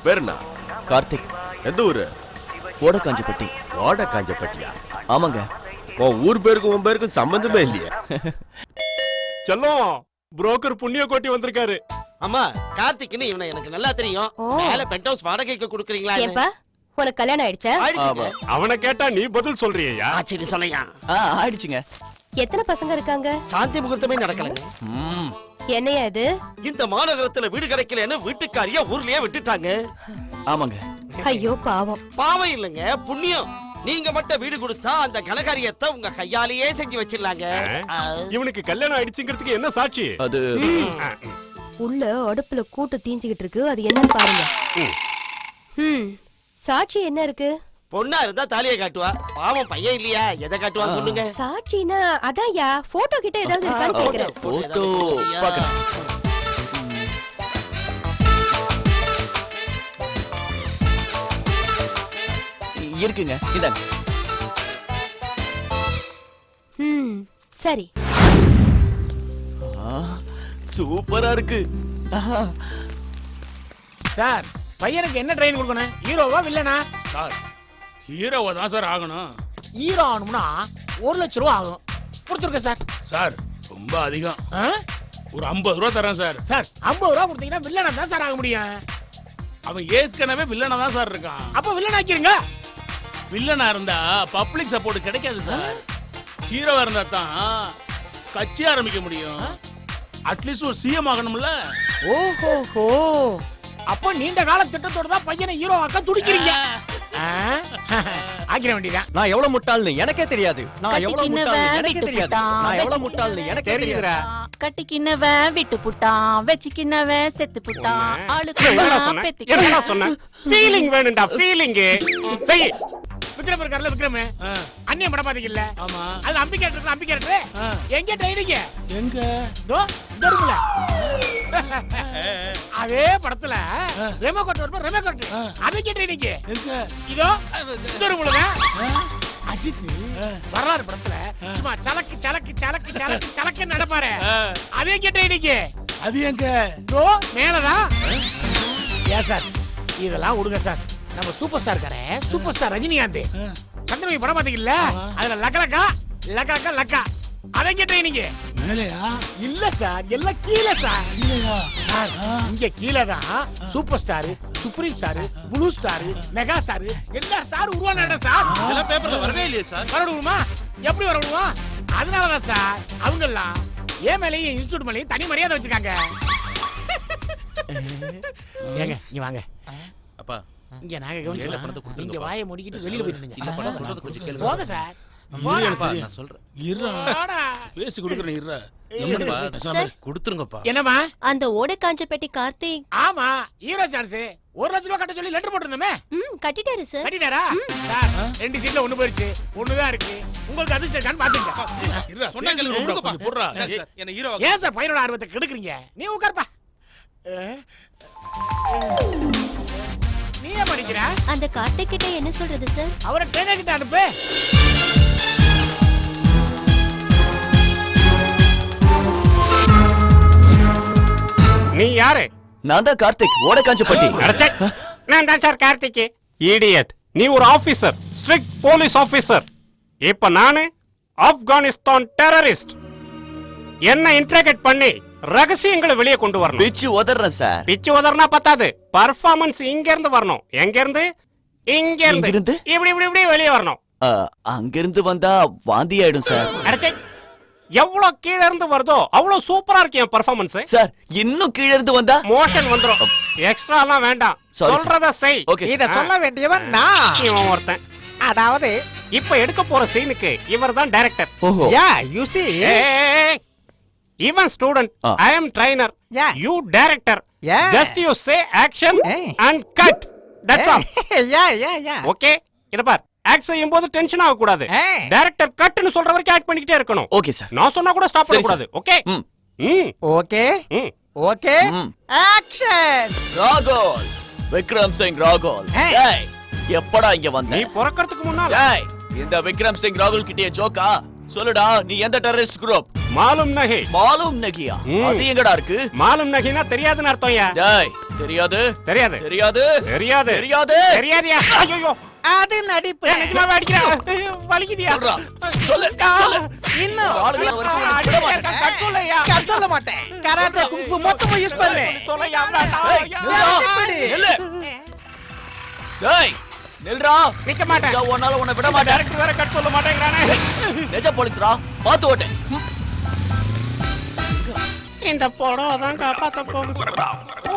பேர் என்ன? கார்த்திக். எந்த ஊரு? ஓடக்காஞ்சப்பட்டி. ஓடக்காஞ்சப்பட்டியா? ஆமாங்க. உன் ஊர் பேருக்கும் உன் பேருக்கும் சம்பந்தமே இல்லையே. செல்லம், புரோக்கர் புண்ணிய கோட்டி வந்திருக்காரு. அம்மா, கார்த்திக்னு இவனை எனக்கு நல்லா தெரியும். மேல பென்ட் ஹவுஸ் வாடகைக்கு கொடுக்குறீங்களா? ஏப்பா உனக்கு கல்யாணம் ஆயிடுச்சா? ஆயிடுச்சுங்க. அவனை கேட்டா நீ பதில் சொல்றியா? சரி சொல்லையா. ஆயிடுச்சுங்க. எத்தனை பசங்க இருக்காங்க? சாந்தி முகூர்த்தமே நடக்கலங்க. என்னையா இது? இந்த மாநகரத்துல வீடு கிடைக்கலன்னு வீட்டுக்காரியா ஊர்லயே விட்டுட்டாங்க. ஆமாங்க. ஐயோ பாவம். பாவம் இல்லங்க, புண்ணியம். நீங்க மட்டும் வீடு கொடுத்தா அந்த கனகாரியத்தை உங்க கையாலேயே செஞ்சு வச்சிடலாங்க. இவனுக்கு கல்யாணம் ஆயிடுச்சுங்கிறதுக்கு என்ன சாட்சி? அது உள்ள அடுப்புல கூட்டு தீஞ்சிக்கிட்டு இருக்கு, அது என்னன்னு பாருங்க. சாட்சி என்ன இருக்கு? பொண்ணா இருந்தா தாலியை காட்டுவா. பாவம் பையன் இல்லையா, எதை காட்டுவா சொல்லுங்க. சாட்சினா அதான்யா, போட்டோ கிட்ட ஏதாவது இருக்கான்னு கேக்குறேன். போட்டோ பார்க்கறேன். இருக்குங்க, இந்தாங்க. சரி. சூப்பரா இருக்கு. சார், பையனுக்கு என்ன ட்ரெயின் கொடுக்கணும்? ஹீரோவா வில்லனா? சார், ஹீரோவா தான் சார் ஆகணும். ஹீரோ ஆகணும்னா 1 லட்சம் ரூபா ஆகும். கொடுத்துருக்க சார். சார், ரொம்ப அதிகம். ஒரு 50 ரூபா தரேன் சார். சார், 50 ரூபா கொடுத்தீங்கன்னா வில்லனா தான் சார் ஆக முடியும். அவன் ஏற்கனவே வில்லனா தான் சார் இருக்கான். அப்ப வில்லன் ஆக்கிருங்க. வில்லனா இருந்தா பப்ளிக் சப்போர்ட் கிடைக்காது சார். ஹீரோவா இருந்தா தான் கட்சி ஆரம்பிக்க முடியும். அட்லீஸ்ட் ஒரு சிஎம் ஆகணும்ல. ஓஹோஹோ, அப்ப நீண்ட கால திட்டத்தோட தான் பையனை ஹீரோ ஆக்க துடிக்கிறீங்க. ஆக்கிர வேண்டியதான். நான் எவ்வளவு முட்டாள்னு எனக்கே தெரியாது. நான் எவ்வளவு முட்டாள்னு எனக்கே தெரியாது. நான் எவ்வளவு முட்டாள்னு எனக்கே தெரியுதுடா. கட்டிக்கினவன் விட்டு புட்டான், வெச்சிக்கினவன் செத்து புட்டான். ஆளுக்கு என்ன சொன்ன? ஃபீலிங் வேணும்டா, ஃபீலிங். செய். விக்ரம் இருக்கார்ல, விக்ரம் அன்னிய படம் பாத்தீங்கல்ல? ஆமா. அது அம்பி கேரக்டர், அம்பி கேரக்டர். எங்க ட்ரைனிங்? எங்க? தோ தருமுல. அதே படத்துல ரெமோகோட் வருமா, ரெமோகோட். அதுக்கு ட்ரைனிங் எங்க? இதோ தருமுலங்க. அஜித் வரலாறு படத்துல சும்மா சலக்கு சலக்கு சலக்கு சலக்கு சலக்கு நடப்பாரு. அதே ட்ரைனிங். அது எங்க? தோ மேலதான். ஏன் சார் இதெல்லாம் விடுங்க சார். நம்ம சூப்பர் ஸ்டார் காரே, சூப்பர் ஸ்டார் ரஜினிகாந்த் சந்திரமுகி படம் பாத்தீங்கல்ல? அதுல லக்கலக்கா லக்கலக்கா லக்கா. அதங்க ட்ரைனிங். மேலையா? இல்ல சார், எல்லாம் கீழே சார். சார், இங்க கீழே தான் super star, supreme star, blue star, mega star, எல்லா ஸ்டார் உருவான சார். இதெல்லாம் பேப்பர்ல வரவே இல்லையே சார். வரணுமா? எப்படி வரணுமா? அதனாலதான் சார் அவங்க எல்லாம் ஏன் மேலேயும் இன்ஸ்டியூட் மேலேயும் தனி மரியாதை வச்சிருக்காங்க. ஏங்க இங்க வாங்க. அப்பா, இங்க நாங்க கவனிச்சோம். நீங்க வாயை முடிக்கிட்டு வெளியில போயிடுங்க. இல்ல படம் சொல்றது கொஞ்சம் கேளுங்க. போங்க சார். நான் சொல்றேன். இருடா. பேசி கொடுக்குறேன், இருடா. என்னப்பா பேசாம கொடுத்துருங்கப்பா. என்னமா? அந்த ஓடக்காஞ்சப்பட்டி கார்த்திக். ஆமா, ஹீரோ சான்ஸ் 1 லட்சம் ரூபாய் கட்ட சொல்லி லெட்டர் போட்டுருந்தோமே. கட்டிட்டாரு சார். கட்டிட்டாரா? சார், 2 சீட்ல 1 போயிடுச்சு. 1 தான் இருக்கு. உங்களுக்கு அதிர்ஷ்டம் இருக்கான்னு பாத்துங்க. இருடா. சொன்னா கேளுங்க, கொஞ்சம் போடுறா. என்ன ஹீரோ? ஏன் சார் பையனோட ஆர்வத்தை கெடுக்குறீங்க? நீ உட்கார்ப்பா. நீ ஏன் படிக்கிற? அந்த கார்த்திக் கிட்ட என்ன சொல்றது சார்? அவரை ட்ரெயினர் கிட்ட அனுப்பு. நீ யாரு? நான் தான் கார்த்திக், ஓடக்காஞ்சப்பட்டி. நான் தான் சார் கார்த்திக். இடியட். நீ ஒரு ஆபீசர், ஸ்ட்ரிக்ட் போலீஸ் ஆபீசர். இப்ப நானு ஆப்கானிஸ்தான் டெரரிஸ்ட். என்ன இன்ட்ராகேட் பண்ணி ரகசியங்களை வெளியே கொண்டு வரணும். பிச்சு உதறேன் சார். பிச்சு உதறனா பத்தாது, பர்ஃபார்மன்ஸ் இங்க இருந்து வரணும். எங்க இருந்து? இங்க இருந்து. இப்படி இப்படி இப்படி வெளியே வரணும். அங்கிருந்து வந்தா வாந்தி ஆயிடும் சார். அடச்சே, எவ்வளவு கீழ இருந்து வருதோ அவ்வளவு சூப்பரா இருக்கு என் பர்ஃபார்மன்ஸ். சார், இன்னும் கீழ இருந்து வந்தா மோஷன் வந்துரும். எக்ஸ்ட்ரா எல்லாம் வேண்டாம், சொல்றத செய். இத சொல்ல வேண்டியவன் நான். இவன் ஒருத்தன். அதாவது இப்ப எடுக்க போற சீனுக்கு இவர்தான் டைரக்டர். யா யூ see, இவன் student, I am trainer, you director. Just you say action and cut, that's all. Yeah yeah yeah okay. இத பார், ஆக்ட் செய்யும் போது டென்ஷன் ஆக கூடாது. டைரக்டர் கட்னு சொல்ற வரைக்கும் ஆக்ட் பண்ணிட்டே இருக்கணும். Okay sir. நான் சொன்னா கூட ஸ்டாப் பண்ண கூடாது. Okay okay okay. ஆக்ஷன். ராகோல், விக்ரம் சிங் ராகோல். ஏய், எப்படா இங்க வந்த? நீ பொறக்கிறதுக்கு முன்னால. ஏய், இந்த விக்ரம் சிங் ராகோல் கிட்டே ஜோக்கா? சொல்லுடா, நீ எந்த டெரரிஸ்ட் குரூப்? மாலும் நஹி. மாலும் நகியா? அது எங்கடா இருக்கு? மாலும் நஹினா தெரியாதுன்னு அர்த்தம்யா. டேய், தெரியாது தெரியாது தெரியாது தெரியாது தெரியாது தெரியாதியா ஐயோ அது நடிப்பு நிஜமாவே அடிக்கிறேன் வலிக்குதியா சொல்றா சொல்லு சொல்லு இன்னும் ஆளுங்க வரைக்கும் உனக்கு விட மாட்டேன். கட்டளையா சொல்ல மாட்டேன் கராத்தே குங்ஃபு மொத்தமா யூஸ் பண்ணு தொலையா நில்லு டேய் நில்றா நிக்க மாட்டேன் இதோ உன்னால உன்னை விட மாட்டேன் டைரக்டர் வேற கட் சொல்ல மாட்டேங்கிறானே நிஜ போலீஸ்ரா பாத்து ஓட்டு இந்த புடவை தான் காப்பாத்த போகுது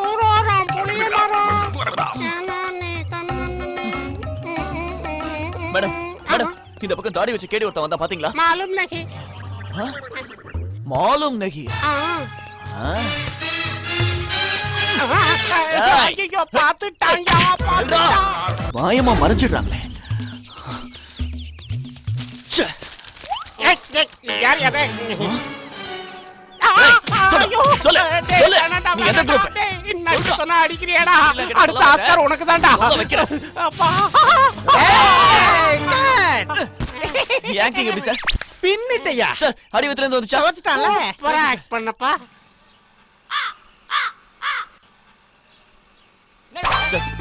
ஊரோரம் புளிய மரம் மேடம் மேடம் இந்த பக்கம் தாடி வச்சு கேடி ஒருத்தன் வந்தா பாத்தீங்களா மாலும் நகி மாலும் நகி ஐயோ பாத்துட்டாங்க மாயமா மறைஞ்சிடுறாங்களே ச்சே. யார் யாரே சொல்லு, சொல்லு, சொல்லு. நீ எந்த group? சொன்னா அடிக்கிறியாடா அடுத்த ஆஸ்கர் உனக்கு தான்டா சொல்ல வைக்கிறேன். அப்பா ஏன் கேங்க எப்படி சார் பின்னிட்டையா சார் அடிவத்துல இருந்து வந்துச்சா வச்சுட்டான்ல ஆக்ட் பண்ணப்பா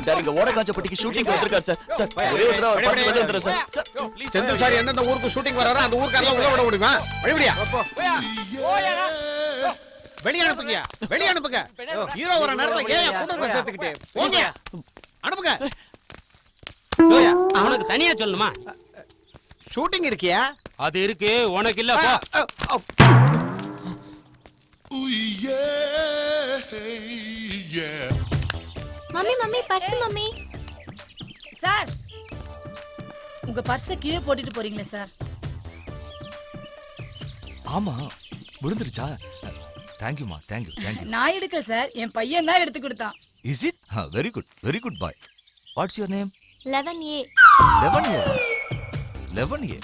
சார் இங்க ஓட காஞ்சப்பட்டிக்கு ஷூட்டிங் வந்திருக்காரு சார் சார் ஒரே ஒரு தடவை பாத்து வெளிய வந்துரு sir sir please Senthil sir எந்தெந்த ஊருக்கு ஷூட்டிங் வராரோ அந்த ஊர்க்காரலாம் உள்ள விட முடியுமா வழிபடியா வெளிய அனுப்புங்க வெளிய அனுப்புங்க ஹீரோ வர நேரத்துல ஏன் கூட்டத்தை சேர்த்துக்கிட்டே போங்க அனுப்புங்க உனக்கு தனியா சொல்லணுமா ஷூட்டிங் இருக்கியா அது இருக்கு உனக்கு இல்ல போ mummy mummy purse mummy sir உங்க பர்ஸ கீழே போட்டுட்டு போறீங்களே சார் ஆமா விழுந்துருச்சா தேங்க்யூமா தேங்க்யூ நான் எடுக்கல சார் என் பையன் தான் எடுத்து கொடுத்தான் is it very good bye what's your name 11A 11A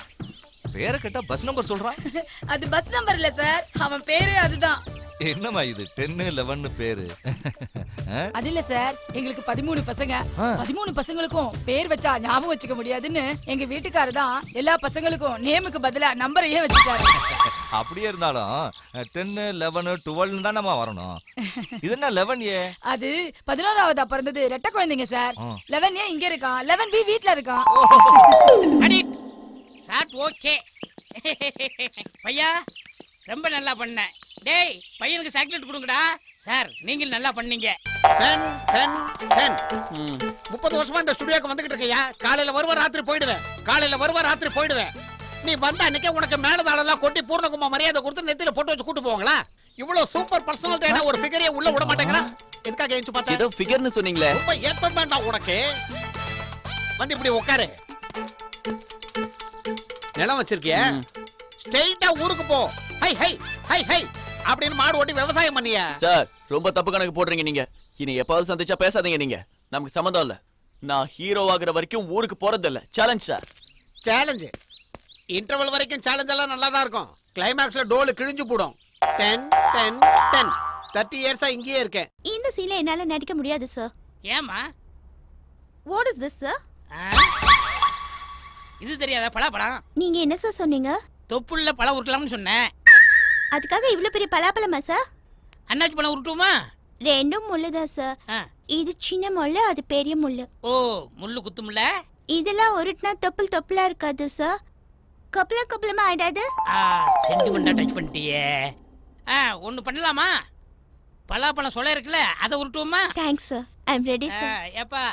பேரை கேட்டா பஸ் நம்பர் சொல்றான் அது பஸ் நம்பர் இல்ல சார் அவன் பேரு அதுதான் என்னம்மா இது 10 11 பேரு அது இல்ல சார் எங்களுக்கு 13 பசங்க 13 பசங்களுக்கும் பேர் வச்சா ஞாபகம் வச்சுக்க முடியாதுன்னு எங்க வீட்டுக்காரர் தான் எல்லா பசங்களுக்கும் நேமுக்கு பதிலா நம்பரையே வச்சுட்டாரு அப்படியே இருந்தாலும் 10 11 12 தானம்மா வரணும் இது என்ன 11A அது 11ஆவதா பிறந்தது ரெட்டை குழந்தைங்க சார் 11A இங்க இருக்கான் 11B வீட்ல இருக்கான் சாட் ஓகே பையா ரொம்ப நல்லா பண்ண டேய் பையனுக்கு சாக்லேட் கொடுங்கடா சார் நீங்க நல்லா பண்ணீங்க 30 வருஷமா இந்த ஸ்டுடியோக்கு வந்துகிட்டு இருக்கையா காலையில வருவ ராத்திரி போயிடுவேன் நீ வந்த அன்னைக்கே உனக்கு மேலதாளெல்லாம் கொட்டி பூர்ணகுமா மரியாதை கொடுத்து நெத்தியில போட்டு வச்சு கூட்டு போவாங்களா இவ்வளவு சூப்பர் பர்சனல் தேனா ஒரு ஃபிகரே உள்ள விட மாட்டேங்கறா எதுக்காக ஏஞ்சு பார்த்தா ஏதோ ஃபிகர்னு சொன்னீங்களே ரொம்ப ஏத்தம் தான்டா உனக்கு வந்து இப்படி உட்காரு நிலம் வச்சிருக்கிய ஸ்ட்ரைட்டா ஊருக்கு போ ஹை ஹை ஹை ஹை அப்படின்னு மாடு ஓட்டி விவசாயம் பண்ணியா சார் ரொம்ப தப்பு கணக்கு போடுறீங்க நீங்க இனி எப்பாவது சந்திச்சா பேசாதீங்க நீங்க நமக்கு சம்மந்தம் இல்ல நான் ஹீரோ ஆகுற வரைக்கும் ஊருக்கு போறது இல்ல சேலஞ்ச் சார் சேலஞ்ச் இன்டர்வல் வரைக்கும் சேலஞ்ச் எல்லாம் நல்லா தான் இருக்கும் கிளைமாக்ஸ்ல டோல் கிழிஞ்சு போடும் 10 10 10 30 இயர்ஸா இங்கேயே இருக்கேன் இந்த சீன்ல என்னால நடிக்க முடியாது சார் ஏமா வாட் இஸ் திஸ் சார் இது தெரியாத பலாப்பழம் நீங்க என்ன சார் சொன்னீங்க தொப்புள்ள பழம் உருட்டலாம்னு சொன்னேன் அதுக்காக இவ்ளோ பெரிய பலாப்பழமா சார் அண்ணாச்சி பழம் உருட்டுமா ரெண்டும் முள்ளுதான் சார் இது சின்ன முள்ளு அது பெரிய முள்ளு ஓ முள்ளு குத்தும்ல இதெல்லாம் உருட்டுனா தொப்புளா இருக்காது சார் கப்பலமா ஆயிடாது சென்டிமெண்டா டச் பண்ணிட்டியே ஒன்னு பண்ணலாமா பலாப்பழம் சொல இருக்குல்ல அதை உருட்டுவோமா thanks sir I am ready sir ஏப்பா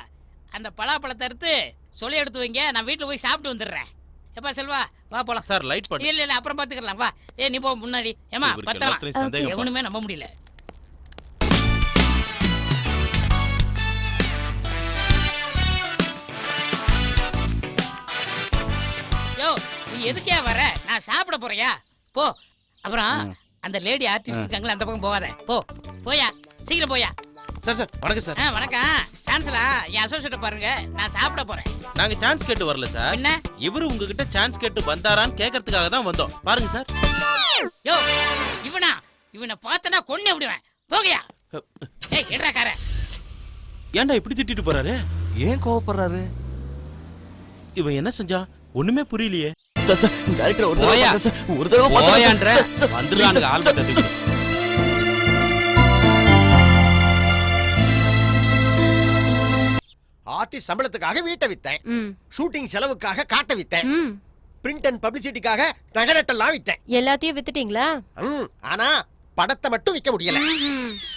அந்த பலாப்பழத்தை எடுத்து சொலை எடுத்து வைங்க நான் வீட்டுல போய் சாப்பிட்டு வந்துடுறேன் எப்பா செல்வா வா போலாம் சார் லைட் பண்ணு இல்ல அப்புறம் பாத்துக்கலாம் வா நீ போ முன்னாடி ஏமா பத்தலாம் எவனுமே நம்ப முடியல யோ நீ எதுக்கே வர நான் சாப்பிட போறியா போ அப்புறம் அந்த லேடி ஆர்டிஸ்ட் இருக்காங்களா அந்த பக்கம் போகாத போயா சீக்கிரம் போயா சார் வணக்கம் சார் வணக்கம் சான்ஸ்லா என் அசோசியேட் பாருங்க நான் சாப்பிட போறேன் நாங்க சான்ஸ் கேட்டு வரல சார் என்ன இவரு உங்ககிட்ட சான்ஸ் கேட்டு வந்தாரான்னு கேட்கறதுக்காக தான் வந்தோம் பாருங்க சார் யோ இவனை பார்த்தனா கொன்னே விடுவேன் போகையா ஏய் எட்ரா கார ஏன்டா இப்படி திட்டிட்டு போறாரு ஏன் கோவப்படுறாரு இவன் என்ன செஞ்சா ஒண்ணுமே புரியலையே சார் டைரக்டர் ஒரு தடவை போயான்ற வந்துருவானுங்க ஆல்பத்தை ஆர்டிஸ்ட் சம்பளத்துக்காக வீட்டை வித்தேன், ம் ஷூட்டிங் செலவுக்காக காட்ட வித்தேன், ம் பிரிண்ட் அண்ட் பப்ளிசிட்டிக்காக நகரட்டெல்லாம் வித்தேன். எல்லாத்தையும் வித்துட்டீங்களா? ஆனா படத்தை மட்டும் விக்க முடியல.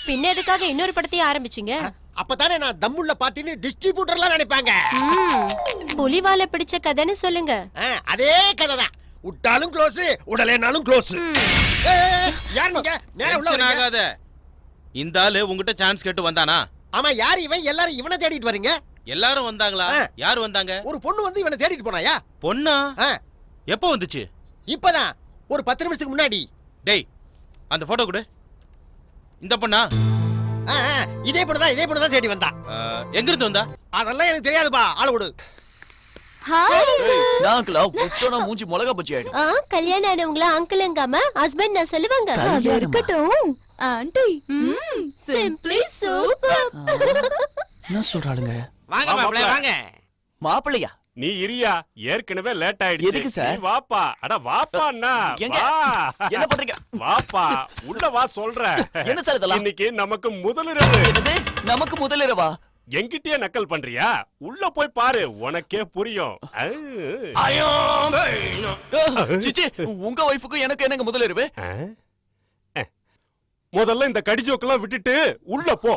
பின்ன எதுக்காக இன்னொரு படத்தையும் ஆரம்பிச்சீங்க? அப்பதானே நான் தம்முள்ள பாட்டின்னு டிஸ்ட்ரிபியூட்டர்லாம் நினைப்பாங்க. புலிவால பிடிச்ச கதைன்னு சொல்லுங்க. அதே கதை தான். விட்டாலும் க்ளோஸ், உடலேனாலும் க்ளோஸ். யார் நீங்க? நேரா உள்ள ஆகாத. இந்த ஆளு உங்ககிட்ட சான்ஸ் கேட்டு வந்தானா? ஆமா, யார் இவன்? எல்லாரும் இவனை தேடிட்டு வரீங்க? எல்லாரும் வந்தாங்களா? யார் வந்தாங்க? ஒரு பொண்ணு வந்து இவனை தேடிட்டு போனாயா? பொண்ணா? எப்போ வந்துச்சு? இப்பதான் ஒரு 10 நிமிஷத்துக்கு முன்னாடி. டேய், அந்த போட்டோ கொடு. இந்த பொண்ணா? இதே பொண்ணு தான் தேடி வந்தா. எங்க இருந்து வந்தா? அதெல்லாம் எனக்கு தெரியாதுப்பா. ஆளு விடு. நாங்களா ஒட்டோனா மூஞ்சி மிளகா பச்சி ஆயிடும். கல்யாணம் ஆனவங்கள அங்கிள்ங்காம ஹஸ்பண்ட் நான் சொல்லுவாங்க. அது இருக்கட்டும் ஆண்டி. Simply super. என்ன சொல்றாளுங்க? வாங்க மாப்பிள்ளை, வாங்க. மாப்பிள்ளையா? நீ இரியா, ஏற்கனவே லேட் ஆயிடுச்சு. எதுக்கு சார்? நீ வாப்பா. அட வாப்பா அண்ணா. எங்க? வா. என்ன பண்றீங்க? வாப்பா, உள்ள வா சொல்றேன். என்ன சார் இதெல்லாம்? இன்னைக்கு நமக்கு முதலிரவு. என்னது? நமக்கு முதலிரவா? என்கிட்டயே நக்கல் பண்றியா? உள்ள போய் பாரு, உனக்கே புரியும். சிச்சி, உங்க வைஃபுக்கும் எனக்கு என்னங்க முதலிரவு? முதல்ல இந்த கடிஜோக்கெல்லாம் விட்டுட்டு உள்ள போ.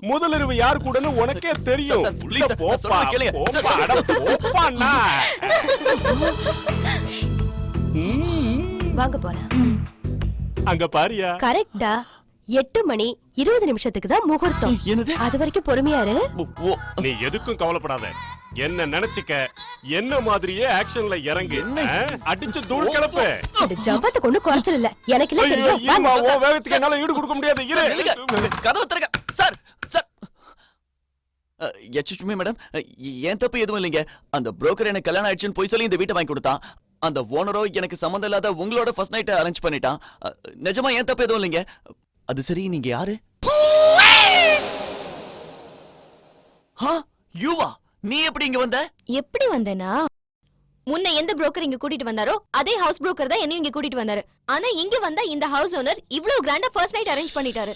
முதலிரவு யார் கூடன்னு உனக்கே தெரியும். சார், உள்ள please சார், போப்பா, சொல்றேன் கேளுங்க. போப்பா, சார், அட போப்பா அண்ணா. வாங்க போலாம். அங்க பாரியா. கரெக்டா 8 மணி 20 நிமிஷத்துக்கு தான் முகூர்த்தம். என்னது? அது வரைக்கும் பொறுமையா இரு. நீ எதுக்கும் கவலைப்படாத. என்ன நினைச்சுக்க, என்ன மாதிரியே ஆக்ஷன்ல இறங்கு. அடிச்சு தூள் கிளப்பு. இந்த ஜம்பத்தை கொண்டு குறைச்சல் இல்ல. எனக்கு இல்ல தெரியும். இருமா, ஓ வேகத்துக்கு என்னால ஈடு கொடுக்க முடியாது. இரு. சார், நில்லுங்க. கதவை திறங்க. Sir, sir. எச்சுமே மேடம், ஏன் தப்பு எதுவும் இல்லைங்க. அந்த புரோக்கர் எனக்கு கல்யாணம் ஆயிடுச்சுன்னு போய் சொல்லி இந்த வீட்டை வாங்கி கொடுத்தான். அந்த ஓனரோ எனக்கு சம்மந்தம் இல்லாத உங்களோட ஃபர்ஸ்ட் நைட் அரேஞ்ச் பண்ணிட்டான். நிஜமா ஏன் தப்பு எதுவும் இல்லைங்க. அது சரி, நீங்க யாரு? யூவா, நீ எப்படி இங்க வந்த? எப்படி வந்தேனா? முன்ன எந்த புரோக்கர் இங்க கூட்டிட்டு வந்தாரோ அதே ஹவுஸ் புரோக்கர் தான் என்னையும் இங்க கூட்டிட்டு வந்தாரு. ஆனா இங்க வந்தா இந்த ஹவுஸ் ஓனர் இவ்ளோ கிராண்டா ஃபர்ஸ்ட் நைட் அரேஞ்ச் பண்ணிட்டாரு.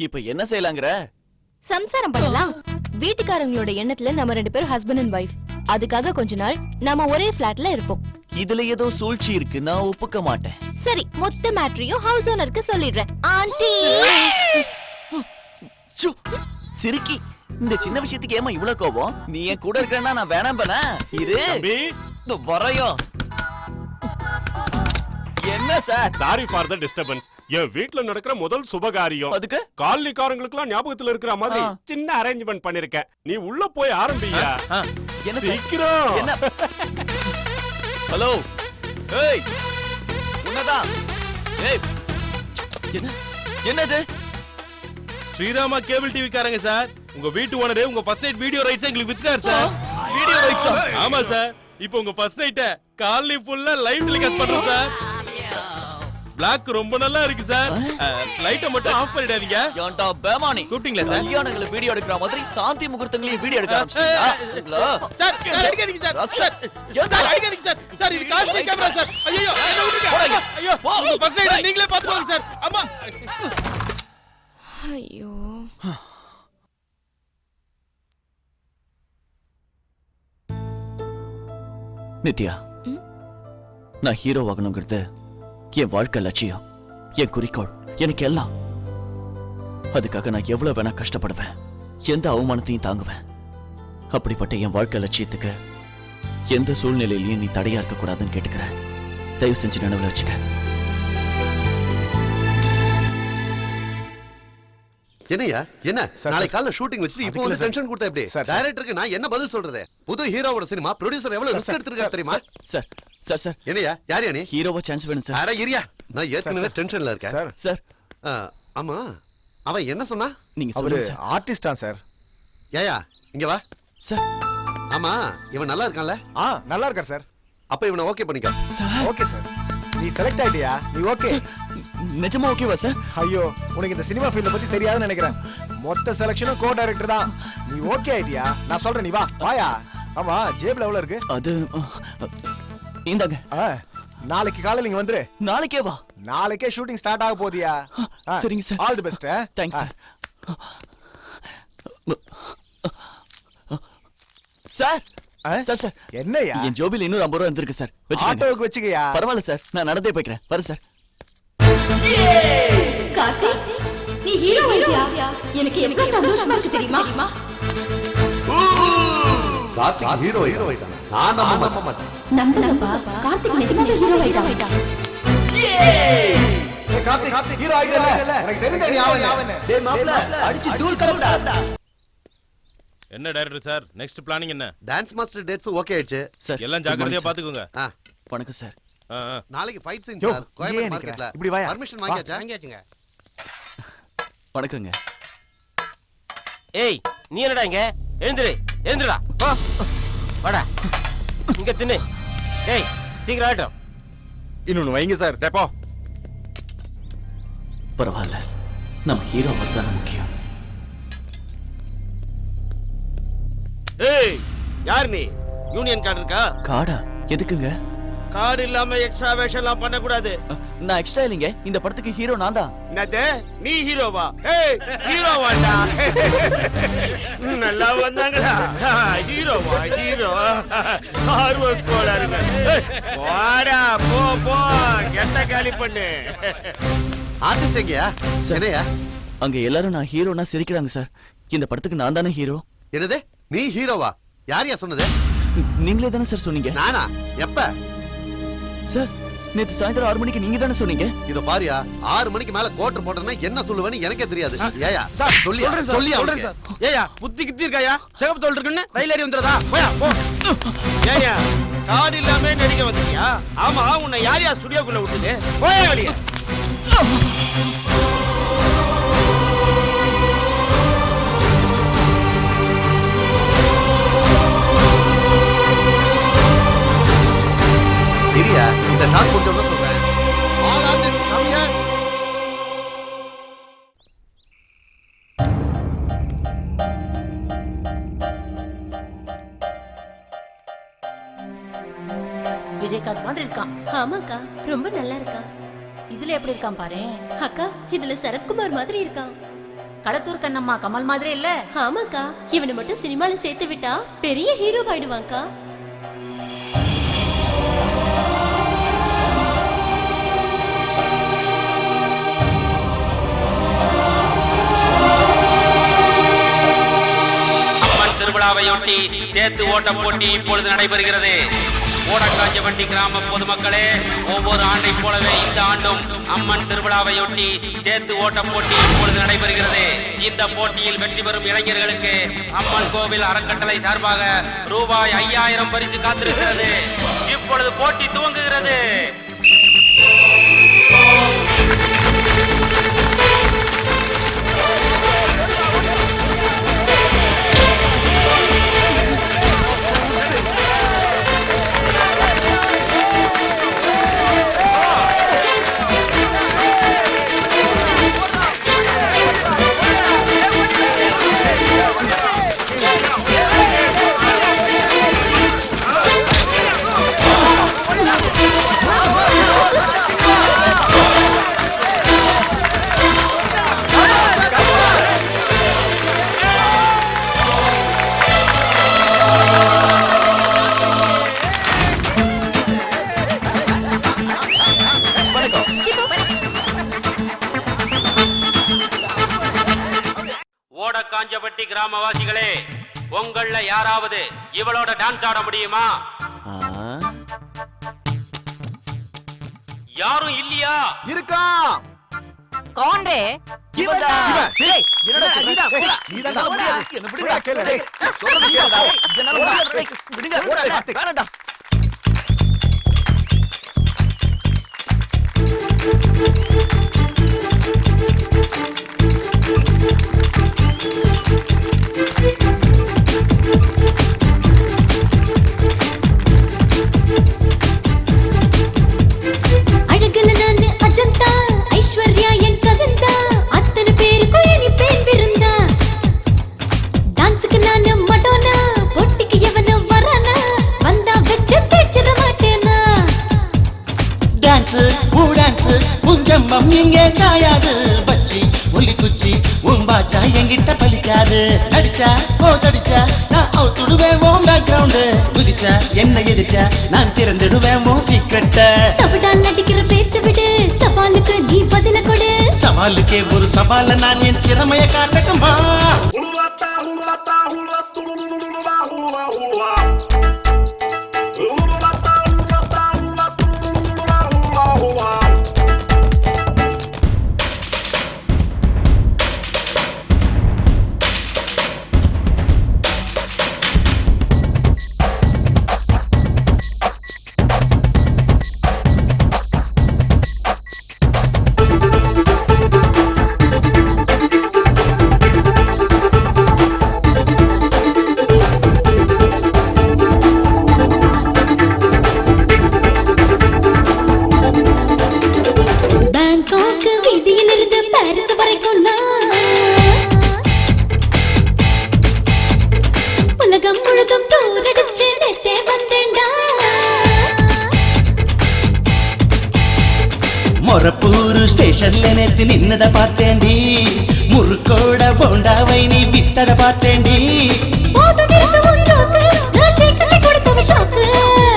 இப்ப என்ன செய்யலாங்கற? சம்சாரம் பண்ணலாம். வீட்டுக்காரங்களோட எண்ணத்துல நம்ம 2 பேரும் ஹஸ்பண்ட் அண்ட் வைஃப். அதுக்காக கொஞ்ச நாள் நாம ஒரே ஃபிளாட்ல இருப்போம். இதுல ஏதோ சூழ்ச்சி இருக்கு, நான் ஒப்புக்க மாட்டேன். சரி, மொத்த மேட்டரையும் ஹவுஸ் ஓனருக்கு சொல்லிடுறேன். ஆண்டி, சிரிக்கி, இந்த சின்ன விஷயத்துக்கு ஏமா இவ்வளவு கோபம்? நீ என் கூட இருக்கறனா நான் வேணாம் பண்ண. இரு வரையோ. என்ன sir? Sorry for the disturbance. என் வீட்ல நடக்கிற முதல் சுபகாரியம். அதுக்கு காலனிக்காரங்களுக்குலாம் ஞாபகத்துல இருக்கிற மாதிரி சின்ன அரேஞ்ச்மெண்ட் பண்ணிருக்கேன். நீ உள்ள போய் ஆரம்பியா. என்ன சீக்கிரம். என்ன? ஹலோ, ஏய், உன்னதான். ஏய், என்ன என்னது? ஸ்ரீராமா கேபிள் டிவி காரங்க சார். உங்க வீட்டு ஓனரே உங்க ஃபர்ஸ்ட் நைட் வீடியோ ரைட்ஸ் எங்களுக்கு வித்துட்டார் சார். வீடியோ ரைட்ஸா? ஆமா சார். இப்போ உங்க ஃபர்ஸ்ட் நைட்ட காலனி ஃபுல்லா லைவ் டெலிகாஸ்ட் பண்றோம் சார். பிளாக் ரொம்ப நல்லா இருக்கு சார். லைட்ட மட்டும் ஆஃப் பண்ணிடாதீங்க. ஏன்டா பேமானி கூப்பிட்டீங்களா சார்? கல்யாணங்களை வீடியோ எடுக்கிற மாதிரி சாந்தி முகூர்த்தங்களையும் வீடியோ எடுக்க ஆரம்பிச்சிட்டீங்களா? சார், அடிக்காதீங்க சார். சார், அடிக்காதீங்க சார். சார், இது காஸ்ட்லி கேமரா சார். ஐயோ, என்ன விட்டுங்க. ஐயோ, உங்க ஃபர்ஸ்ட் நைட் நீங்களே பாத்துக்கோங்க சார். அம்மா. ஐயோ. நித்யா, நான் ஹீரோ ஆகணுங்கிறது என் வாழ்க்கை லட்சியம், என் குறிக்கோள், எனக்கு எல்லாம். அதுக்காக நான் எவ்வளவு வேணா கஷ்டப்படுவேன், எந்த அவமானத்தையும் தாங்குவேன். அப்படிப்பட்ட என் வாழ்க்கை லட்சியத்துக்கு எந்த சூழ்நிலையிலையும் நீ தடையா இருக்க கூடாதுன்னு கேட்டுக்கிறேன். தயவு செஞ்சு நினைவுல வச்சுக்க. என்னையா என்ன நாளைக்கு காலைல ஷூட்டிங் வச்சிட்டு இப்போ வந்து டென்ஷன் கொடுத்தா எப்படி? டைரக்டருக்கு நான் என்ன பதில் சொல்றது? புது ஹீரோவோட சினிமா ப்ரொடியூசர் எவ்வளவு ரிஸ்க் எடுத்துருக்காரு தெரியுமா? சார் சார் சார் என்னையா யார் நீ? ஹீரோவா சான்ஸ் வேணும் சார். அட இரியா, நான் ஏற்கனவே டென்ஷன்ல இருக்கேன் சார். சார், ஆமா அவன் என்ன சொன்னா? நீங்க சொல்லுங்க சார். ஆர்டிஸ்டா சார்? ஏயா இங்க வா சார். ஆமா இவன் நல்லா இருக்கான்ல? நல்லா இருக்கார் சார். அப்ப இவனை ஓகே பண்ணிக்க. Okay sir. நீ செலக்ட் ஆயிட்டியா? நீ ஓகே? நிஜமா ஓகேவா சார்? ஐயோ, உனக்கு இந்த சினிமா ஃபீல்ட பத்தி தெரியாதுன்னு நினைக்கிறேன். மொத்த செலக்ஷனும் கோ டைரக்டர் தான். நீ ஓகே ஆயிட்டியா? நான் சொல்றேன், நீ வா. வாயா. ஆமா, ஜேப்ல எவ்வளவு இருக்கு? அது இந்தாங்க. நாளைக்கு காலையில நீங்க வந்துரு. நாளைக்கே வா. நாளைக்கே ஷூட்டிங் ஸ்டார்ட் ஆக போதியா? சரிங்க sir. All the best. Thanks sir. Sir sir sir என்னையா என் ஜோபில இன்னொரு 50 ரூபா இருந்திருக்கு சார். ஆட்டோவுக்கு வச்சுக்கயா. பரவாயில்ல சார், நான் நடந்தே போய்க்கிறேன். வரேன் சார். கார்த்திக் நீ ஹீரோ ஐயா. எனக்கு சந்தோஷமா இருக்கு தெரியுமா? கார்த்திக் ஹீரோ ஆயிட்டான். நான் நம்ப மாட்டேன். நம்புங்கப்பா, கார்த்திக் நிஜமாவே ஹீரோ ஆயிட்டான். கார்த்திக் ஹீரோ ஆயிட்டல. எனக்கு தெரிஞ்ச நீ அவனே. டேய் மாப்ள அடிச்சு தூள் கலப்புடா. என்ன டைரக்டர் சார், நெக்ஸ்ட் பிளானிங் என்ன? டான்ஸ் மாஸ்டர் டேட்ஸ் ஓகே ஆயிடுச்சு சார். எல்லாம் ஜாக்கிரதையா பாத்துக்கோங்க. வணக்கம் சார். நாளைக்கு ஃபைட் சீன் சார். கோயம்பேடு மார்க்கெட்ல. இப்படி வாயா. பர்மிஷன் வாங்கியாச்சா? வாங்கியாச்சுங்க. வணக்கங்க. ஏய் நீ என்னடா இங்க? எழுந்துடா. வாடா. இங்க தின்னு. டேய் சீக்கிரம் ஆட்டம். இன்னொன்னு வைங்க சார். டேப்போ. பரவாயில்ல, நம்ம ஹீரோ தான் முக்கியம். ஏய் யார் நீ? யூனியன் கார்டு இருக்கா? கார்டா? எதுக்குங்க? கார்டு இல்லாம எக்ஸ்ட்ரா வேஷம்லாம் பண்ண கூடாது. நான் எக்ஸ்ட்ரா இல்லைங்க, இந்த படத்துக்கு ஹீரோ நான் தான். என்னது நீ ஹீரோவா? ஏய் ஹீரோவாடா. நல்லா வந்தாங்கடா. ஹீரோவா? ஹீரோ ஆர்வம் கோளாறுங்க. வாடா போ கெட்ட காலி பண்ணு. ஆர்டிஸ்ட் எங்கயா? என்னையா? அங்க எல்லாரும் நான் ஹீரோனா சிரிக்கிறாங்க சார். இந்த படத்துக்கு நான் தானே ஹீரோ. என்னது நீ ஹீரோவா? யாரையா சொன்னது? நீங்களே தானே சார் சொன்னீங்க. நானா? எப்ப சார்? நேத்து சாயந்தரம் 6 மணிக்கு நீங்க தானே சொன்னீங்க. இத பாரியா, 6 மணிக்கு மேல கோட்டர் போட்டேன்னா என்ன சொல்லுவேன்னு எனக்கே தெரியாது. ஏயா சொல்லியா சார். ஏயா புத்தி கித்தி இருக்காயா? சிகப்பு தோல் இருக்குன்னு ரயில் ஏறி வந்துறதா? போயா போ. ஏயா கார்டு இல்லாம நடிக்க வந்தீங்க? ஆமா உன்னை யாரையா ஸ்டுடியோக்குள்ள விட்டுது? போயா வெளிய. இரியா, இந்த ஷாட் போட்டோம்னு சொல்றேன். All artist come here. Vijayakanth மாதிரி இருக்கான். ஆமாக்கா, ரொம்ப நல்லா இருக்கான். இதுல எப்படி இருக்கான் பாரு. அக்கா, இதுல சரத்குமார் மாதிரி இருக்கான். களத்தூர் கண்ணம்மா கமல் மாதிரி இல்ல? ஆமாக்கா, இவனை மட்டும் சினிமால சேர்த்து விட்டா பெரிய ஹீரோ ஆயிடுவான்க்கா. அம்மன் திருவிழாவையொட்டி சேத்து ஓட்ட போட்டி இப்பொழுது நடைபெறுகிறது. ஓடக்காஞ்சவண்டி கிராம பொதுமக்களே, ஒவ்வொரு ஆண்டை போலவே இந்த ஆண்டும் அம்மன் திருவிழாவையொட்டி சேத்து ஓட்ட போட்டி இப்பொழுது நடைபெறுகிறது. இந்த போட்டியில் வெற்றி பெறும் இளைஞர்களுக்கு அம்மன் கோவில் அறக்கட்டளை சார்பாக ரூபாய் 5000 பரிசு காத்திருக்கிறது. இப்பொழுது போட்டி துவங்குகிறது. ஓடக்காஞ்சப்பட்டி கிராமவாசிகளே, உங்கள யாராவது இவளோட டான்ஸ் ஆட முடியுமா? யாரும் இல்லையா? இருக்கா. कौन रे? டான்ஸ் இங்கே சாயாது பச்சி ஒலி குச்சி உம்பாச்சா என்கிட்ட பலிக்காது. நடிச்சா போஸ் அடிச்சா நான் அவுத்துடுவேன் உன் பேக்ரவுண்ட். குதிச்சா என்ன எதிர்ச்சா நான் திறந்துடுவேன் உன் சீக்ரெட்ட. சபடால் அடிக்கிற பேச்ச விடு, சவாலுக்கு நீ பதில கொடு. சவாலுக்கே ஒரு சவால நான் என் திறமைய காட்டட்டுமா? மொரப்பூர் ஸ்டேஷன்ல நேத்து நின்னத பார்த்தேன்டி. முறுக்கோட போண்டாவை நீ வித்தத பார்த்தேன்டி.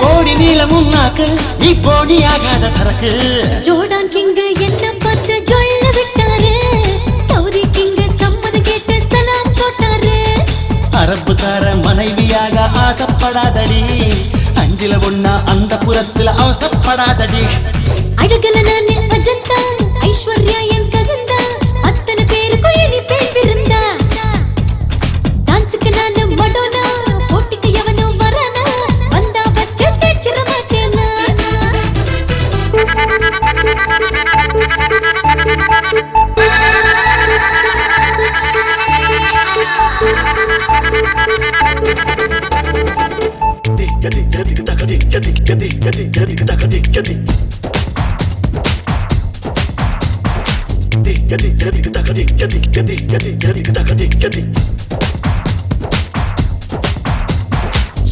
கோடி நீளமும் நாக்கு நீ போடி ஆகாத சரக்கு. ஜோர்டான் கிங் என்ன பார்த்து ஜொல்ல விட்டாரு. சவுதி கிங் சம்மதம் கேட்டு சலாம் போட்டாரு. அரபுக்கார மனைவியாக ஆசைப்படாதடி. அஞ்சில ஒண்ணா அந்த புறத்துல அவஸ்தப்படாதடி. அழகல நானு அஜந்தா, ஐஸ்வர்யா என் கசந்தா. அத்தனை பேருக்கு இனி பேர் விருந்தா. டான்ஸுக்கு நானு மடோனா, போட்டிக்கு எவனும் வரானா. வந்தா வச்சு தேய்ச்சிட மாட்டேனா.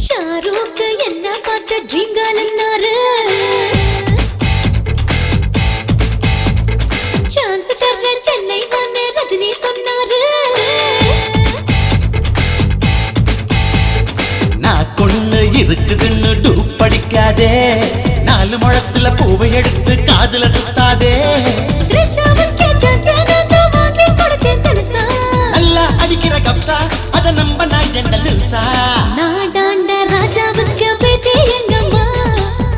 ஷாரூக் என்ன பார்த்து ட்ரீம் கேர்ள் என்னாரு. சான்ஸ் தர்ற சென்னை தானே ரஜினி சொன்னாரு. நான் கொண்டு இருக்குதுன்னு டூப் படிக்காதே. 4 முழத்துல பூவை எடுத்து காதுல சுத்தாதே. நல்லா அடிக்கிற கப்சா அத நம்ப நான் என்ன லூசா. நாடாண்ட ராஜாவுக்கு பேத்தி எங்கம்மா.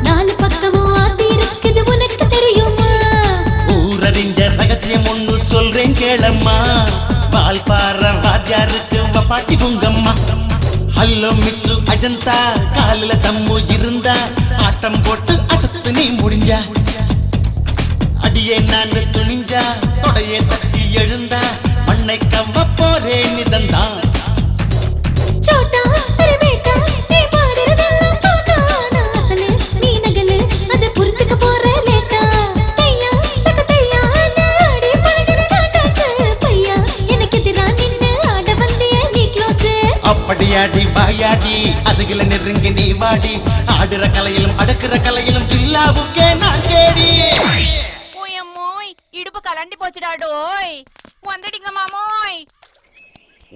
4 பக்கமும் ஆசி இருக்குது உனக்கு தெரியுமா? ஊரறிஞ்ச ரகசியம் ஒண்ணு சொல்றேன் கேளம்மா. பால் பாற வாத்தியாருக்கு பாட்டி உங்கம்மா. ஹலோ மிஸ்ஸு அஜந்தா, காலில தம்மு இருந்தா ஆட்டம் போட்டு அசத்து நீ முடிஞ்சா. அடியே நான் துணிஞ்சா தொடையே தட்டி எழுந்தா மண்ணை கவ்வ போரே நிதந்தான். சோட்டா அரவேட்டா நீ பாடுறதெல்லாம் தோட்டா. நான் அசலு நீ நகலு அத புரிஞ்சுக்க போற லேட்டா. தையா தக்க தையா நாடி பழகிற காட்டாச்சு. பையா எனக்கு எதிரா நின்னு ஆட வந்தியே நீ க்ளோஸ். அப்படியாடி வாயாடி அதுகளை நெருங்கி நீ வாடி. ஆடுற கலையிலும் அடக்குற கலையிலும் ஜில்லாவுக்கே நான் கேடி. இடுப்பு கலண்டி போச்சுடாடோய். வந்துடுங்க மாமோய்.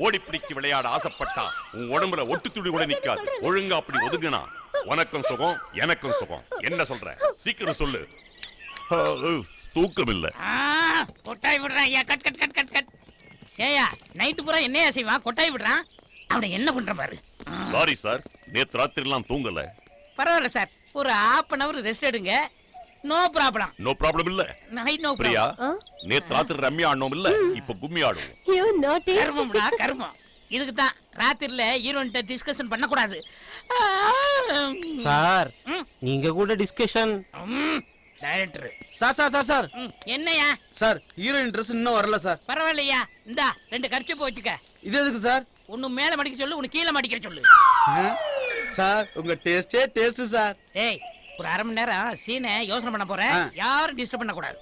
ஓடி பிடிச்சு விளையாட ஆசைப்பட்டா உன் உடம்புல ஒட்டு துளி கூட நிக்காது. ஒழுங்கா அப்படி ஒதுங்கினா உனக்கும் சுகம் எனக்கும் சுகம். என்ன சொல்ற சீக்கிரம் சொல்லு. தூக்கம் இல்ல. கொட்டாய் விடுறான். ஐயா cut cut cut cut cut. ஏயா நைட்டு பூரா என்னையா செய்வான்? கொட்டாய் விடுறான். அவனை என்ன பண்ற பாரு. சாரி சார், நேத்து ராத்திரி எல்லாம் தூங்கல. பரவாயில்ல சார், ஒரு 1/2 hour ரெஸ்ட் எடுங்க. No problem. நோ ப்ராப்ளம் இல்ல. நோ பிரியா, நேத்து ராத்திரி ரம்மி ஆடணும் இல்ல, இப்ப கும்மி ஆடுவோம். யூ நாட்டி. கர்மம்டா கர்மம். இதுக்கு தான் ராத்திரில ஹீரோயின்ட்ட டிஸ்கஷன் பண்ண கூடாது. சார் நீங்க கூட discussion. Director sir sir sir sir என்னையா சார், ஹீரோயின் Dress இன்னும் வரல சார். பரவாயில்லையா, இந்தா 2 கர்ச்சீப் வச்சுக்க. இது எதுக்கு சார்? ஒன்னு மேல மடிக்க சொல்லு, ஒன்னு கீழே மடிக்கிற சொல்லு. சார் உங்க டேஸ்டே டேஸ்ட் சார். ஏய், ஒரு 1/2 மணி நேரம் சீனை யோசனை பண்ண போறேன். யாரும் டிஸ்டர்ப் பண்ண கூடாது.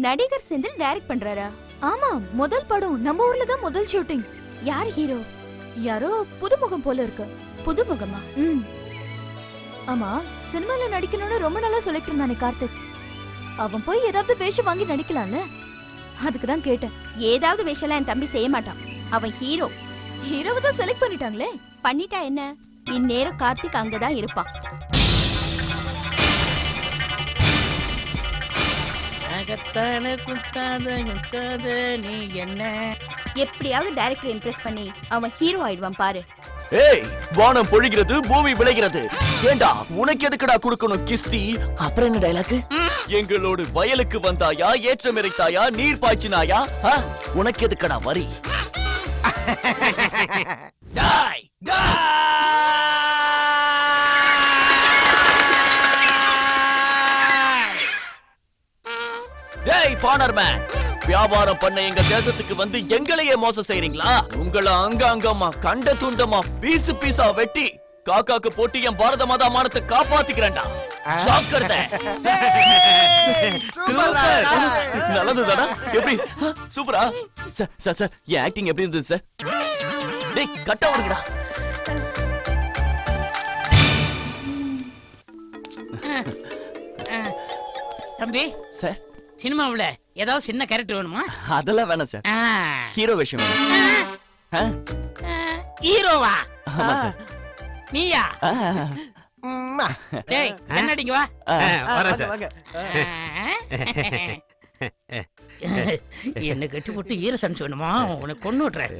நடிகர் செந்தில் டைரக்ட் பண்றாரா? ஆமா, முதல் படம் நம்ம ஊர்ல தான் முதல் ஷூட்டிங். யார் ஹீரோ? யாரோ புதுமுகம் போல இருக்கு. புதுமுகமா? ஆமா, சினிமால நடிக்கணும்னு ரொம்ப நாளா சொல்லிட்டு இருந்தானே கார்த்திக். அவன் போய் ஏதாவது வேஷம் வாங்கி நடிக்கலாம்ல. அதுக்கு தான் கேட்டேன். ஏதாவது விஷயம்லாம் என் தம்பி செய்ய மாட்டான். அவன் ஹீரோ. ஹீரோவை தான் செலக்ட் பண்ணிட்டாங்களே. பண்ணிட்டா என்ன, இந்நேரம் கார்த்திக் அங்கதான் இருப்பான். நீ என்ன எப்படியாவது டைரக்டர் இம்ப்ரெஸ் பண்ணி அவன் ஹீரோ ஆயிடுவான் பாரு. ஏய், வானம் பொழிகிறது, பூமி விளைகிறது. ஏண்டா உனக்கு எதுக்குடா கொடுக்கணும் கிஸ்தி? அப்புறம் என்ன டயலாக்? எங்களோடு வயலுக்கு வந்தாயா, ஏற்றம் இறைத்தாயா, நீர் பாய்ச்சினாயா? உனக்கு எதுக்குடா வரி? டாய் டேய் பானர்மேன், வியாபாரம் பண்ண எங்க தேசத்துக்கு வந்து எங்களையே மோசம் செய்றீங்களா? உங்களை அங்கமா கண்ட துண்டமா பீசு பீசா வெட்டி காக்காக்கு போட்டு என் பாரத மாதா மானத்தை காப்பாத்திக்கிறேன்டா. ஜாக்கிரதை. சூப்பர். நல்லதுதானா? எப்படி? சூப்பரா? சார் என் ஆக்டிங் எப்படி இருந்தது சார்? டேய் கட்ட வருங்கடா. தம்பி சார், சினிமாவுல ஏதாவது சின்ன கேரக்டர் வேணுமா? அதெல்லாம் வேணாம் சார். ஹீரோ விஷயம் வேணும். ஹீரோவா? ஆமா சார். நீயா? டேய் கண்ணாடிங்க வா. வரேன் சார். என்ன கட்டி போட்டு ஹீரோ சன்ஸ் வேணுமா? உனக்கு கொண்டு விட்டுறேன்.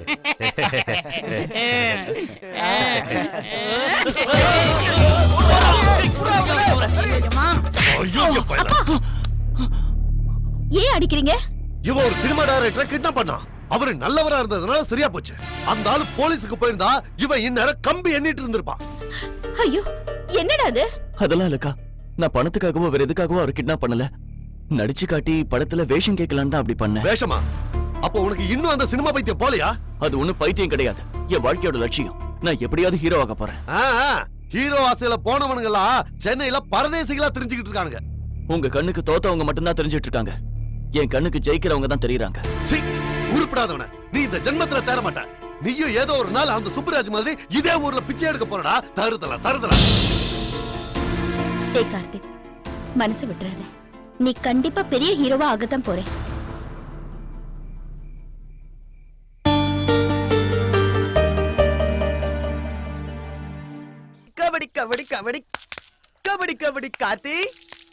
ஏன் அடிக்கிறீங்க? இவன் ஒரு சினிமா டைரக்டரை கிட்னாப் பண்ணான். அவரு நல்லவரா இருந்ததுனால சரியா போச்சு. அந்த ஆளு போலீஸுக்கு போயிருந்தா இவன் இந்நேரம் கம்பி எண்ணிட்டு இருந்திருப்பான். ஐயோ, என்னடா அது? அதெல்லாம் இல்லக்கா, நான் பணத்துக்காகவோ வேற எதுக்காகவோ அவர் கிட்னாப் பண்ணல. நடிச்சு காட்டி படத்துல வேஷம் கேட்கலான்னு தான் அப்படி பண்ணேன். வேஷமா? அப்போ உனக்கு இன்னும் அந்த சினிமா பைத்தியம் போலையா? அது ஒண்ணும் பைத்தியம் கிடையாது. என் வாழ்க்கையோட லட்சியம். நான் எப்படியாவது ஹீரோ ஆக போறேன். ஹீரோ ஆசையில போனவனுங்களா சென்னையில பரதேசிகளா தெரிஞ்சுக்கிட்டு இருக்கானுங்க. உங்க கண்ணுக்கு தோத்தவங்க மட்டும்தான் தெரிஞ்சிட்டு இருக்காங்க. என் கண்ணுக்கு ஜெயிக்கிறவங்க தான் தெரியுறாங்க. உருப்படாதவன, நீ இந்த ஜென்மத்துல தேர மாட்ட. நீயும் ஏதோ ஒரு நாள் அந்த சுப்புராஜ் மாதிரி இதே ஊர்ல பிச்சை எடுக்க போறடா. தருதல. டேய் கார்த்திக், மனசு விட்டுறாத. நீ கண்டிப்பா பெரிய ஹீரோவா ஆகத்தான் போறே. கபடி கபடி கபடி கபடி கபடி.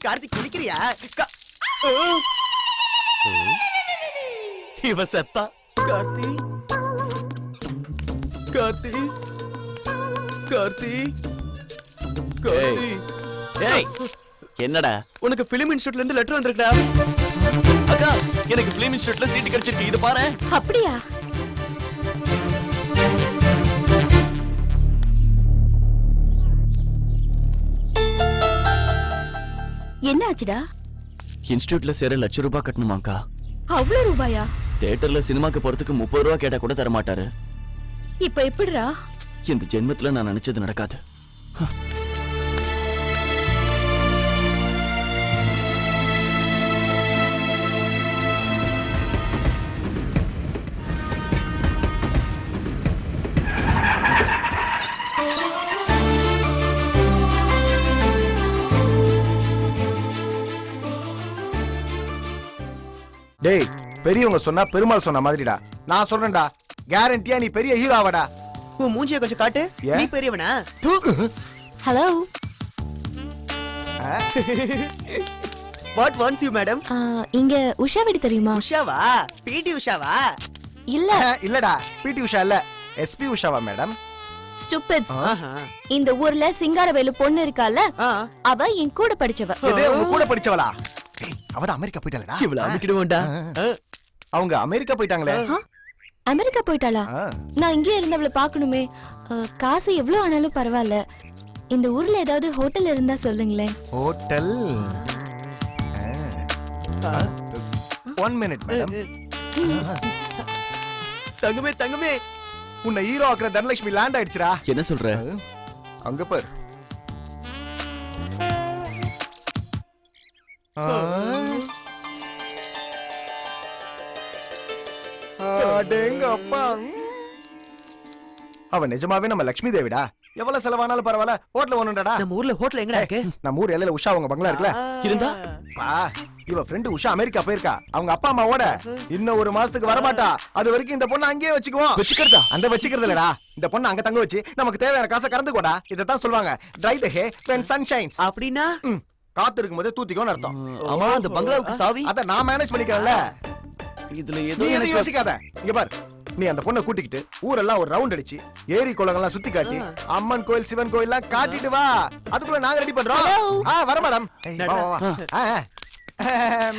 கார்த்திக் குளிக்கிறியா? இவ செத்தா. கார்த்தி கார்த்தி கார்த்தி கார்த்தி. ஏய், என்னடா? உனக்கு பிலிம் இன்ஸ்டிடியூட்ல இருந்து லெட்டர் வந்திருக்கா? அக்கா, எனக்கு பிலிம் இன்ஸ்டிடியூட்ல சீட் கிடைச்சிருக்கு. இது பாரு. அப்படியா? என்ன ஆச்சுடா? இன்ஸ்டிடியூட்ல சேர ₹1,00,000 கட்டணுமாக்கா. அவ்வளவு ரூபாயா? தியேட்டர்ல சினிமாக்கு போறதுக்கு ₹30 கேட்டா கூட தர மாட்டாரு. இப்ப எப்படிடா? இந்த ஜென்மத்துல நான் நினைச்சது நடக்காது. டேய், பெரியவங்க சொன்னா பெருமாள் சொன்ன மாதிரிடா. நான் சொல்றேன்டா, கேரண்டியா நீ பெரிய ஹீரோ ஆவடா. உன் மூஞ்சியை கொஞ்சம் காட்டு. நீ பெரியவனா? Hello. What wants you madam? இங்க உஷா வீடு தெரியுமா? உஷாவா? பிடி உஷாவா? இல்ல இல்லடா, பிடி உஷா இல்ல, எஸ்பி உஷாவா மேடம்? ஸ்டூபிட்ஸ். இந்த ஊர்ல சிங்காரவேலு பொண்ணு இருக்கால, அவ என் கூட படிச்சவ. இதே உங்க கூட படிச்சவளா? அவ அமெரிக்கா போயிட்டாளடா. இவள அமிக்கிடுவோம்டா. அவங்க அமெரிக்கா போயிட்டாங்களே. அமெரிக்கா போயிட்டாளா? நான் இங்கே இருந்தவள பார்க்கணுமே. காசு எவ்வளவு ஆனாலும் பரவாயில்ல. இந்த ஊர்ல ஏதாவது ஹோட்டல் இருந்தா சொல்லுங்களேன். ஹோட்டல்? 1 minute madam. தங்கமே உன்னை ஹீரோ ஆக்குற தனலட்சுமி லேண்ட் ஆயிடுச்சுடா. என்ன சொல்ற? அங்க பாரு. அவன் நிஜமாவே நம்ம லட்சுமி தேவிடா. எவ்வளவு செலவானாலும் பரவாயில்ல, ஹோட்டல் ஒண்ணுடா. நம்ம ஊர்ல ஹோட்டல் எங்கடா இருக்கு? நம்ம ஊர் எல்லையில உஷா அவங்க பங்களா இருக்குல்ல, இருந்தா பா இவ ஃப்ரெண்டு உஷா அமெரிக்கா போயிருக்கா அவங்க அப்பா அம்மாவோட. இன்னும் ஒரு மாசத்துக்கு வரமாட்டா. அது வரைக்கும் இந்த பொண்ணு அங்கேயே வச்சுக்குவோம். வச்சுக்கிறதா? அந்த வச்சுக்கிறது இல்லடா, இந்த பொண்ணு அங்க தங்க வச்சு நமக்கு தேவையான காசை கறந்துக்கோடா. இதைத்தான் சொல்லுவாங்க dry the hair when sun shines. அப்படின்னா காத்து இருக்கும் போதே தூத்திக்கோன்னு அர்த்தம். ஆமா, அந்த பங்களாவுக்கு சாவி அத நான் மேனேஜ் பண்ணிக்கிறேன்ல. இதுல நீ ஏதோ எதுவும் யோசிக்காத. இங்க பார், நீ அந்த பொண்ணை கூட்டிக்கிட்டு ஊரெல்லாம் ஒரு ரவுண்ட் அடிச்சு ஏரி குளங்கள்லாம் சுத்தி காட்டி அம்மன் கோயில் சிவன் கோயில் எல்லாம் காட்டிட்டு வா. அதுக்குள்ள நாங்க ரெடி பண்றோம். வர மேடம்.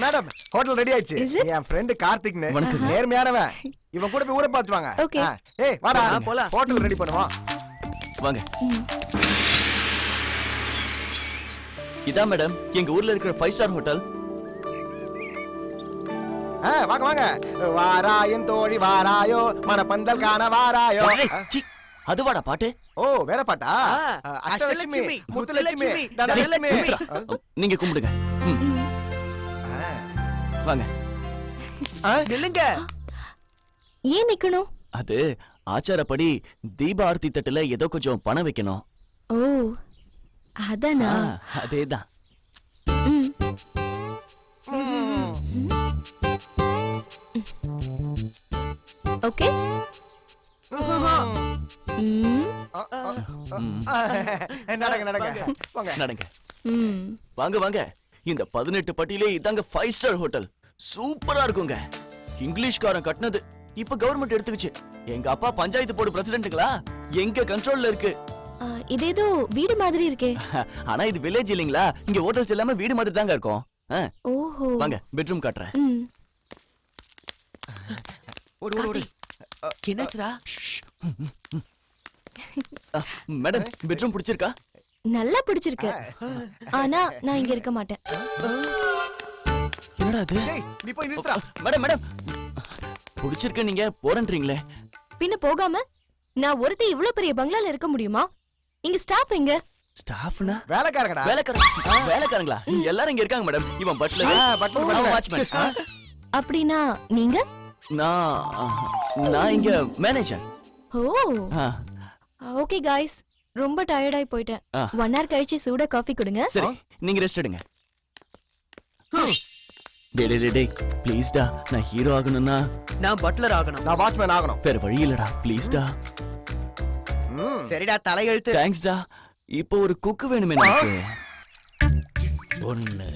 மேடம், ஹோட்டல் ரெடி ஆயிடுச்சு. என் ஃப்ரெண்ட் கார்த்திக்னு நேர்மையானவன். இவன் கூட போய் ஊரை பார்த்து வாங்க. ஏய் வாடா போலாம், ஹோட்டல் ரெடி பண்ணுவோம். வாங்க. இதான் மேடம் எங்க ஊர்ல இருக்கிற 5 ஸ்டார் ஹோட்டல். வாங்க வாங்க. வாராயன் தோழி வாராயோ, மனப்பந்தல் காண வாராயோ. அதுவாடா பாட்டு? ஓ, வேற பாட்டா? அஷ்டலட்சுமி, முத்துலட்சுமி, தனலட்சுமி. நீங்க கும்பிடுங்க. வாங்க. நில்லுங்க. ஏன் நிக்கணும்? அது ஆச்சாரப்படி தீப ஆர்த்தி தட்டுல ஏதோ கொஞ்சம் பணம் வைக்கணும். ஓ, அதானா? அதேதான். ஓகே. நடங்க நடங்க வாங்க. நடங்க. வாங்க வாங்க. இந்த 18 பட்டியிலே இதாங்க 5 ஸ்டார் ஹோட்டல். சூப்பரா இருக்குங்க. இங்கிலீஷ்காரன் கட்டினது இப்ப கவர்மெண்ட் எடுத்துக்கிச்சு. எங்க அப்பா பஞ்சாயத்து போர்டு பிரசிடென்ட்ங்களா, எங்க கண்ட்ரோல்ல இருக்கு. இது ஏதோ வீடு மாதிரி இருக்கே. ஆனா இது வில்லேஜ் இல்லீங்களா, இங்க ஹோட்டல்ஸ் எல்லாமே வீடு மாதிரி தாங்க இருக்கும். ஓஹோ. வாங்க பெட்ரூம் காட்டுறேன். ஓடு ஓடு. என்னாச்சுடா? மேடம், பெட்ரூம் பிடிச்சிருக்கா? நல்லா பிடிச்சிருக்கு. ஆனா நான் இங்க இருக்க மாட்டேன். என்னடா இது? நீ போய் நிறுத்துடா. மேடம் மேடம், பிடிச்சிருக்கு நீங்க போறன்றீங்களே. பின்ன போகாம நான் ஒருத்தி இவ்ளோ பெரிய பங்களால இருக்க முடியுமா? இங்க ஸ்டாஃப் எங்க? ஸ்டாஃப்னா வேலைக்காரங்கடா. வேலைக்காரங்களா? எல்லாரும் இங்க இருக்காங்க மேடம். இவன் பட்லர், வாட்ச்மேன். அப்படினா நீங்க? நான் இங்க மேனேஜர். ஓ, ஓகே गाइस, ரொம்ப டயர்ட் ஆயி போயிட்டேன். 1 hour கழிச்சு சூடா காபி கொடுங்க. சரி, நீங்க ரெஸ்ட் எடுங்க. டேய் ப்ளீஸ் டா, நான் ஹீரோ ஆகணும்னா நான் பட்லர் ஆகணும். நான் வாட்ச்மேன் ஆகணும். வேற வழி இல்லடா, ப்ளீஸ் டா. சரிடா, தலையெழுத்து. தேங்க்ஸ் டா. இப்போ ஒரு குக் வேணுமே எனக்கு. ஒன்னு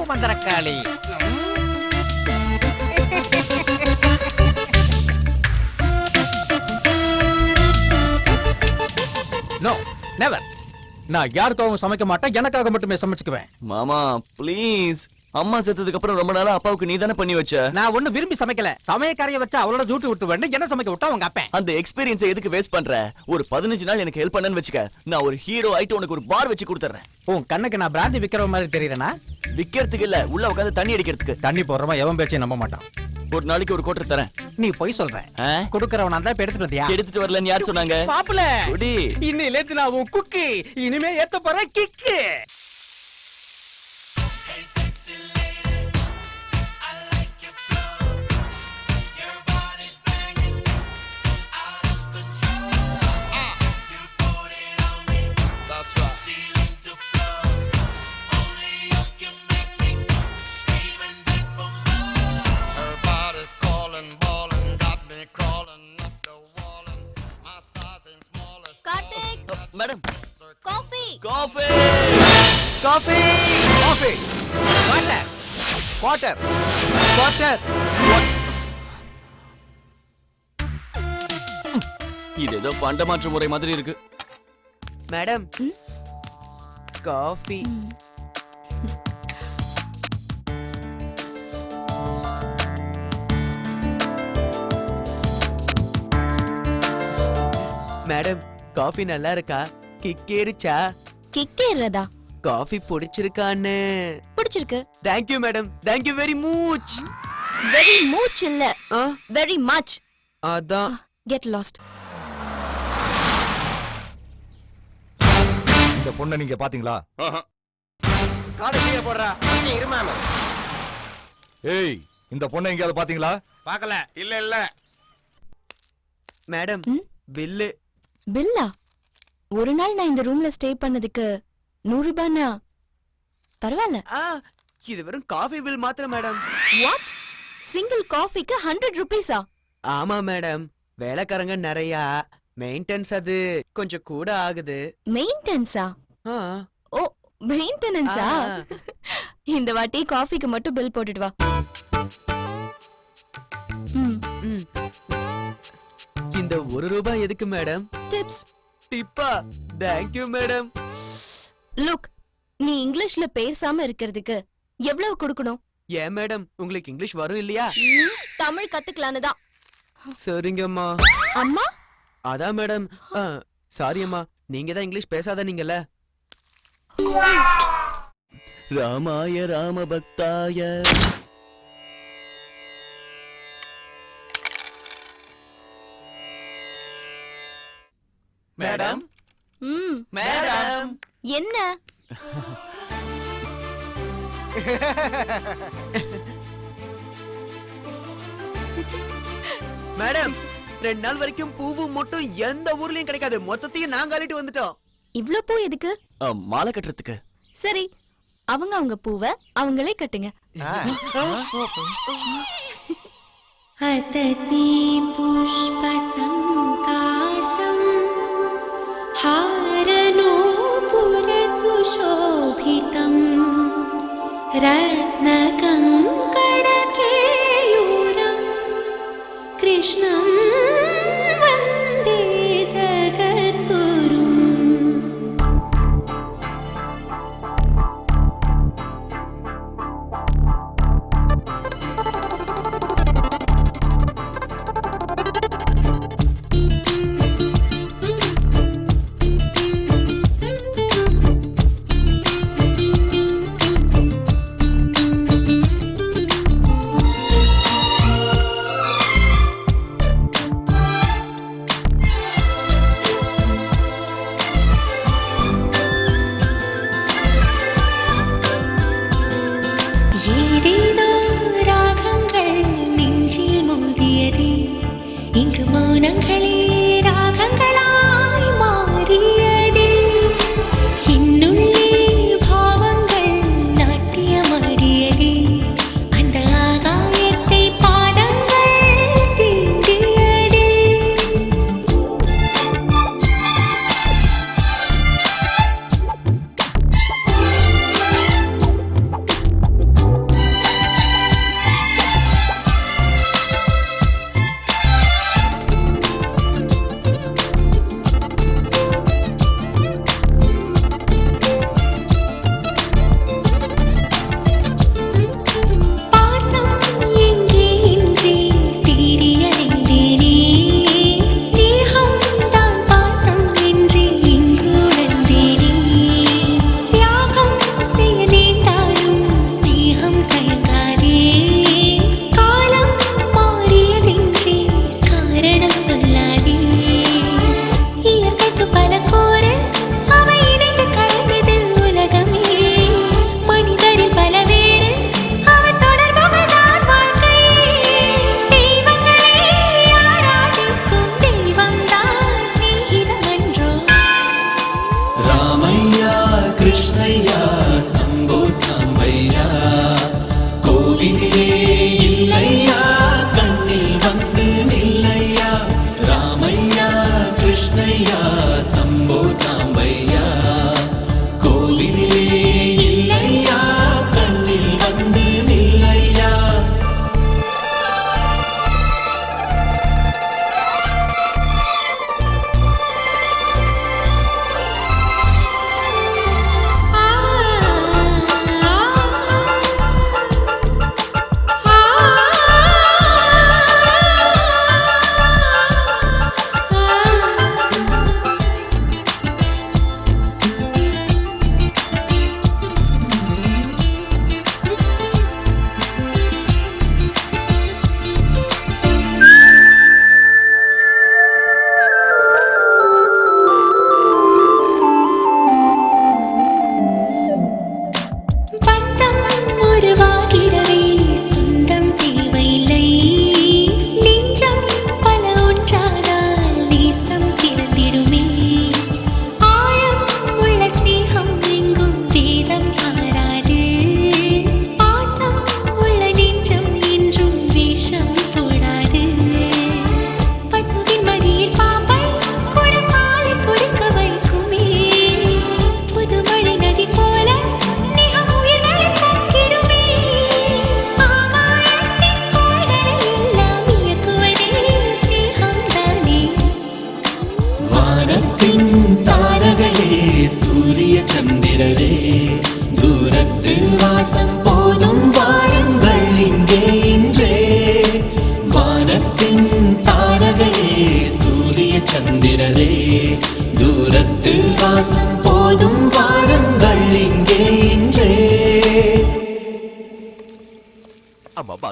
மந்திரக்காளி. No, never. நான் யாருக்காகவும் சமைக்க மாட்டேன், எனக்காக மட்டுமே சமைச்சுக்குவேன். மாமா ப்ளீஸ். அம்மா செத்ததுக்கு அப்புறம் ரொம்ப நாளா அப்பாவுக்கு நீ தானே பண்ணி வச்ச. நான் ஒண்ணு விரும்பி சமைக்கல. சமையக்காரைய வச்சா அவளோட ஜூட்டு விட்டு வேண்டு என்ன சமைக்க விட்டா உங்க அப்பா. அந்த எக்ஸ்பீரியன்ஸை எதுக்கு வேஸ்ட் பண்ற? ஒரு 15 நாள் எனக்கு ஹெல்ப் பண்ணன்னு வெச்சுக்க. நான் ஒரு ஹீரோ ஆயிட்டு உனக்கு ஒரு பார் வச்சு கொடுத்துறேன். உன் கண்ணுக்கு நான் பிராந்தி விக்கிற மாதிரி தெரியறேனா? விக்கிறதுக்கு இல்ல, உள்ள உட்கார்ந்து தண்ணி அடிக்கிறதுக்கு. தண்ணி போடுறவன் எவன் பேச்சையும் நம்ப மாட்டான். ஒரு நாளைக்கு ஒரு கோட்டர் தரேன். நீ போய் சொல்ற. கொடுக்கறவன் தான் எடுத்துட்டு வந்தியா? எடுத்துட்டு வரலன்னு யார் சொன்னாங்க? பாப்புல இன்னிலேத்து நான் உன் குக்கு, இனிமே ஏத்த போற kick. Madam, coffee coffee coffee coffee. Water water water. இது ஏதோ பண்டமாற்று முறை மாதிரி இருக்கு. Madam, coffee. மேடம், காஃபி நல்லா இருக்கா? கிக்கேறிச்சா? கிக்கேறதா? காஃபி பிடிச்சிருக்கான்னு? பிடிச்சிருக்கு. Thank you madam. Thank you very much. Very much இல்ல, very much. அதான். Get lost. இந்த பொண்ணை நீங்க பாத்தீங்களா? காலையில போடுறா. இருமாமா. ஏய், இந்த பொண்ணை எங்கயாவது பாத்தீங்களா? பார்க்கல. இல்ல இல்ல. Madam bill. பில்லா? ஒரு நாள் நான் இந்த ரூம்ல ஸ்டே பண்ணதுக்கு 100 ரூபாய்னா பரவாயில்ல. இது வெறும் காஃபி பில் மாத்திரம் மேடம். வாட்? சிங்கிள் காஃபிக்கு 100 ரூபீஸா? ஆமா மேடம், வேலைக்காரங்க நிறைய, மெயின்டெனன்ஸ் அது கொஞ்சம் கூட ஆகுது. மெயின்டெனன்ஸா? ஓ, மெயின்டெனன்ஸா? இந்த வாட்டி காஃபிக்கு மட்டும் பில் போட்டுட்டு வா. இந்த 1 ரூபாய் எதுக்கு மேடம்? டிப்ஸ். டிப்பா? Thank you madam. லுக், நீ இங்கிலீஷ்ல பேசாம இருக்கிறதுக்கு எவ்வளவு கொடுக்கணும்? ஏன் மேடம், உங்களுக்கு இங்கிலீஷ் வரும் இல்லையா? தமிழ் கத்துக்கலான்னு தான். சரிங்கம்மா. அம்மா? அதான் மேடம். சாரி அம்மா, நீங்க தான் இங்கிலீஷ் பேசாத நீங்கல்ல. ராமாய ராம பக்தாய. மேடம். மேடம். என்ன? மேடம், 2 நாள் வரைக்கும் பூவும் மட்டும் எந்த ஊர்லயும் கிடைக்காது, மொத்தத்தையும் நாங்க அள்ளிட்டு வந்துட்டோம். இவ்ளோ பூ எதுக்கு? மாலை கட்டுறதுக்கு. சரி, அவங்க பூவை அவங்களே கட்டுங்க. अतसी पुष्पसङ्काशं हारनूपुरसुशोभितं रत्नकङ्कणकेयूरं कृष्णं वन्दे जगद्गुरुम्. ஏதேதோ ராகங்கள் நெஞ்சில் மோதியதே, இங்கு மௌனங்களே ராகங்களாய் மாறியதே. என்னுள்ளே பாவங்கள் நாட்டியமாடியதே, அந்த ஆகாயத்தை பாதங்கள் தீண்டியதே.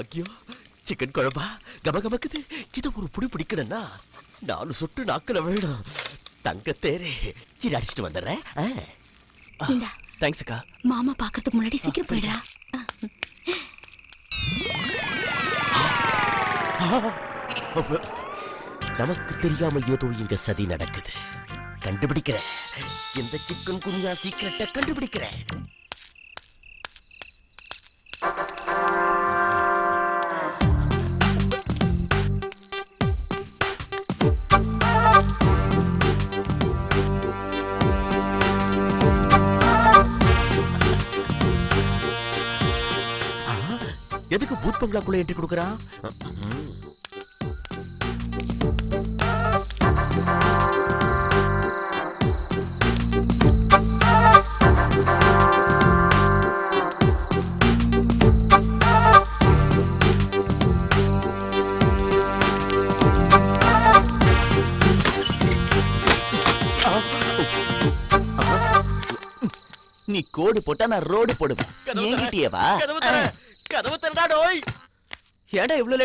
பாக்கியம் சிக்கன் குழம்பா கமகமக்குது. இத ஒரு புடி பிடிக்கணும்னா 4 சொட்டு நாக்குல வேணும். தங்க தேரே சரி அடிச்சிட்டு வந்துடுறேன். தேங்க்ஸ் அக்கா. மாமா பாக்குறதுக்கு முன்னாடி சீக்கிரம் போயிடுறா. நமக்கு தெரியாமல் ஏதோ இங்க சதி நடக்குது. கண்டுபிடிக்கிறேன். இந்த சிக்கன் குனியா சீக்கிரட்டை கண்டுபிடிக்கிறேன். எதுக்கு பூத் பங்களாக்குள்ள என்ட்ரி கொடுக்கறான்? நீ கோடு போட்டா நான் ரோடு போடுவேன். என்கிட்டயே வா. கதவு திறடா டோய். ஏடா இவ்ளோ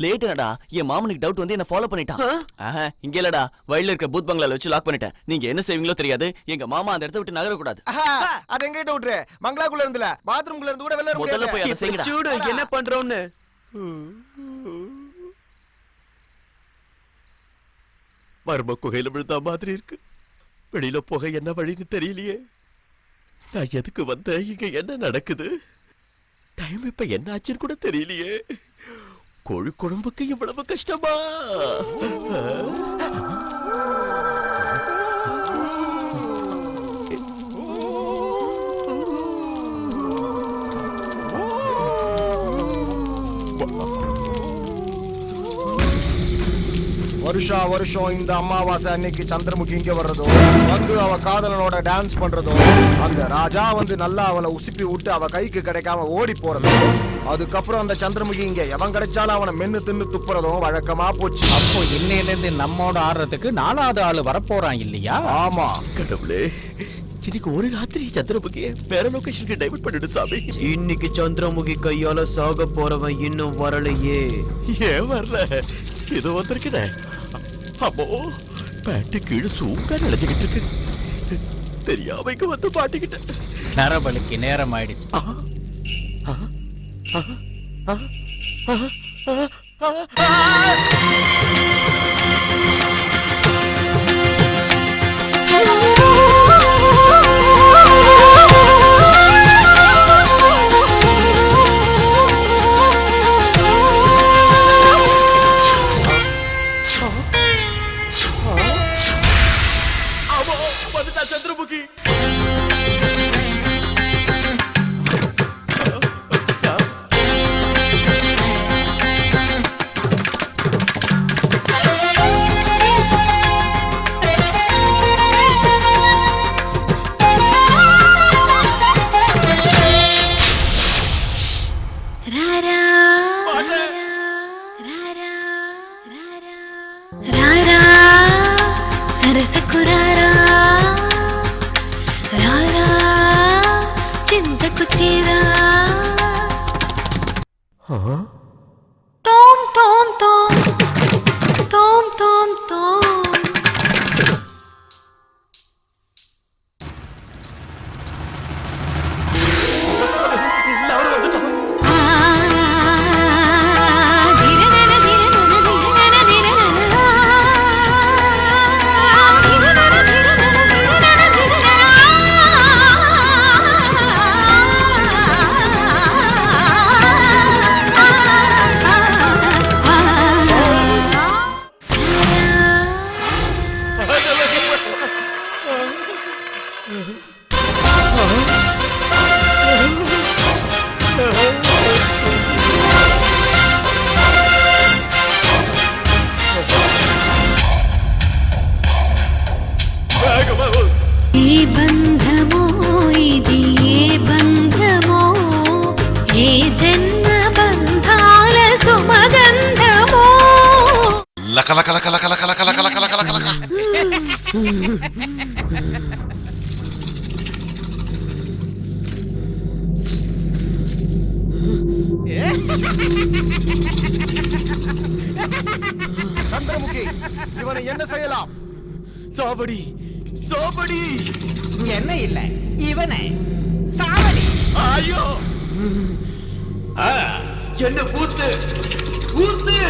லேட் என்னடா? என் மாமனுக்கு டவுட் வந்து என்ன ஃபாலோ பண்ணிட்டான். இங்க இல்லடா, வயல்ல இருக்க பூத் பங்களால வச்சு லாக் பண்ணிட்டேன். நீங்க என்ன செய்வீங்களோ தெரியாது. எங்க மாமா அந்த இடத்தை விட்டு நகர கூடாது. அது எங்க கிட்ட விட்டுரு. பங்களாக்குள்ள இருந்துல பாத்ரூம்குள்ள இருந்து கூட வெளிய வர முதல்ல போய் அதை முடியாது. செய்யுடா. சூடு என்ன பண்றோம்னு மர்ம குகையில விழுந்த மாதிரி இருக்கு. வெளியில போக என்ன வழின்னு தெரியலையே. நான் எதுக்கு வந்தேன்? இங்க என்ன நடக்குது? டைம் இப்ப என்ன ஆச்சுன்னு கூட தெரியலையே. கோழி குழம்புக்கு இவ்வளவு கஷ்டமா? வருஷம் இந்த அமாவாசை அன்னைக்கு சந்திரமுகி இங்க வர்றதோ, வந்து அவ காதலனோட டான்ஸ் பண்றதோ, அந்த ராஜா வந்து நல்லா அவளை உசுப்பி விட்டு அவ கைக்கு கிடைக்காம ஓடி போறதோ, அதுக்கப்புறம் அந்த சந்திரமுகி இங்க எவன் கிடைச்சாலும் அவனை மென்னு தின்னு துப்புறதும் வழக்கமா போச்சு. அப்போ இன்னையில இருந்து நம்மோட ஆடுறதுக்கு 4வது ஆளு வரப்போறான் இல்லையா? ஆமா. கடவுளே, இன்னைக்கு ஒரு ராத்திரி சந்திரமுகியை வேற லொகேஷனுக்கு டைவர்ட் பண்ணிடு சாமி. இன்னைக்கு சந்திரமுகி கையால சாக போறவன் இன்னும் வரலையே. ஏன் வரல? இது வந்திருக்குதே. அப்போ பேட்டு கீழே சூங்கா நினைச்சுக்கிட்டு இருக்கு. தெரியாம இங்க வந்து மாட்டிக்கிட்டேன். நரபலிக்கு நேரம் ஆயிடுச்சு. சந்திரமுகி சந்திரமுகி இவனை என்ன செய்யலாம்? சாவடி சாவடி. என்ன இல்ல இவனை சாவடி. ஐயோ என்ன ஊத்து ஊத்து.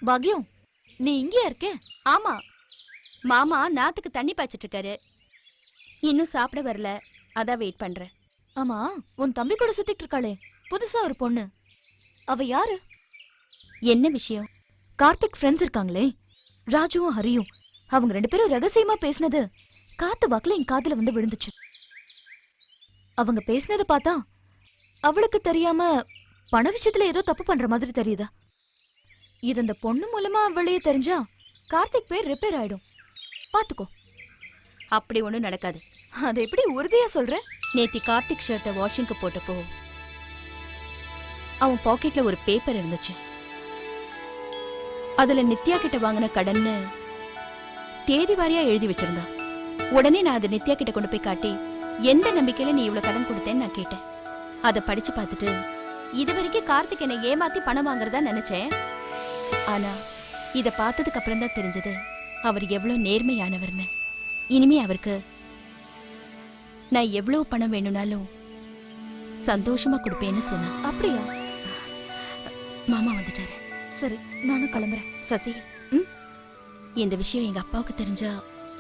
பாக்யம், நீ இங்கே இருக்க? ஆமா, மாமா நாத்துக்கு தண்ணி பாய்ச்சிட்டு இருக்காரு. இன்னும் சாப்பிட வரல, அதான் வெயிட் பண்றேன். ஆமா, உன் தம்பி கூட சுத்திட்டு இருக்காளே புதுசா ஒரு பொண்ணு, அவ யாரு? என்ன விஷயம்? கார்த்திக் ஃப்ரெண்ட்ஸ் இருக்காங்களே, ராஜுவும் ஹரியும், அவங்க 2 பேரும் ரகசியமா பேசினது காத்து வாக்குல என் காதுல வந்து விழுந்துச்சு. அவங்க பேசினது பார்த்தா அவளுக்கு தெரியாம பண விஷயத்துல ஏதோ தப்பு பண்ற மாதிரி தெரியுதா? இது அந்த பொண்ணு மூலமா வெளியே தெரிஞ்சா கார்த்திக் பேர் ரிப்பேர் ஆயிடும். பாத்துக்கோ. அப்படி ஒண்ணும் நடக்காது. அது எப்படி உறுதியா சொல்ற? நேத்தி கார்த்திக் ஷர்ட்டை வாஷிங்க்கு போட்டப்போ அவன் பாக்கெட்ல ஒரு பேப்பர் இருந்துச்சு. அதுல நித்யா கிட்ட வாங்கின கடன்னு தேதி வாரியா எழுதி வச்சிருந்தா. உடனே நான் அதை நித்யா கிட்ட கொண்டு போய் காட்டி, எந்த நம்பிக்கையில நீ இவ்வளவு கடன் கொடுத்தேன்னு நான் கேட்டேன். அதை படிச்சு பார்த்துட்டு, இது வரைக்கும் கார்த்திக் என்னை ஏமாத்தி பணம் வாங்குறதா நினைச்சேன். ஆனா இத பார்த்ததுக்கு அப்புறம் தான் தெரிஞ்சது அவர் எவ்வளவு நேர்மையானவர்னு. இனிமே அவருக்கு நான் எவ்வளவு பணம் வேணும்னாலும் சந்தோஷமா கொடுப்பேன்னு சொன்ன. அப்படியா? மாமா வந்துட்டாரு. சரி, நானும் கிளம்புறேன். சசி, இந்த விஷயம் எங்க அப்பாவுக்கு தெரிஞ்சா...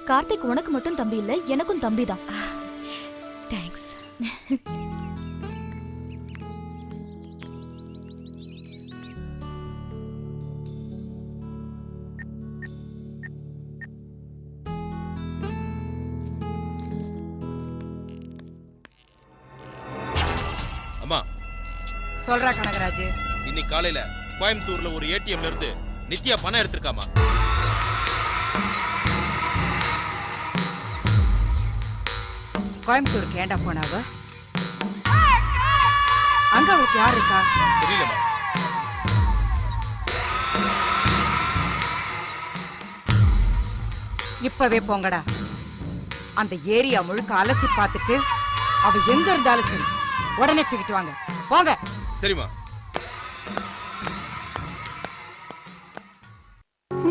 கார்த்திக் உனக்கு மட்டும் தம்பி இல்ல, எனக்கும் தம்பிதான். தேங்க்ஸ். அம்மா சொல்றா கனகராஜ். இன்னைக்கு காலையில கோயம்புத்தூர்ல ஒரு ஏடிஎம்ல இருந்து நித்யா பணம் எடுத்திருக்காமா. கோயம்புத்தூருக்கு ஏண்டா போனாவ? அங்க அவளுக்கு யார் இருக்கா? தெரியலமா. இப்பவே போங்கடா. அந்த ஏரியா முழுக்க அலசி பார்த்துட்டு அவ எங்க இருந்தாலும் சரி உடனே தூக்கிட்டு வாங்க. போங்க. சரிம்மா.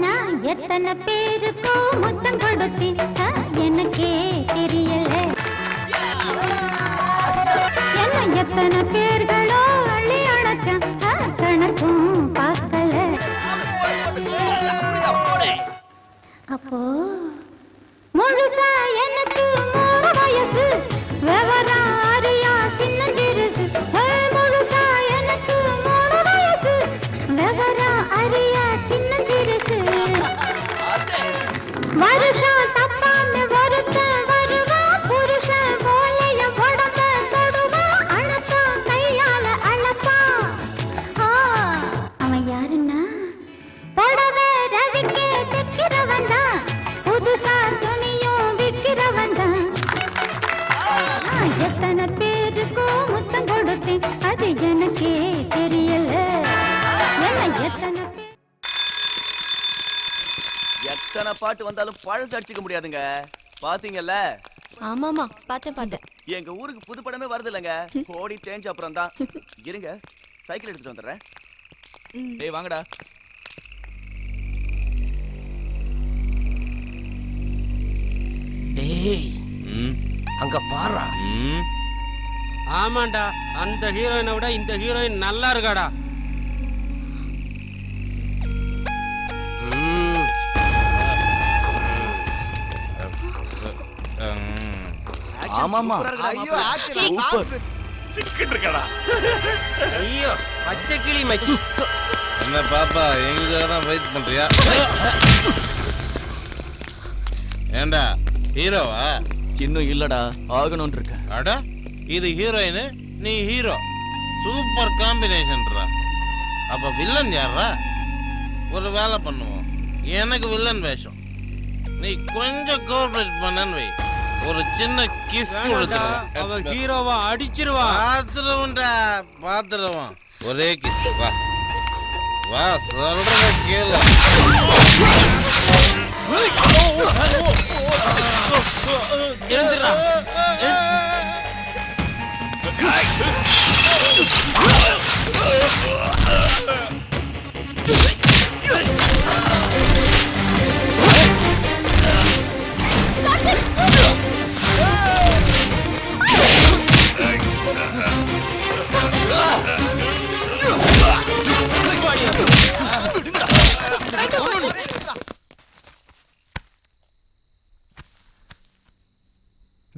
நான் எத்தனை பேருக்கு முத்தம் கொடுத்தேன் எனக்கே தெரியல. என்ன எத்தனை பேர்களோ அள்ளி அணைச்சேன் கணக்கும் பார்க்கல. அப்போ முழுசா எனக்கு 3 வயசு விவரம் அறியா சின்ன சிறுசு. முழுசா எனக்கு 3 வயசு விவரம் அறியா சின்ன சிறுசு. வருஷம் தப்பாம வருத்த வருவா புருஷன் போலைய உடம்ப தொடுவா அழப்பா கையால அழப்பா. அவன் யாருன்னா புடவை ரவிக்கே தைக்கிறவன் தான், புதுசா துணியும் விற்கிறவன் தான். எத்தனை பேருக்கு முத்தம் கொடுத்தேன் அது எனக்கே தெரியல. எத்தனை பாட்டு வந்தாலும் பழசு அடிச்சுக்க முடியாதுங்க. பாத்தீங்கல்ல? ஆமாமா, பார்த்தேன். எங்க ஊருக்கு புது படமே வருது இல்லங்க. ஓடி தேஞ்ச அப்புறம் தான். இருங்க, சைக்கிள் எடுத்துட்டு வந்துடுறேன். டேய் வாங்கடா. டேய் அங்க பாரா. ஆமாண்டா, அந்த ஹீரோயினை விட இந்த ஹீரோயின் நல்லா இருக்காடா. ஆமாமா. ஐயோ ஆக்சன் சாங்ஸ் சிக்கிட்டு இருக்கடா. ஐயோ பச்சை கிளி மச்சி. என்ன பாப்பா எங்களுக்காக தான் வெயிட் பண்றியா? ஏண்டா ஹீரோவா? இன்னும் இல்லடா, ஆகணும்னு இருக்க. அட இது ஹீரோயின், நீ ஹீரோ. சூப்பர் காம்பினேஷன்டா. அப்ப வில்லன் யாரா? ஒரு வேலை பண்ணுவோம், எனக்கு வில்லன் வேஷம், நீ கொஞ்சம் கோஆபரேட் பண்ணன்னு வை, ஒரு சின்ன கிஸ் கொடுத்துருவான். அவ ஹீரோவா அடிச்சிருவான். பாத்துருவான்டா, பாத்துருவான். ஒரே கிஸ். வா வா, சொல்றத கேளு. எழுந்துடா.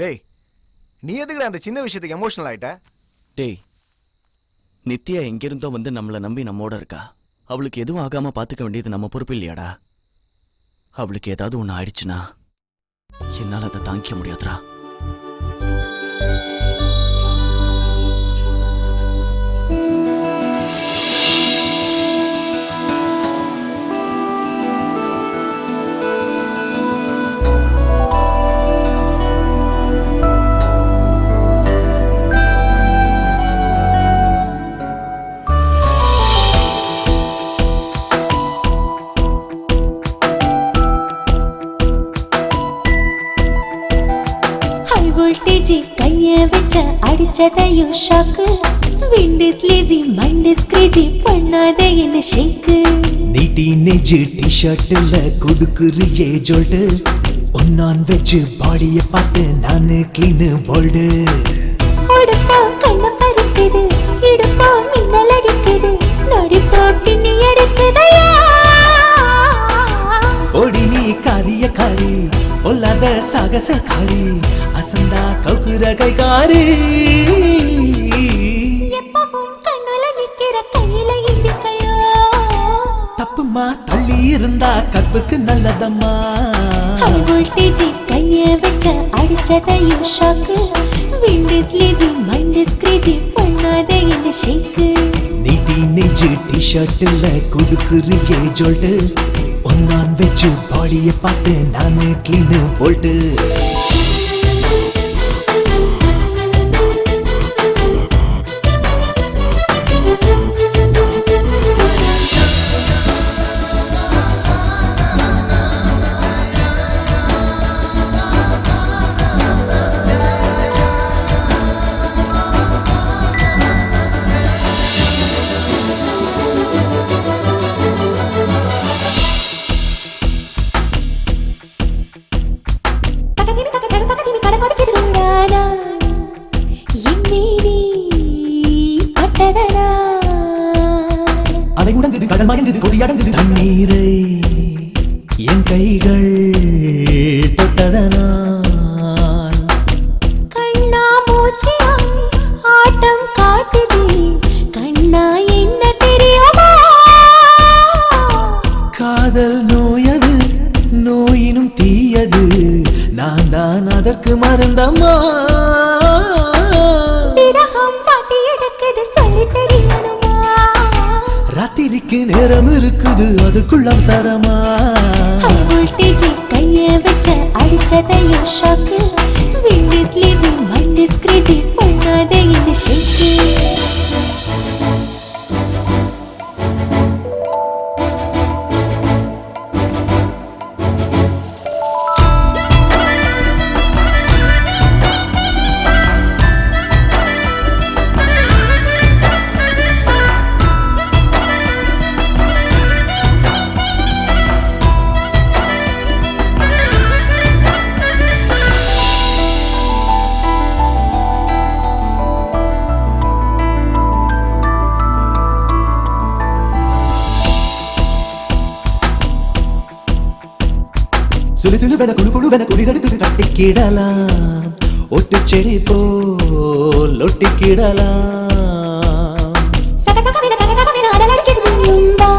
டேய், நீ எதுக்குடா அந்த சின்ன விஷயத்துக்கு எமோஷனல் ஆயிட்ட? டேய், நித்யா எங்கிருந்தோ வந்து நம்மளை நம்பி நம்மோட இருக்கா. அவளுக்கு எதுவும் ஆகாம பாத்துக்க வேண்டியது நம்ம பொறுப்பு இல்லையாடா? அவளுக்கு ஏதாவது ஒண்ணு ஆயிடுச்சுன்னா என்னால அதை தாங்கிக்க முடியாதுடா. கைய வச்ச அடிச்சதையும் shock. Wind is lazy, mind is crazy, பண்ணாத என்ன ஷேக்கு. நீட்டி நெஜ் டி-ஷர்ட்ல குடுக்குறியே ஜோல்டு. ஒன்னான் வெஜ் பாடிய பார்த்து நானு கிளீனு போல்டு. உடுப்பா கண்ண பறிக்குது, இடுப்பா மின்னல் அடிக்குது, நடிப்பா பின்னி எடுக்குதையா. ஓடி நீ காரிய காரி, ஒல்லாத சாகசக்காரி, அசந்தா கௌக்குர கைகாரி. எப்பவும் கண்ணுல நிக்கிற கையில இண்டிக்கையோ. தப்புமா தள்ளி இருந்தா கற்புக்கு நல்லதம்மா. வோல்டேஜ் கைய வச்ச அடிச்சதையும் shock. Wind is lazy, mind is crazy, பண்ணாத என்ன ஷேக்கு. நீட்டி நெஜ் டி-ஷர்ட்ல குடுக்குறியே ஜோல்டு. ஒன்னான் வெஜ் பாடிய பார்த்து நானு கிளீனு போல்டு. அலை உடங்குது, கடல் மயங்குது, கொடி அடங்குது, தண்ணீரை என் கைகள் தொட்டதனால். கண்ணா மூச்சியா ஆட்டம் காட்டுது, கண்ணா என்ன தெரியுமா. காதல் நோயது, நோயினும் தீயது, நான் தான் அதற்கு மறந்தம்மா. விரகம் பாட்டி எடுக்குது, சொல்லி தெரியணுமா. ராத்திரிக்கு நேரம் இருக்குது, அதுக்குள்ள அவசரமா. வோல்டேஜ் கைய வச்ச அடிச்சதையும் shock. Wind is lazy, mind is crazy, பண்ணாத என்ன ஷேக்கு. சிலு சிலுவென குழு குழுவென குளிரெடுக்குது, கட்டிக்கிடலாம். ஒட்டு செடி போல் ஒட்டிக்கிடலாம். சக சகவின தகதகவின அடலடிக்குது, உண்டா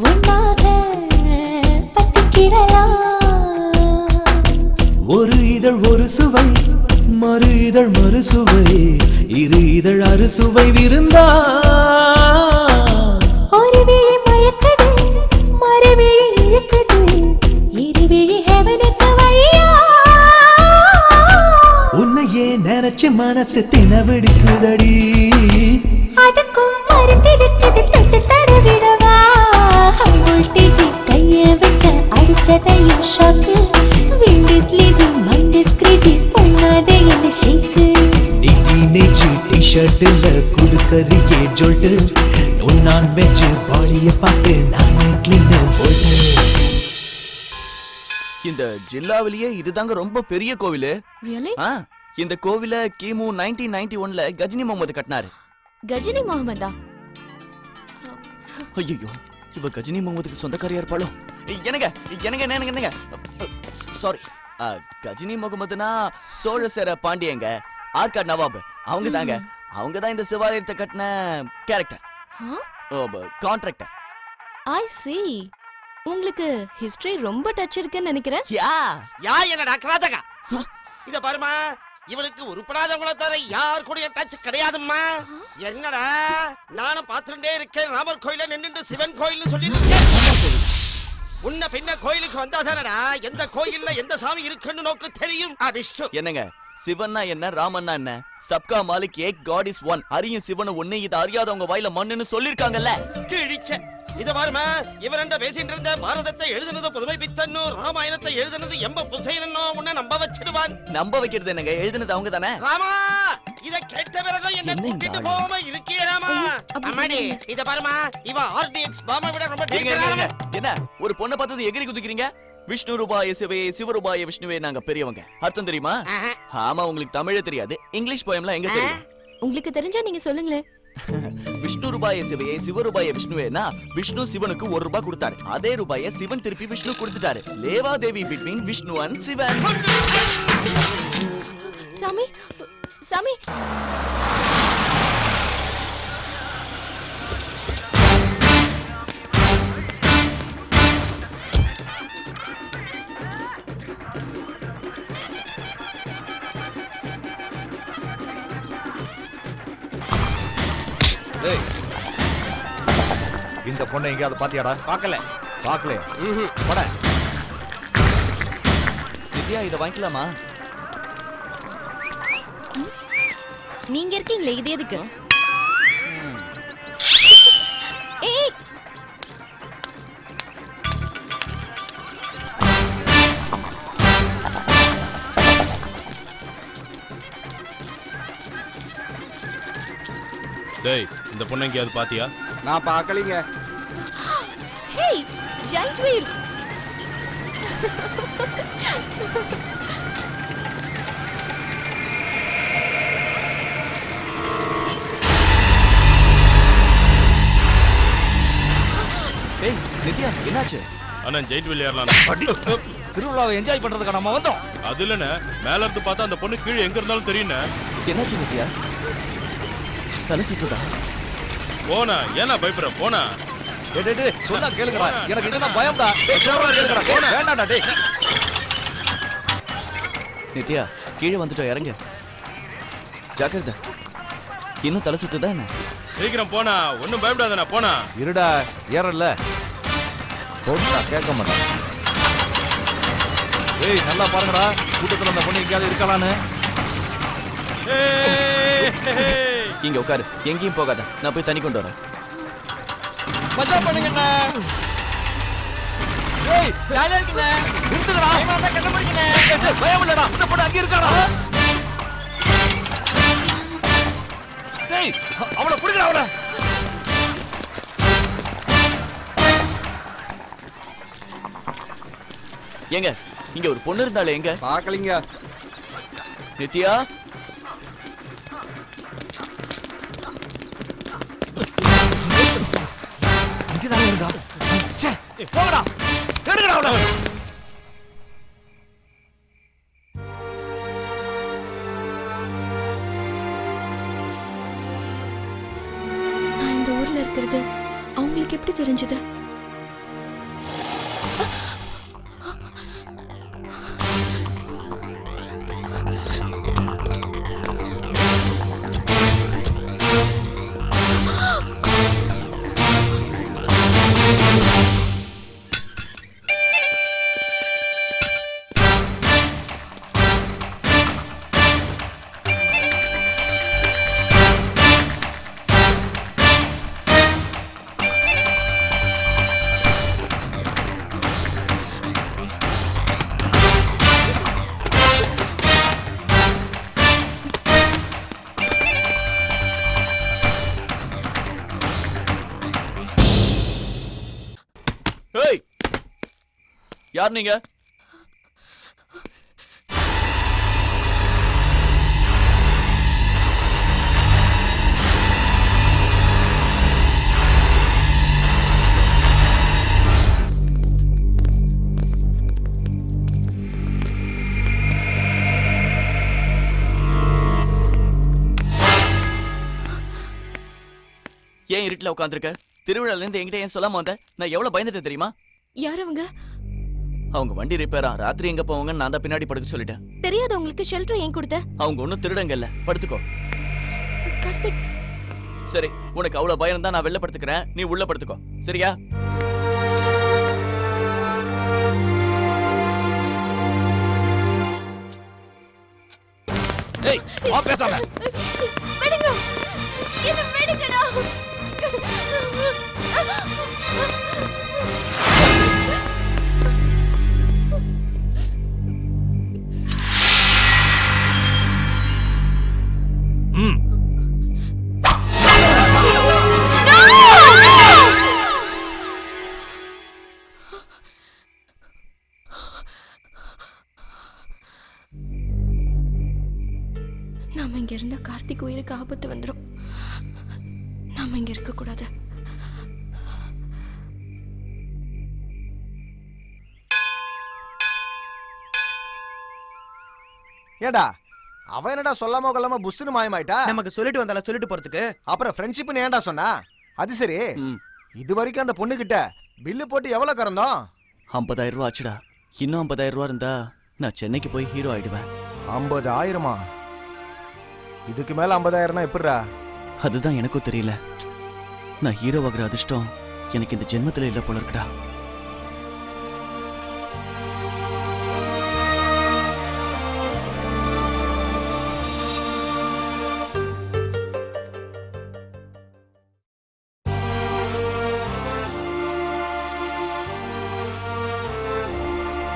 ஒன்னாக பத்திக்கிடலாம். ஒரு இதழ் ஒரு சுவை, மறு இதழ் மறு சுவை, இரு இதழ் அறு சுவை விருந்தா. நினைச்சு மனசு திணவெடுக்குதடி. அதுக்கும் மருந்திருக்குது தொட்டு தடவிடவா. வோல்டேஜ் கைய வச்ச அடிச்சதையும் shock. Wind is lazy mind is crazy பண்ணாதே இந்த ஷேக்கு. நீ டீனேஜ் டி-ஷர்ட்ல குடுக்கறியே ஜொல்ட்டு. நான் வெஜ் பாடிய பார்த்து நானே கிளீன் போட்டு. இந்த ஜில்லாவிலேயே இதுதாங்க ரொம்ப பெரிய கோவில். Really? இந்த கோவில கிமு 1991ல கஜினி முகமது கட்டினாரு. கஜினி முகமதா? ஐயோ, இவ கஜினி முகமதுக்கு சொந்தக்காரியா இருப்பாளோ? என்னங்க என்னங்க என்னங்க என்னங்க சாரி, கஜினி முகமதுனா சோழ சேர பாண்டியங்க, ஆர்காட் நவாப் அவங்க தாங்க. அவங்க தான் இந்த சிவாலயத்தை கட்டின கேரக்டர், கான்ட்ராக்டர். I see. உங்களுக்கு ஹிஸ்டரி ரொம்ப டச் இருக்குன்னு நினைக்கிறேன். யா என்னடா கிராதகா, இத பாருமா, இவனுக்கு உருப்படாதவங்கள தவிர யார் கூட டச் கிடையாதும்மா. என்னடா நானும் பாத்துட்டே இருக்கேன், ராமர் கோயில நின்னுட்டு சிவன் கோயில்னு சொல்லிட்டு உன்ன பின்ன கோயிலுக்கு வந்தாதானடா எந்த கோயில்ல எந்த சாமி இருக்குன்னு நோக்கு தெரியும். என்னங்க சிவன்னா என்ன, ராமன்னா என்ன? சப்கா மாலிக் ஏக் காட் இஸ் ஒன். அரியும் சிவனும் ஒண்ணு, இத அறியாதவங்க வாயில மண்ணுன்னு சொல்லிருக்காங்கல்ல. கிழிச்ச இத பாருமா, இவரண்ட பேசிட்டு இருந்த பாரதத்தை எழுதுனது புதுமை பித்தன்னு, ராமாயணத்தை எழுதுனது எம்ப புசைனோ உன்னை நம்ப வச்சிடுவான். நம்ப வைக்கிறது என்னங்க, எழுதுனது அவங்க தானே. ராமா, இத கேட்ட பிறகு என்ன கூட்டிட்டு போகாம இருக்கியே ராமா. அம்மாடி இத பாருமா, இவ ஆர்டிஎக்ஸ் பாமா விட ரொம்ப டேஞ்சரான. என்ன ஒரு பொண்ணை பார்த்தது எகிரி குதிக்கிறீங்க? விஷ்ணு ரூபாய சிவே சிவரூபாய விஷ்ணுவே நாங்க பெரியவங்க. அர்த்தம் தெரியுமா? ஆமா, உங்களுக்கு தமிழே தெரியாது, இங்கிலீஷ் போயம்லாம் எங்க தெரியும்? உங்களுக்கு தெரிஞ்சா நீங்க சொல்லுங்களேன். விஷ்ணு ரூபாய சிவே சிவரூபாய விஷ்ணுவேனா, விஷ்ணு சிவனுக்கு 1 ரூபாய் கொடுத்தாரு. அதே ரூபாய சிவன் திருப்பி விஷ்ணு கொடுத்துட்டாரு. லேவா தேவி பிட்வீன் விஷ்ணு அண்ட் சிவன். சாமி சாமி, இந்த பொண்ணை எங்கயாவது பாத்தியாடா? பார்க்கல. பார்க்கலையா? போட. திவ்யா, இத வாங்கிக்கலாமா? நீங்க இருக்கீங்களே, இது எதுக்கு? ஏய், டேய், இந்த பொண்ணை எங்கயாவது பாத்தியா? நான் பார்க்கலீங்க. Hey, giant wheel. ஏய் நித்யா, என்னாச்சு? அண்ணா ஜெயிண்ட் வீல் ஏறலாம். திருவிழாவை என்ஜாய் பண்றதுக்கு நம்ம வந்தோம். அது இல்லண்ணே, மேல இருந்து பார்த்தா அந்த பொண்ணு கீழே எங்க இருந்தாலும் தெரியுண்ணே. என்னாச்சு நித்யா? தலை சுத்துதா? போனா ஏன்னா பயப்படுற? போனா சொன்னா கேளுங்கடா, எனக்கு இதுதான் பயம்டா. வேண்டாம்டா டேய். நித்யா, கீழே வந்துட்டோம், இறங்க. ஜாக்கிரதை, இன்னும் தலை சுத்துதா என்ன? சீக்கிரம் போனா, ஒன்னும் பயப்படாதண்ணா. போனா இருடா, ஏறல சொன்னா கேட்க மாட்டான். ஏய் நல்லா பாருங்கடா, கூட்டத்துல அந்த பொண்ணு எங்கேயாவது இருக்கலான்னு. இங்க உட்காரு, எங்கேயும் போகாத, நான் போய் தண்ணி கொண்டு வரேன். மஜா பண்ணுங்கண்ணா. ஏய் ஜாலியா இருக்குண்ணே. நிறுத்துங்கடா, இவன் தான் கண்டுபிடிக்கண்ணே. பயம் இல்லடா, இந்த பொண்ணு அங்கே இருக்காடா. டேய் அவளை பிடிக்கடா, அவளை. ஏங்க, இங்க ஒரு பொண்ணு இருந்தாலே எங்க? பார்க்கலீங்க. நித்யா, இங்கதான் இருந்தா. ச்சே, போங்கடா, எடுங்கடா அவளை. நான் இந்த ஊர்ல இருக்கிறது அவங்களுக்கு எப்படி தெரிஞ்சது? ஏய் யார் நீங்க? ஏன் இருட்டுல உட்காந்துருக்க? திருவிழால இருந்து என்கிட்ட ஏன் சொல்லாம வந்த? நான் எவ்வளவு பயந்துட்டேன் தெரியுமா? யார் அவங்க? அவங்க வண்டி ரிப்பேரா, ராத்திரி எங்க போவாங்கன்னு நான் தான் பின்னாடி படுக்க சொல்லிட்டேன். தெரியாது உங்களுக்கு ஷெல்டர் ஏன் கொடுத்த? அவங்க ஒன்னும் திருடங்க இல்ல, படுத்துக்கோ. கார்த்திக், சரி உனக்கு அவ்வளவு பயம் தான், நான் வெளில படுத்துக்கிறேன், நீ உள்ள படுத்துக்கோ, சரியா? ஏய் வா பேசாம. விடுங்க, என்ன விடுங்கடா. நாம இங்க இருந்தா கார்த்திக் உயிருக்கு ஆபத்து வந்துடும். நாம இங்க இருக்க கூடாது. ஏடா அவ என்னடா சொல்லாம கொள்ளாம புஷ்னு மாயமாயிட்டா? நமக்கு சொல்லிட்டு வந்தால சொல்லிட்டு போறதுக்கு. அப்புறம் ஃப்ரெண்ட்ஷிப்னு ஏன்டா சொன்னா? அது சரி, இது வரைக்கும் அந்த பொண்ணு கிட்ட பில்லு போட்டு எவ்வளவு கறந்தோம்? 50,000 ரூபா ஆச்சுடா. இன்னும் 50,000 ரூபா இருந்தா நான் சென்னைக்கு போய் ஹீரோ ஆயிடுவேன். 50,000மா? இதுக்கு மேல 50,000னா எப்படிடா? அதுதான் எனக்கும் தெரியல. நான் ஹீரோ ஆகிற அதிர்ஷ்டம் எனக்கு இந்த ஜென்மத்துல இல்ல போல இருக்குடா.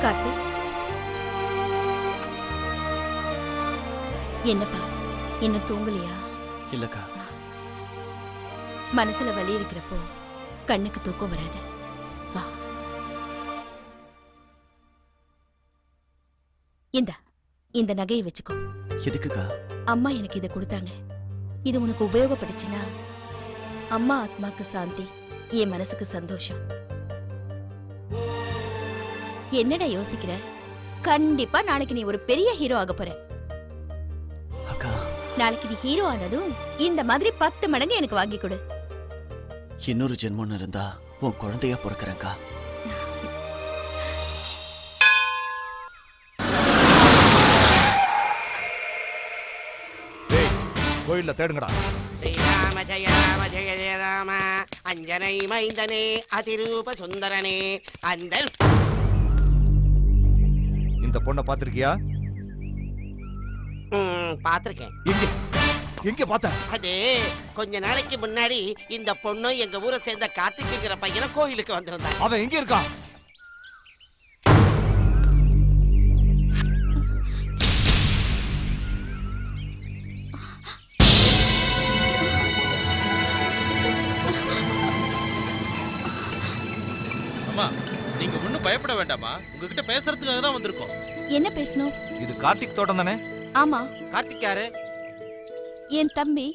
கார்த்திக், என்னப்பா இன்னும் தூங்கலையா? இல்லக்கா. மனசுல வலி இருக்கிறப்போ கண்ணுக்கு தூக்கம் வராது. வா, இந்த நகையை வச்சுக்கோ. எதுக்குக்கா? அம்மா எனக்கு இதை கொடுத்தாங்க. இது உனக்கு உபயோகப்படுச்சுன்னா அம்மா ஆத்மாக்கு சாந்தி, என் மனசுக்கு சந்தோஷம். என்னடா யோசிக்கிற? கண்டிப்பா நாளைக்கு நீ ஒரு பெரிய ஹீரோ ஆக போற. நாளைக்கு நீ ஹீரோ ஆனதும் இந்த மாதிரி 10 மடங்கு எனக்கு வாங்கி கொடு. இன்னொரு ஜென்மம் இருந்தா உன் குழந்தையா பிறக்கிறேன்க்கா. கோயில்ல தேடுங்கடா. ஸ்ரீராம ஜெய ராம ஜெய ஜெய ராம, அஞ்சனை மைந்தனே அதிரூப சுந்தரனே. அந்த இந்த பொண்ணை பாத்திருக்கியா? பாத்திருக்கேன். எங்க பார்த்த? அது கொஞ்ச நாளைக்கு முன்னாடி இந்த பொண்ணு எங்க ஊரை சேர்ந்த கார்த்திக்ங்கிற பையனை கோயிலுக்கு வந்திருந்தான். அவன் எங்க இருக்கான்? அம்மா, நீங்க ஒண்ணும் பயப்பட வேண்டாமா, உங்ககிட்ட பேசுறதுக்காக தான் வந்திருக்கோம். என்ன பேசணும்? இது கார்த்திக் தோட்டம் தானே? ஆமா. கார்த்திக் யாரு? என் தம்பி.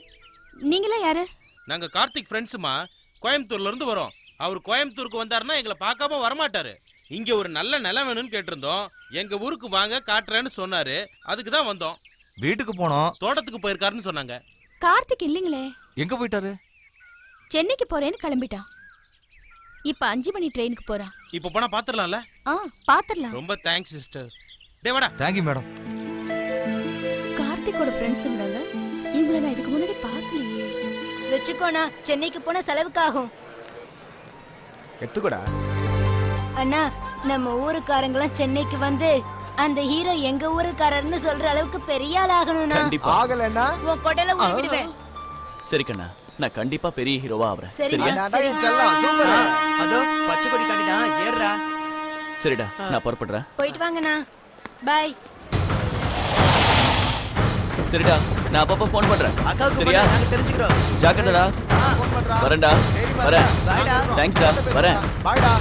நீங்களே யாரு? நாங்க கார்த்திக் ஃப்ரெண்ட்ஸுமா, கோயம்புத்தூர்ல இருந்து வரோம். அவர் கோயம்புத்தூருக்கு வந்தாருன்னா எங்களை பார்க்காம வரமாட்டாரு. இங்க ஒரு நல்ல நிலம் வேணும்னு கேட்டிருந்தோம். எங்க ஊருக்கு வாங்க காட்டுறேன்னு சொன்னாரு. அதுக்கு தான் வந்தோம். வீட்டுக்கு போனோம். தோட்டத்துக்கு போயிருக்காருன்னு சொன்னாங்க. கார்த்திக் இல்லைங்களே. எங்க போயிட்டாரு? சென்னைக்கு போறேன்னு கிளம்பிட்டான். இப்ப 5 மணி ட்ரெயினுக்கு போறான். இப்ப போனா பாத்துறலாம்ல? பாத்துறலாம். ரொம்ப தேங்க்ஸ் சிஸ்டர். டேய் வாடா. Thank you madam. கார்த்திக்கோட ஃப்ரெண்ட்ஸ்ங்கறாங்க. இவங்கள நான் இதுக்கு முன்னாடி பார்க்கலையே. வெச்சுக்கோனா, சென்னைக்கு போன செலவுக்கு ஆகும். எடுத்துக்கோடா. அண்ணா, நம்ம ஊருக்காரங்களாம் சென்னைக்கு வந்து அந்த ஹீரோ எங்க ஊருக்காரர்னு சொல்ற அளவுக்கு பெரிய ஆள் ஆகணும்னா. கண்டிப்பா. ஆகலன்னா உன் கொடையில ஊறிடுவேன். சரி கண்ணா, நான் கண்டிப்பா பெரிய ஹீரோவா ஆவறேன். சரியா? அதோ பச்சை கொடி காட்டிடா, ஏறுடா. சரிடா, நான் புறப்படுறேன். போயிட்டு வாங்கண்ணா. பை. சரிடா, நான் அப்பப்ப ஃபோன் பண்றேன். அக்காவுக்கு சரியா? நாங்க தெரிஞ்சுக்கிறோம். ஜாக்கிரதடா. வரேன்டா. வரேன். பாய்டா. தேங்க்ஸ்டா. வரேன். பாய்டா.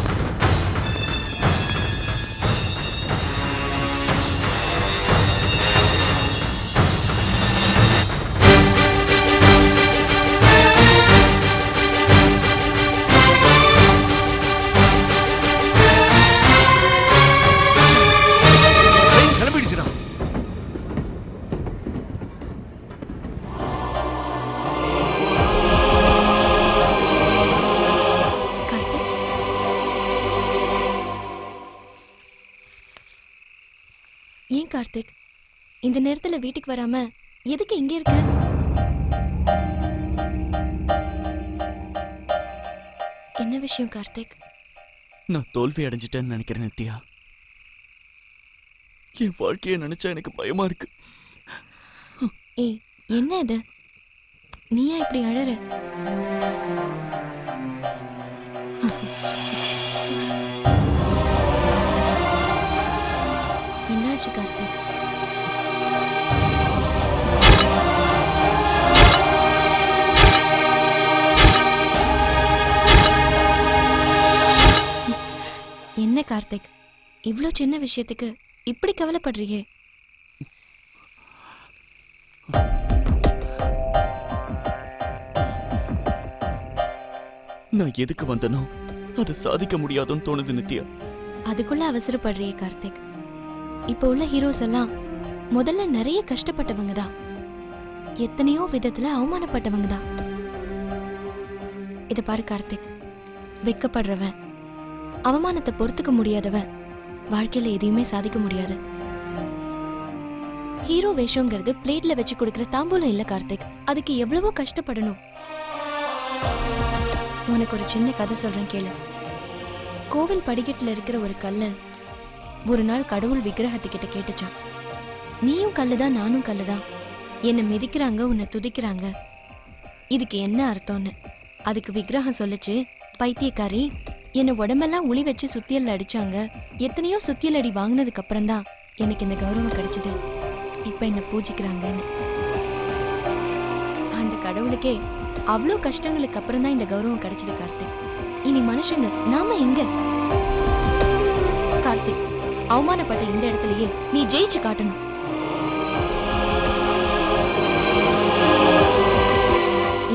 கார்த்திக், இந்த நேரத்துல வீட்டுக்கு வராம எதுக்கு இங்க இருக்க? என்ன விஷயம் கார்த்திக்? நான் தோல்வி அடைஞ்சிட்டேன்னு நினைக்கிறேன் நித்யா. என் வாழ்க்கையை நினைச்சா எனக்கு பயமா இருக்கு. ஏய், என்ன இது? நீயா இப்படி அழற? என்னாச்சு கார்த்திக்? என்ன கார்த்திக், இவ்ளோ சின்ன விஷயத்துக்கு இப்படி கவலைப்படுறியே? நான் எதுக்கு வந்தனோ அதை சாதிக்க முடியாதுன்னு தோணுது நித்யா. அதுக்குள்ள அவசரப்படுறியே கார்த்திக். இப்போ உள்ள ஹீரோஸ் எல்லாம் முதல்ல நிறைய கஷ்டப்பட்டவங்க தான், எத்தனையோ விதத்துல அவமானப்பட்டவங்க தான். இத பாரு கார்த்திக், வெக்கப்படுறவன், அவமானத்தை பொறுத்துக்க முடியாதவன் வாழ்க்கையில எதையுமே சாதிக்க முடியாது. ஹீரோ வேஷங்கிறது பிளேட்ல வச்சு கொடுக்கிற தாம்பூலம் இல்ல கார்த்திக், அதுக்கு எவ்வளவோ கஷ்டப்படணும். உனக்கு ஒரு சின்ன கதை சொல்றேன் கேளு. கோவில் படிக்கட்டுல இருக்கிற ஒரு கல்ல ஒரு நாள் கடவுள் விக்கிரகத்துக்கிட்ட கேட்டுச்சான், நீயும் கல்லுதான் நானும் கல்லுதான், என்னை மிதிக்கிறாங்க உன்னை துதிக்கிறாங்க, இதுக்கு என்ன அர்த்தம்னு. அதுக்கு விக்கிரகம் சொல்லுச்சு, பைத்தியக்காரி, என்னை உடம்பெல்லாம் உளி வச்சு சுத்தியல் அடிச்சாங்க, எத்தனையோ சுத்தியல் அடி வாங்கினதுக்கு அப்புறம் தான் எனக்கு இந்த கௌரவம் கிடைச்சது, இப்ப என்ன பூஜிக்கிறாங்கன்னு. அந்த கடவுளுக்கே அவ்வளோ கஷ்டங்களுக்கு அப்புறம் தான் இந்த கௌரவம் கிடைச்சது கார்த்திக். இனி மனுஷங்க நாம எங்க? கார்த்திக், அவமானப்பட்ட இந்த இடத்துலயே நீ ஜெயிச்சு காட்டணும்.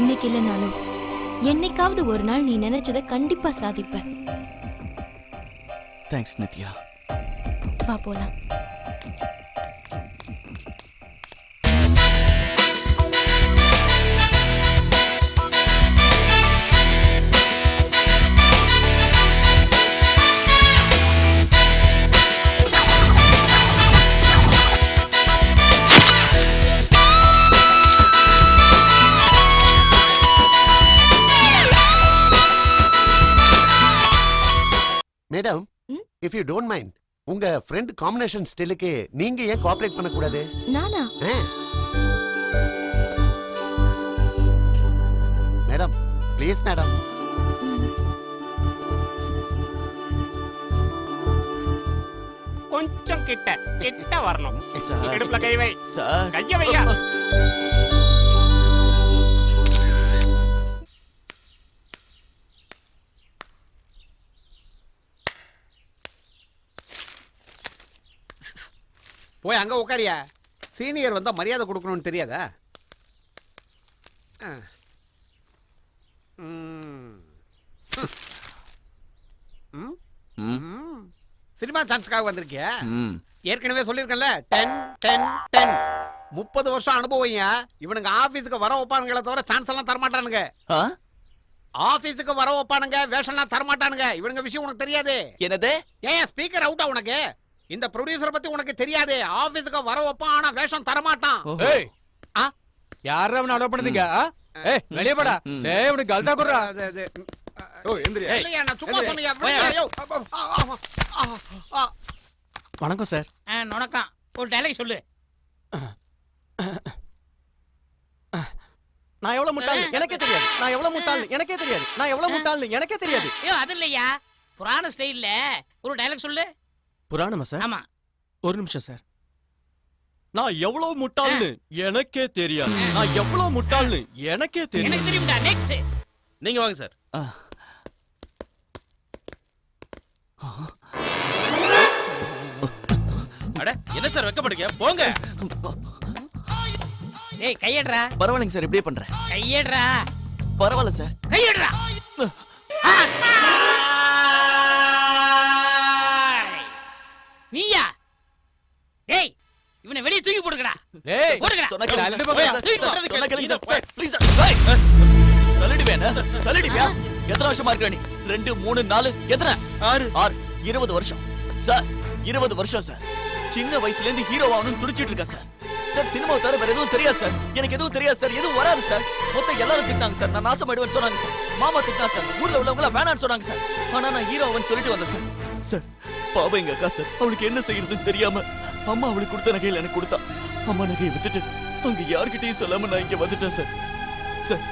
இன்னைக்கு இல்லைனாலும் என்னைக்காவது ஒரு நாள் நீ நினைச்சதை கண்டிப்பா சாதிப்ப. தேங்க்ஸ் நித்யா. வா போலாம். Madam, if you don't mind, உங்க ஃப்ரெண்ட் காம்பினேஷன் ஸ்டைலுக்கு நீங்க ஏன் கோஆபரேட் பண்ண கூடாது? நானா? Madam, please madam. கொஞ்சம் கிட்ட கிட்ட வரணும். சார். இடுப்புல கை வை. சார். கைய வையா. போய் அங்க உட்காரியா. சீனியர் வந்தா மரியாதை கொடுக்கணும்னு தெரியாதா? சினிமா சான்ஸ்க்காக வந்திருக்கிய? ஏற்கனவே சொல்லிருக்கேன்ல, 10 10 10 30 வருஷம் அனுபவம்யா. இவனுங்க ஆபீஸுக்கு வர வைப்பானுங்களே தவிர சான்ஸ் எல்லாம் தரமாட்டானுங்க. ஆபீஸுக்கு வர வைப்பானுங்க, வேஷம்லாம் தரமாட்டானுங்க. இவனுங்க விஷயம் உனக்கு தெரியாது. என்னது? ஏன் ஸ்பீக்கர் அவுட்டா உனக்கு? இந்த ப்ரொடியூசர் பத்தி உனக்கு தெரியாது. ஆபீஸுக்கு வர வைப்பான், ஆனா வேஷம் தரமாட்டான். ஏய், யார அவன அலோ பண்ணுதீங்க? ஏய், வெளிய போடா. டேய், உனக்கு கல்தா குறா. ஓ, எந்திரியா. இல்லையா, நான் சும்மா சொன்னேயா. ஐயோ. வணக்கம் சார். வணக்கம். ஒரு டயலாக் சொல்லு. நான் எவ்வளவு முட்டாள் எனக்கே தெரியாது. நான் எவ்வளவு முட்டாள் எனக்கே தெரியாது. நான் எவ்வளவு முட்டாள் எனக்கே தெரியாது. ஐயோ, அது இல்லையா. புராண ஸ்டைல்ல ஒரு டயலாக் சொல்லு. புராணமா சார்? ஆமா. ஒரு நிமிஷம் சார். நான் எவ்வளவு முட்டாள்னு எனக்கே தெரியாது. நான் எவ்வளவு முட்டாள்னு எனக்கே தெரியும். எனக்கு தெரியும்டா. நெக்ஸ்ட் நீங்க வாங்க சார். அட, என்ன சார் வெக்கப்படுங்க? போங்க. டேய், கையேடுறா. பரவாயில்லைங்க சார், இப்படியே பண்றேன். கையேடுறா. பரவாயில்ல சார். கையேடுறா. நீயா? டேய், இவனை வெளிய தூக்கி போடுங்கடா. டேய், போடுங்கடா. சொன்னா கேளு. அள்ளி போங்க. சொன்னா கேளுங்க சார். Please sir. தள்ளிடுவேனா? தள்ளிடுவியா? எத்தனை வருஷமா இருக்க நீ? 2 3 4 எத்தனை? 6 20 வருஷம் சார். 20 வருஷம் சார். சின்ன வயசுல இருந்து ஹீரோ ஆகணும்னு துடிச்சிட்டு இருக்கேன் சார். சார் சினிமாவை தவிர வேற எதுவும் தெரியாது சார். எனக்கு எதுவும் தெரியாது சார். எதுவும் வராது சார். மொத்தம் எல்லாரும் திட்டினாங்க சார். நான் நாசமாயிடுவேன்னு சொன்னாங்க சார். மாமா திட்டினா சார். ஊர்ல உள்ளவங்க வேணான்னு சொன்னாங்க சார். ஆனா நான் ஹீரோ ஆவன்னு சொல்லிட்டு வந்தேன் சார். சார் பாவம் எங்க அக்கா சார். அவளுக்கு என்ன செய்யறதுன்னு தெரியாம அம்மா அவளுக்கு கொடுத்த நகையில எனக்கு கொடுத்தா. அம்மா நகையை விட்டுட்டு அங்க யார்கிட்டயும் சொல்லாம நான் இங்க வந்துட்டேன் சார். சார்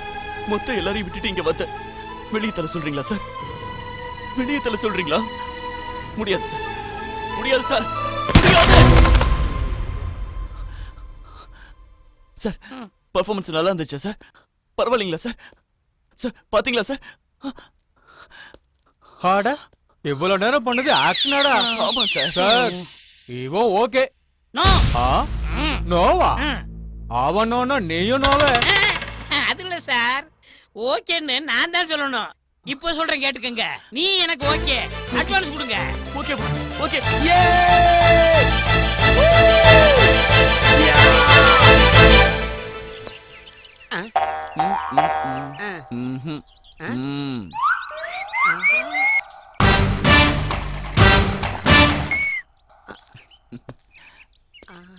மொத்தம் எல்லாரையும் விட்டுட்டு இங்க வந்தேன். வெளியே தர சொல்றீங்களா சார்? வெளியே தர சொல்றீங்களா? முடியாது சார். முடியாது சார். சார் பர்ஃபார்மன்ஸ் நல்லா இருந்துச்சு சார். பரவாயில்லைங்களா சார்? சார் பாத்தீங்களா சார்? ஆடா இவ்வளவு நேரம் பண்ணது ஆக்ஷனாடா? ஆமா சார். சார் இவோ ஓகே. நோ. நோவா? அவனோனா நீயும் நோவே? அது இல்ல சார். ஓகேன்னு நான் தான் சொல்லணும். இப்போ சொல்றேன் கேட்டுக்கங்க. நீ எனக்கு ஓகே. அட்வான்ஸ் கொடுங்க. Okay okay.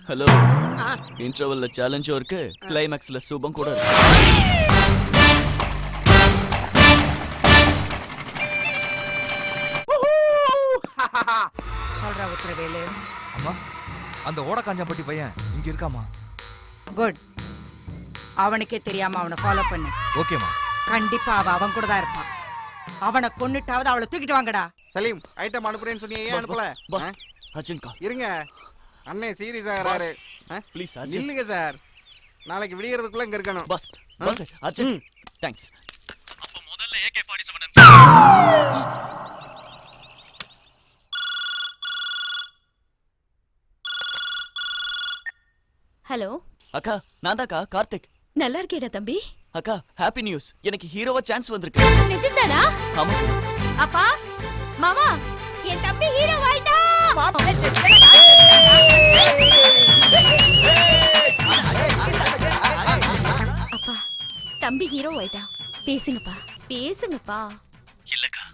ஹலோ, இன்டர்வல்ல சேலஞ்சும் இருக்கு, கிளைமேக்ஸ்ல சூபம் கூட இருக்கு. சொல்ற உத்தரவேலு. அம்மா அந்த ஓடக்காஞ்சாம்பட்டி பையன் இங்க இருக்காமா? குட். அவனுக்கே தெரியாம அவனை ஃபாலோ பண்ணு. ஓகேமா. கண்டிப்பா அவன் கூட தான் இருப்பான். அவனை கொன்னுட்டாவது அவளை தூக்கிட்டு வாங்கடா. சலீம் ஐட்டம் அனுப்புறேன்னு சொன்னீங்க, ஏன் அனுப்பல? அர்ஜுன்கா இருங்க, அண்ணே சீரியஸா ஆறாரு. ப்ளீஸ் நில்லுங்க சார், நாளைக்கு விடியறதுக்குள்ள இங்க இருக்கணும். Bus bus Arjun thanks. அப்ப முதல்ல AK-47 ஹலோ அக்கா, நான் தான்க்கா கார்த்திக். நல்லா இருக்கேடா தம்பி. அக்கா ஹாப்பி நியூஸ், எனக்கு ஹீரோவா சான்ஸ் வந்திருக்கு. நிஜம்தானா? ஆமா. அப்பா மாமா, என் தம்பி ஹீரோ ஆயிட்டா. அப்பா தம்பி ஹீரோ ஆயிட்டா. பேசுங்கப்பா பேசுங்கப்பா. இல்லக்கா,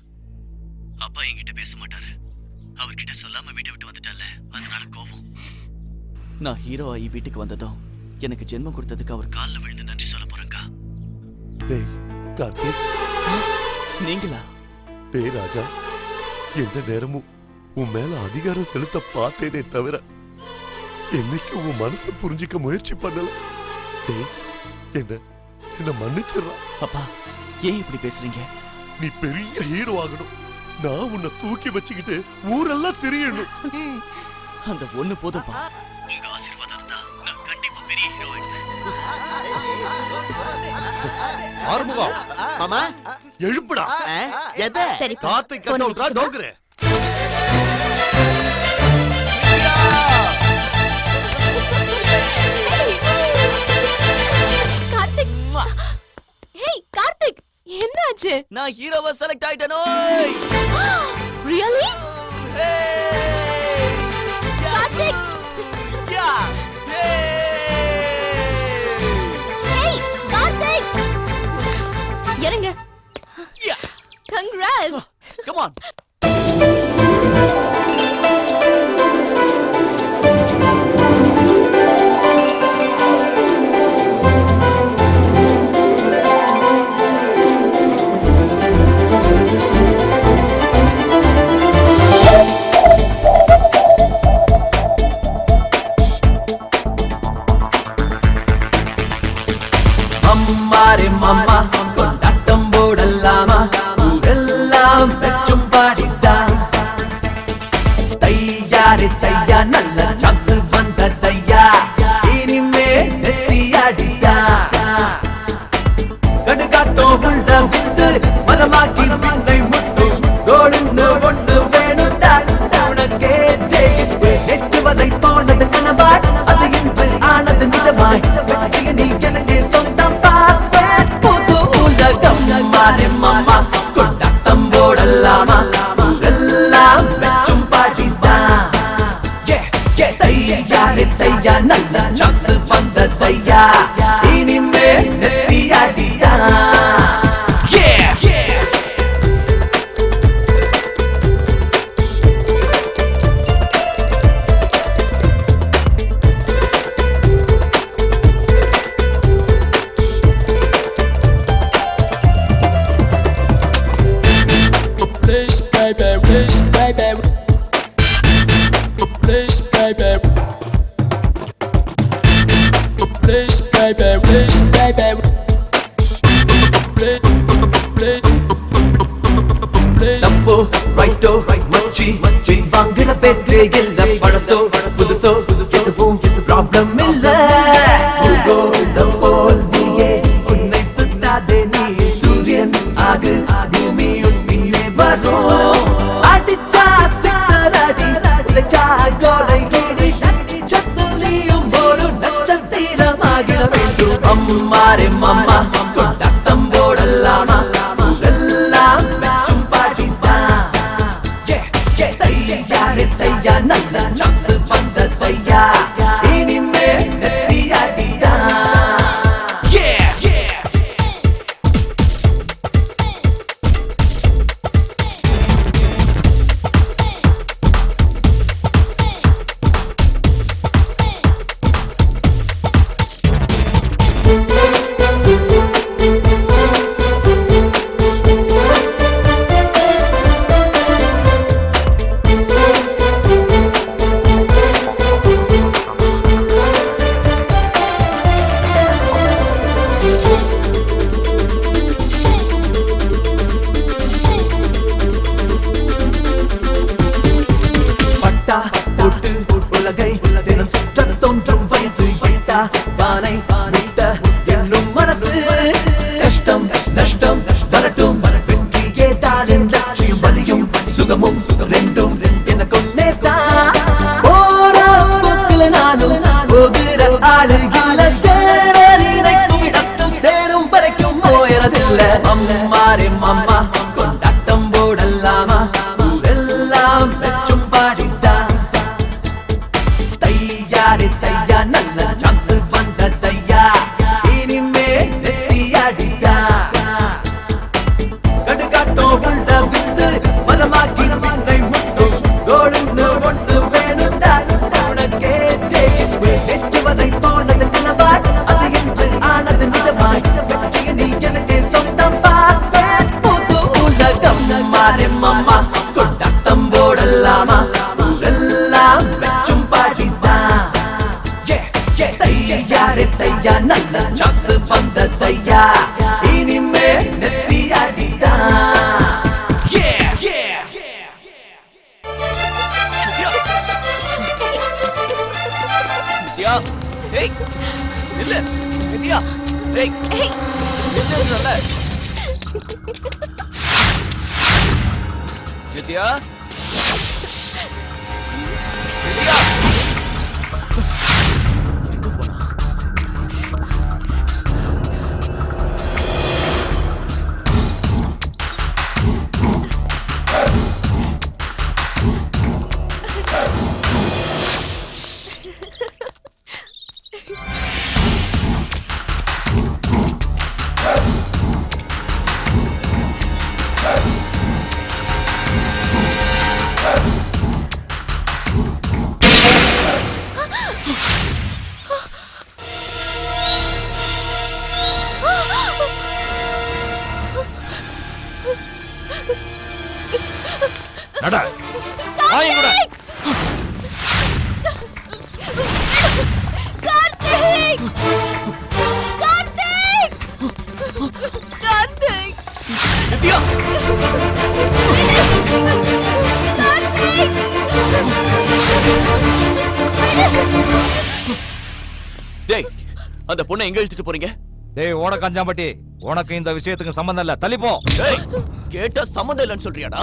அப்பா என்கிட்ட பேச மாட்டாரு. அவர்கிட்ட சொல்லாம வீட்டை விட்டு வந்துட்டால, அதனால கோவம். நான் ஹீரோ ஆகி வீட்டுக்கு வந்ததும் எனக்கு ஜென்மம் கொடுத்ததுக்கு அவர் காலில் விழுந்து நன்றி சொல்ல போறேன்க்கா. டேய் கார்த்திக், நீங்களா? டேய் ராஜா, எந்த நேரமும் உன் மேல அதிகாரம் செலுத்த பார்த்தேனே தவிர என்னைக்கு உன் மனசு புரிஞ்சிக்க முயற்சி பண்ணல. டேய் என்ன மன்னிச்சிடறா. அப்பா ஏன் இப்படி பேசுறீங்க? நீ பெரிய ஹீரோ ஆகணும். நான் உன்னை தூக்கி வச்சுக்கிட்டு ஊரெல்லாம் தெரியணும். அந்த ஒண்ணு போதும்பா. உங்க ஆசீர்வாதம் இருந்தா நான் கண்டிப்பா பெரிய ஹீரோ ஆயிடுவேன். ஆறுமுகம் மாமா எழுப்புடா. எதை? சரி கார்த்திக் கட்டவுட்ரா டோங்கரே. கார்த்திக். ஹேய் கார்த்திக், என்னாச்சு? நான் ஹீரோவா செலக்ட் ஆயிட்டேனோ. ரியலி? கார்த்திக். ஹேய் கார்த்திக், இறங்க. கங்க்ராட்ஸ். Come on. அம்மாரே மாமா கொண்டாட்டம் போடலாமா? ஊரெல்லாம் பெற்றும் பாடித்தான். தையாரே தையா, நல்ல சான்ஸ் வந்த தையா, இனிமே நெத்தியாடியா. கடுகாட்டம் உள்ள வித்து மரமாக்கி விண்ணை முட்டும் கோளுன்னு ஒண்ணு வேணும்டா. உனக்கே ஜெயித்து நேற்று வரை போனது கனவாய், அது இன்று ஆனது நிஜமாய். வெற்றிய நீ எனக்கு சொந்தம் பார்ப்பேன். புது உலகம் மாறே மாமா கொண்டாட்டம் போடலாமா? ஊரெல்லாம் வெற்றும் பாடிதான். தையாரே தையா, நல்ல சான்ஸ் வந்த தையா, இனிமே நெத்தியாடியா. பேச்சே இல்ல பழசோ புதுசோ எதுவும் ப்ராப்ளம் இல்ல போல் நீயே உன்னை சுத்தாதே நீ சூரியன் ஆகு பூமியும் பின்னே வரும் அடிச்சா சிக்ஸர் அடி உழைச்சா ஜோலை கேடி நட்சத்திரம் ஒரு நட்சத்திரமாகிட வேண்டும் அம்மாரே மாமா கொண்டாட்டம் போடலாமா எல்லாம் மெச்சும் பாடிதான் தையாரே தையா நல்ல சான்ஸ் வந்த தையா இனிமே நெத்தியாடிதான் பட்டா போட்டு உலகை தினம் சுற்ற தோன்றும் வயசு வயசா வானை நீட்ட என்னும் மனசு கஷ்டம் நஷ்டம் வரட்டும் வெற்றியே தாளின் லட்சியம் வலியும் சுகமும் ரெண்டும் எனக்கும் நேர்தான் போற போக்கில நானும் போகிற ஆளுகில சேர நினைக்கும் இடத்தில் சேரும் வரைக்கும் போயறதில்ல அம்மாரே மாமா கொண்டாட்டம் போடலாமா எல்லாம் மெச்சும் பாடித்தான் தையாரே தையா நல்ல சான்ஸ் வந்த தையா இனிமே நெத்தியாடிதான் கடுகாட்டம் உள்ள வித்து மரமாக்கி பின்னை முட்டும் கோளுன்னு ஒண்ணு வேணும்டா உனக்கே ஜெயிப்பு நேற்று வரை போனது கனவாய் அது என்று ஆனது நிஜமாய் வெற்றியை நீ எனக்கு சொந்தம் பார்ப்பேன் புது உலகம் மாறே மாமா கொண்டாட்டம் போடலாமா எல்லாம் மெச்சும் பாடிதான் தையாரே தையா நல்ல சான்ஸ் வந்த தையா இனிமே நெத்தியாடிதான் வித்யா ஏய் இல்ல வித்யா ஏய் இல்லன்றல வித்யா வித்யா நட வாங்க கூட கார்த்திக் கார்த்திக் கார்த்திக் வித்யா கார்த்திக் டேய் அந்த பொண்ணை எங்க இழுத்துட்டு போறீங்க டேய் ஓட கஞ்சாம்பட்டி உனக்கு இந்த விஷயத்துக்கு சம்பந்தம் இல்ல தள்ளி போ டேய் கேட்டா சம்மந்தம் இல்லைன்னு சொல்றியாடா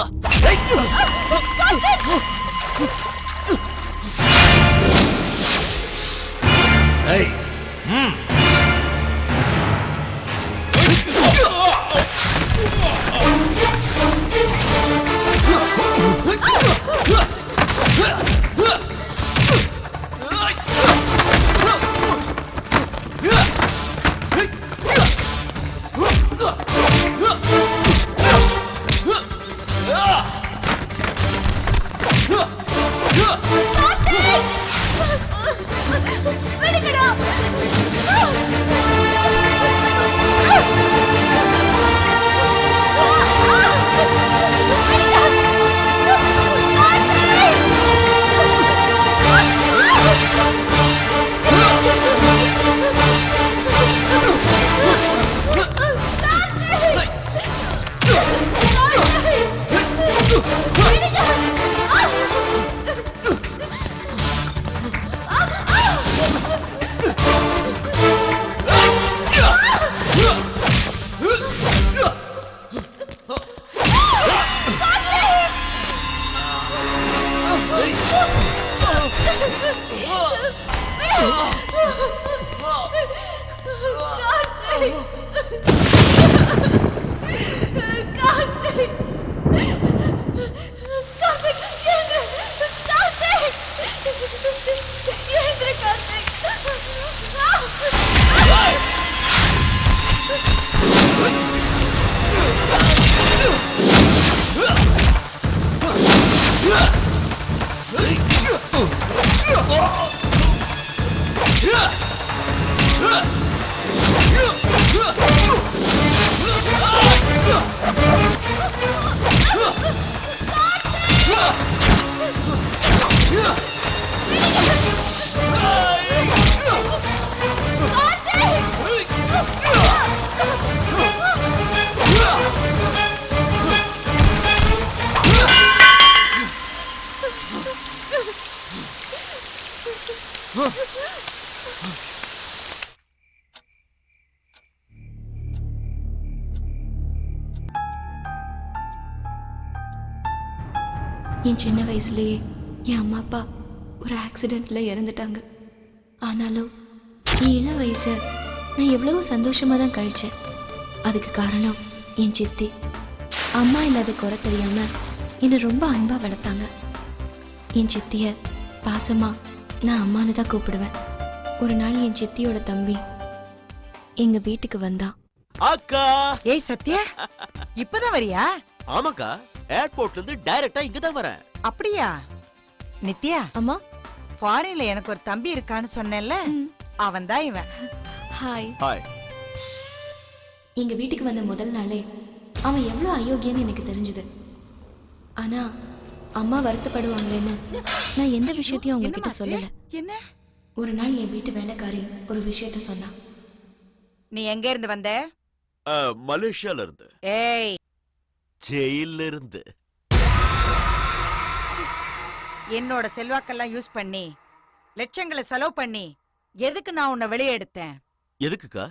டேய் விடுங்கடா என் சின்ன வயசுலயே என் அம்மா அப்பா ஒரு ஆக்சிடெண்ட்ல இறந்துட்டாங்க. ஆனாலும் என் இள வயசை நான் எவ்வளவோ சந்தோஷமா தான் கழிச்சேன். அதுக்கு காரணம் என் சித்தி. அம்மா இல்லாத குறை தெரியாம என்னை ரொம்ப அன்பா வளர்த்தாங்க. என் சித்திய பாசமா நான் அம்மானு தான் கூப்பிடுவேன். ஒரு நாள் என் சித்தியோட தம்பி எங்க வீட்டுக்கு வந்தான். அக்கா, ஏய் சத்யா, இப்பதான் வரியா? ஆமாக்கா, ஏர்போர்ட்ல இருந்து டைரக்டா இங்க தான் வரேன். அப்படியா? நித்யா, அம்மா, ஃபாரின்ல எனக்கு ஒரு தம்பி இருக்கான்னு சொன்னேன்ல, அவன் தான் இவன். ஹாய். ஹாய். எங்க வீட்டுக்கு வந்த முதல் நாளே அவன் எவ்வளோ அயோக்கியன்னு எனக்கு தெரிஞ்சுது. ஆனா அம்மா வருத்தப்படுவாங்களேன்னு நான் எந்த விஷயத்தையும் அவங்க கிட்ட சொல்லல. என்ன? ஒரு நாள் என் வீட்டு வேலைக்காரி ஒரு விஷயத்த சொன்னா. நீ எங்க இருந்து வந்த? மலேசியால இருந்து. ஏய், ஜெயில இருந்து. என்னோட செல்வாக்கெல்லாம் யூஸ் பண்ணி லட்சங்களை செலவு பண்ணி எதுக்கு நான் உன்னை வெளியே எடுத்தேன்? எதுக்குக்கா?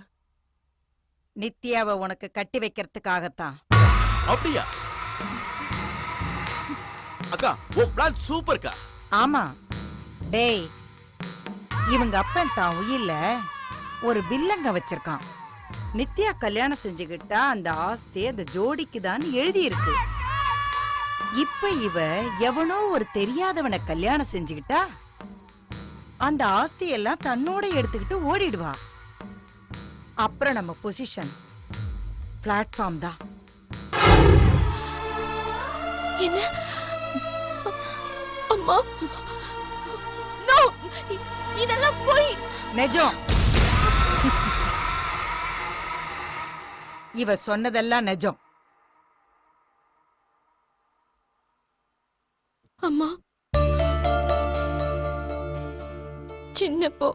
நித்யாவை உனக்கு கட்டி வைக்கிறதுக்காகத்தான். அப்படியா? அக்கா, உன் பிளான் சூப்பர்க்கா. ஆமா. டேய், இவங்க அப்பன் தான் உயில்ல ஒரு வில்லங்க வச்சிருக்கான். நித்யா கல்யாணம் செஞ்சுக்கிட்டா அந்த ஆஸ்தி அந்த ஜோடிக்கு தான் எழுதி இருக்கு. இப்ப இவ எவனோ ஒரு தெரியாதவனை கல்யாணம் செஞ்சுக்கிட்டா அந்த ஆஸ்தி எல்லாம் தன்னோட எடுத்துக்கிட்டு ஓடிடுவா. அப்புறம் நம்ம பொசிஷன் பிளாட்ஃபார்ம் தான். என்ன? அம்மா, நோ, இதெல்லாம் போய் நிஜம். இவ சொன்னதெல்லாம் நிஜம். அம்மா, சின்னப்போ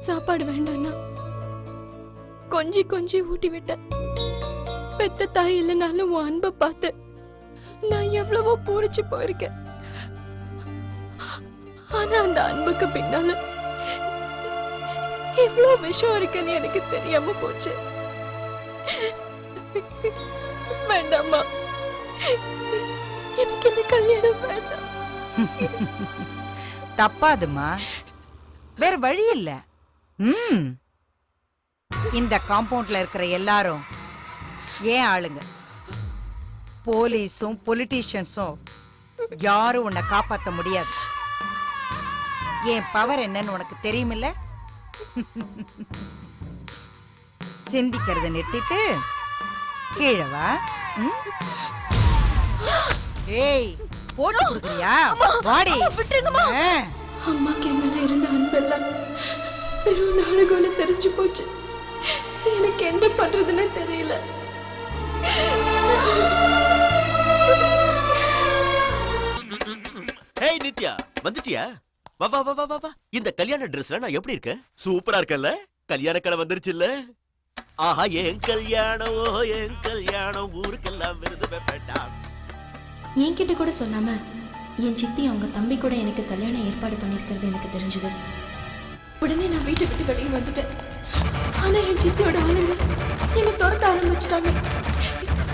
சாப்பாடு வேண்டாம்னா கொஞ்சி கொஞ்சி ஊட்டி விட்டேன். பெத்த தாய் இல்லைனாலும் உன் அன்பை பார்த்து நான் எவ்வளவோ பூரிச்சு போயிருக்கேன். ஆனா அந்த அன்புக்கு பின்னால எவ்வளவு விஷயம் இருக்குன்னு எனக்கு தெரியாம போச்சு. வேண்டாமா, எனக்கு இந்த கல்யாணம் வேண்டாம். தப்பாதுமா, வேற வழி இல்ல. இந்த காம்பவுண்ட்ல இருக்கிற எல்லாரும் ஏன் ஆளுங்க. போலீஸும் பொலிட்டீஷியன்ஸும் யாரும் உன்னை காப்பாத்த முடியாது. என் பவர் என்னன்னு உனக்கு தெரியுமில்ல? சிந்திக்கிறத நிறுத்திட்டு கீழே வா. ஏய், போட்டு கொடுக்குறியா? வாடி. அம்மாக்கு என் மேல இருந்த அன்பெல்லாம் வெறும் நாடுகோல தெரிஞ்சு போச்சு. எனக்கு என்ன பண்றதுன்னு தெரியல. ஹேய் நித்யா, வந்துட்டியா? வா வா வா வா வா வா. இந்த கல்யாண ட்ரெஸ்ல நான் எப்படி இருக்கேன்? சூப்பரா இருக்கேன்ல? கல்யாண கடை வந்துருச்சுல்ல? ஆஹா, என் கல்யாணம், ஓ என் கல்யாணம், ஊருக்கெல்லாம் விருது பெற்றான். என்கிட்ட கூட சொல்லாம என் சித்தி அவங்க தம்பி கூட எனக்கு கல்யாணம் ஏற்பாடு பண்ணிருக்கிறது எனக்கு தெரிஞ்சது. உடனே நான் வீட்டை விட்டு வெளியே வந்துட்டேன். ஆனா என் சித்தியோட ஆளுங்க என்னை துரத்த ஆரம்பிச்சிட்டாங்க.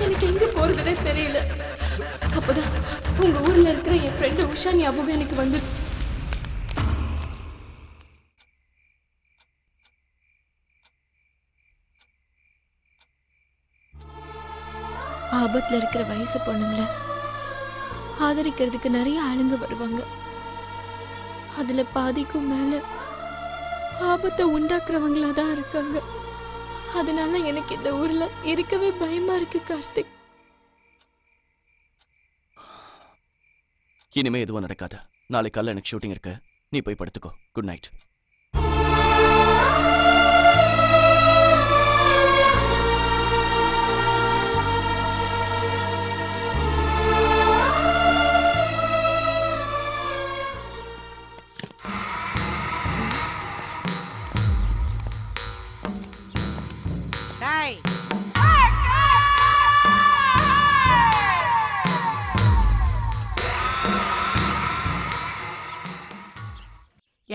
எனக்கு எங்க போறதுன்னே தெரியல. அப்பதான் உங்க ஊர்ல இருக்கிற என் ஃப்ரெண்டு உஷா ஞாபகம் எனக்கு வந்து. ஆபத்துல இருக்கிற வயசு பொண்ணுங்களை ஆதரிக்கிறதுக்கு நிறைய ஆளுங்க வருவாங்க. அதுல பாதிக்கும் மேல ஆபத்தை உண்டாக்குறவங்களா தான் இருக்காங்க. அதனால எனக்கு இந்த ஊர்ல இருக்கவே பயமா இருக்கு கார்த்திக். இனிமே எதுவும் நடக்காது. நாளை காலைல எனக்கு ஷூட்டிங் இருக்கு. நீ போய் படுத்துக்கோ. Good night.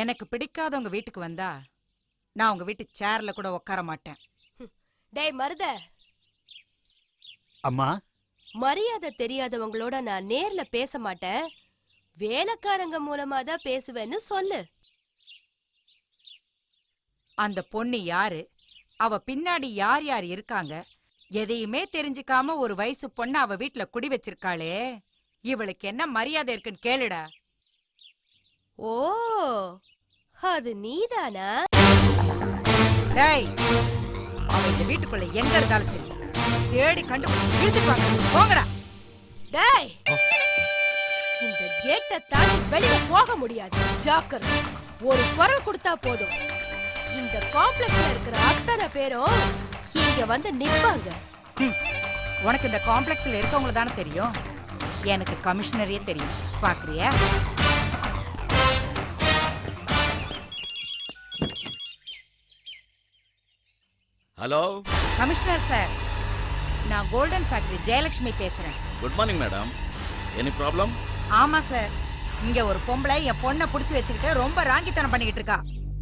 எனக்கு பிடிக்காதவங்க வீட்டுக்கு வந்தா நான் உங்க வீட்டு சேர்ல கூட உட்கார மாட்டேன். டேய் மருத, அம்மா, மரியாதை தெரியாதவங்களோட நான் நேர்ல பேச மாட்டேன். வேலைக்காரங்க மூலமா தான் பேசுவேன்னு சொல்லு. அந்த பொண்ணு யாரு, அவ பின்னாடி யார் யார் இருக்காங்க, எதையுமே தெரிஞ்சுக்காம ஒரு வயசு பொண்ணு அவ வீட்டுல குடி வச்சிருக்காளே, இவளுக்கு என்ன மரியாதை இருக்குன்னு கேளுடா. ஓ, அது நீதானா? டேய், அவ இந்த வீட்டுக்குள்ள எங்க இருந்தாலும் சரி, தேடி கண்டுபிடிச்சு இழுத்துட்டு வாங்க. போங்கடா. டேய், இந்த கேட்டை தாண்டி வெளியில போக முடியாது. ஜாக்கிரதை. ஒரு குரல் கொடுத்தா போதும், இந்த காம்ப்ளெக்ஸ்ல இருக்கிற அத்தனை பேரும் இங்க வந்து நிப்பாங்க. உனக்கு இந்த காம்ப்ளெக்ஸ்ல இருக்கவங்கள தானே தெரியும், எனக்கு கமிஷனரே தெரியும். பாக்குறியா? ஹலோ கமிஷனர் சார், நான் கோல்டன் ஃபேக்டரி ஜெயலட்சுமி பேசுறேன். Good morning madam. Any problem? ஆமா சார், இங்க ஒரு பொம்பளை என் பொண்ணை புடிச்சு வச்சுக்கிட்டு ரொம்ப ராங்கித்தனம் பண்ணிக்கிட்டு இருக்கா.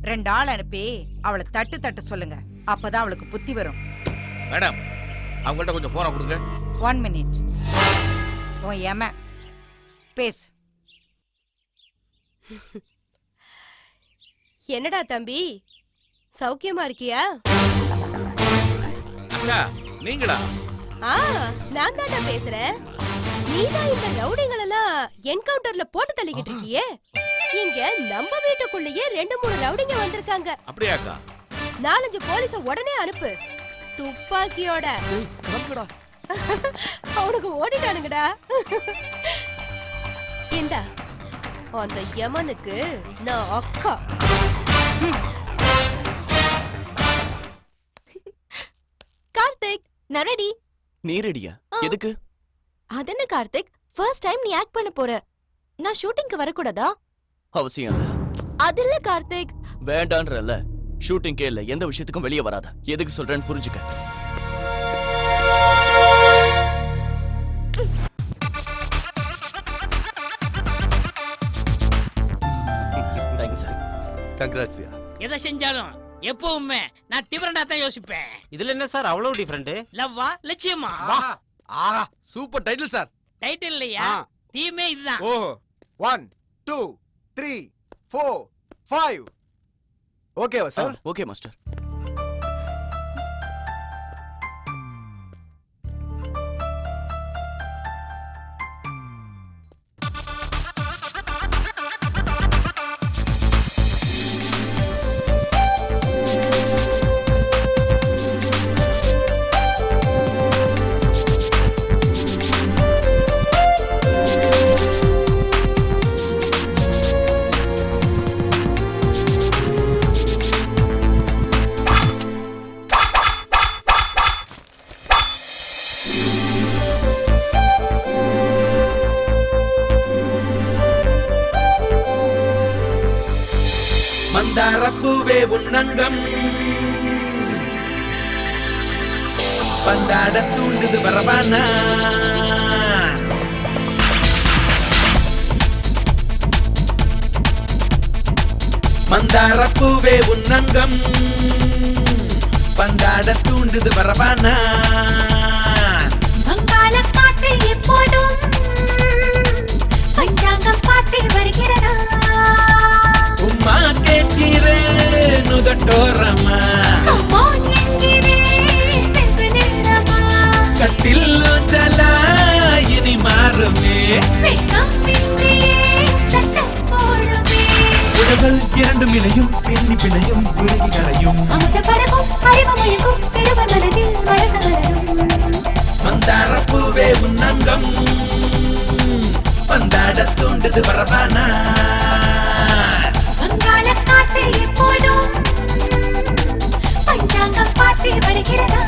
2 ஆள் அனுப்பி அவளை தட்டு சொல்லுங்க, அப்பதான் அவளுக்கு புத்தி வரும். மேடம், அவங்கள்ட்ட கொஞ்சம் போனை கொடுங்க. 1 மினிட். ஓ ஏம பேசு. என்னடா தம்பி, சௌக்கியமா இருக்கியா? அக்கா, நீங்களா? நான் தான்டா பேசுறேன். நீதான் இந்த ரவுடிங்களெல்லாம் என்கவுண்டர்ல போட்டு தள்ளிக்கிட்டு இருக்கியே. இங்க நம்ம வீட்டுக்குள்ளேயே 2-3 ரவுடிங்க வந்திருக்காங்க. அப்படியாக்கா? 4-5 போலீஸ உடனே அனுப்பு, துப்பாக்கியோட. அவனுக்கு ஓடிட்டானுங்கடா. இந்தா, அந்த யமனுக்கு நான் அக்கா. கார்த்திக், நான் ரெடி. நீ ரெடியா? எதுக்கு? அதென்ன கார்த்திக், ஃபர்ஸ்ட் டைம் நீ ஆக்ட் பண்ண போற. நான் ஷூட்டிங்க்கு வரக்கூடாதா? அவசியம் இல்ல. அது இல்ல கார்த்திக். வேண்டான்றல்ல. ஷூட்டிங்கே இல்ல, எந்த விஷயத்துக்கும் வெளியே வராத. எதுக்கு சொல்றேன்னு புரிஞ்சுக்க. Thank you sir. கங்க்ராட்ஸ்யா. எதை செஞ்சாலும் எப்பவுமே நான் டிஃபரெண்டா தான் யோசிப்பேன். இதுல என்ன சார் அவ்வளவு டிஃபரெண்ட்? லவ்வா லட்சியமா? ஆஹா, சூப்பர் டைட்டில் சார். டைட்டில் இல்லையா, தீமே இதுதான். ஓஹோ. 1 2 3 4 5. ஓகேவா சார்? Okay master. மந்தாரப்பூவே உன்னங்கம் பந்தாட தூண்டுது பரவானா. மந்தாரப்பூவே உன்னங்கம் பந்தாட தூண்டுது பரவானா. வங்காள காற்று எப்போதும் பஞ்சாங்கம் பாட்டு வருகிறதா? உம்மா கேட்கிறேன் உதட்டோரமா, அம்மா என்கிறேன் வெகு நேரமா. கட்டில் ஊஞ்சலா இனி மாறுமே, வெட்கம் இன்றியே சட்டம் போடுமே. உடல்கள் இரண்டும் இணையும், பின்னி பிணையும், உருகி கரையும். அமுத பறக்கும் அறிவு மயக்கும் பெருவர் மனதில் வளர்ந்து வளரும். மந்தாரப்பூவே உன்னங்கம் பந்தாட தூண்டுது பரவானா. வங்காள காற்று எப்போதும் பஞ்சாங்கம் பாட்டு வருகிறதா?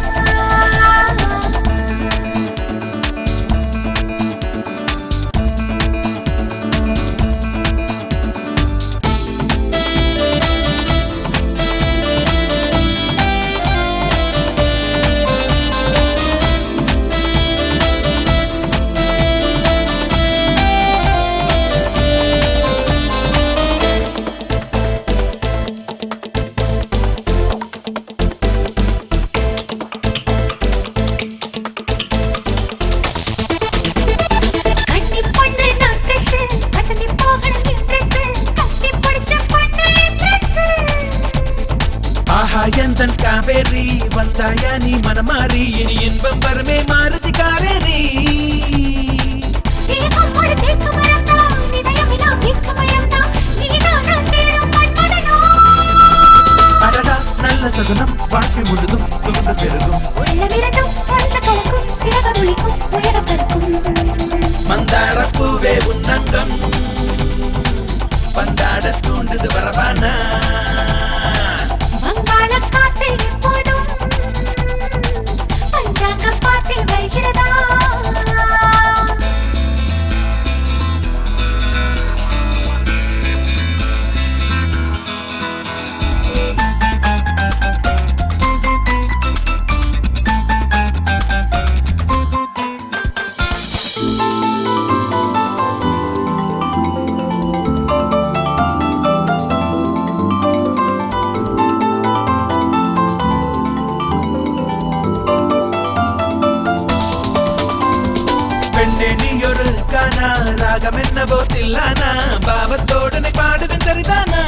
பெண்ணே நீ ஒரு கானா ராகம் என்னவோ தில்லானா பாவத்தோடு நீ பாடுவேன் சரிதானா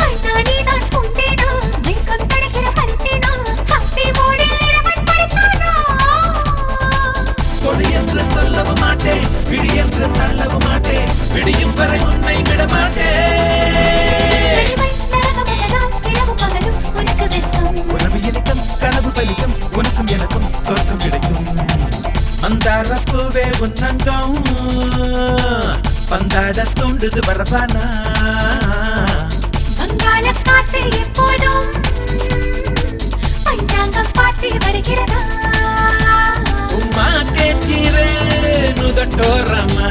கண்ணாடிதான் பூந்தேனா வெட்கம் தடுக்கிற பருத்தேனா கப்பி மோடில் இரவன் படுத்தானா கொடி என்று சொல்லவும் மாட்டேன் பிடி என்று தள்ளவும் மாட்டேன் பிடியும் வரை உன்னை விட மாட்டேன் உறவு இலக்கம் கனவு பலிக்கும் உனக்கும் எனக்கும் சொர்க்கம் கிடைக்கும் மந்தார பூவே உன்னங்கம் பந்தாட தூண்டுது வரபானா வங்காள காத்து எப்போதும் பஞ்சாங்கம் பாட்டு வருகிறதா உம்மா கேட்கிறேன் உதட்டோரமா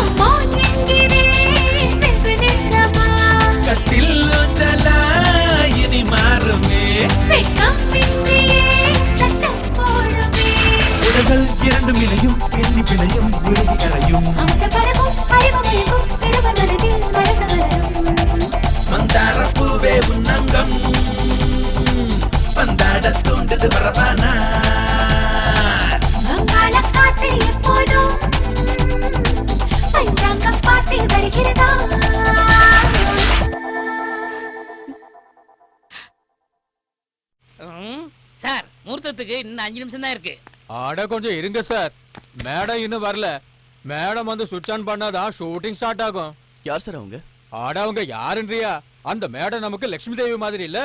அம்மா என்கிறேன் வெகு நேரமா கத்தில் ஊஞ்சலா இனி மாறுமே வெட்கம் இன்றியே சட்டம் போடுமே உடல்கள் இரண்டும் இணையும் எண்ணி பிணையும் உருகி கரையும் அந்த பரவும் அறிவமையும் திருவனதில் மலர்ந்து வளரும் மந்தார பூவே உன்னங்கம் பந்தாட தூண்டுது வரபானா வங்காள காத்து எப்போதும் பஞ்சாங்கம் பாட்டு வருகிறதா சார் முகூர்த்தத்துக்கு இன்னும் 5 நிமிஷம் தான் இருக்கு. ஆட கொஞ்சம் இருங்க சார். மேடம் இன்னும் வரல. மேடம் வந்து சுவிட்ச் ஆன் பண்ணாதான் ஷூட்டிங் ஸ்டார்ட் ஆகும். யார் சார் அவங்க? ஆட அவங்க யாருன்றியா? அந்த மேடம் நமக்கு லட்சுமி தேவி மாதிரி இல்ல.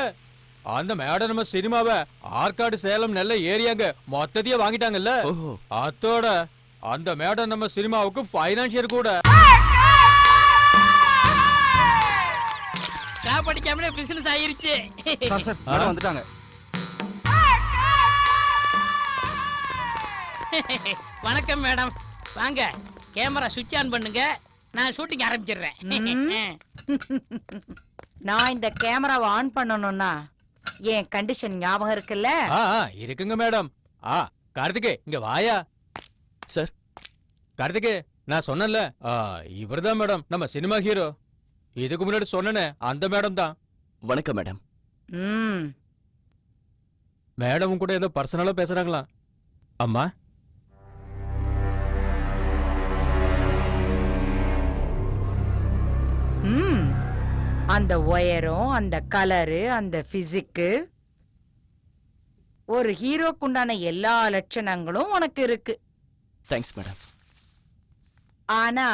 அந்த மேடம் நம்ம சினிமாவை ஆற்காடு சேலம் நெல்லை ஏரியாங்க மொத்தத்தையே வாங்கிட்டாங்கல்ல. அத்தோட அந்த மேடம் நம்ம சினிமாவுக்கு ஃபைனான்சியர் கூட. காப்படிக்காமலே பிசினஸ் ஆயிருச்சு. சார் மேடம் வந்துட்டாங்க. வணக்கம் மேடம், வாங்க கேமரா சுவிட்ச் ஆன் பண்ணுங்க, நான் ஷூட்டிங் ஆரம்பிச்சிடுறேன். நான் இந்த கேமராவை ஆன் பண்ணணும்னா என் கண்டிஷன் ஞாபகம் இருக்குல்ல? இருக்குங்க மேடம். கார்த்திகே இங்க வாயா. சார் கார்த்திகே, நான் சொன்னேன்ல இவர்தான் மேடம் நம்ம சினிமா ஹீரோ. இதுக்கு முன்னாடி சொன்னனே அந்த மேடம் தான். வணக்கம் மேடம். மேடம் கூட ஏதோ பர்சனலா பேசுறாங்களா? அம்மா அந்த ஒயரும் அந்த கலரு அந்த பிசிக்கு ஒரு ஹீரோக்குண்டான எல்லா லட்சணங்களும் உனக்கு இருக்கு. Thanks madam. ஆனா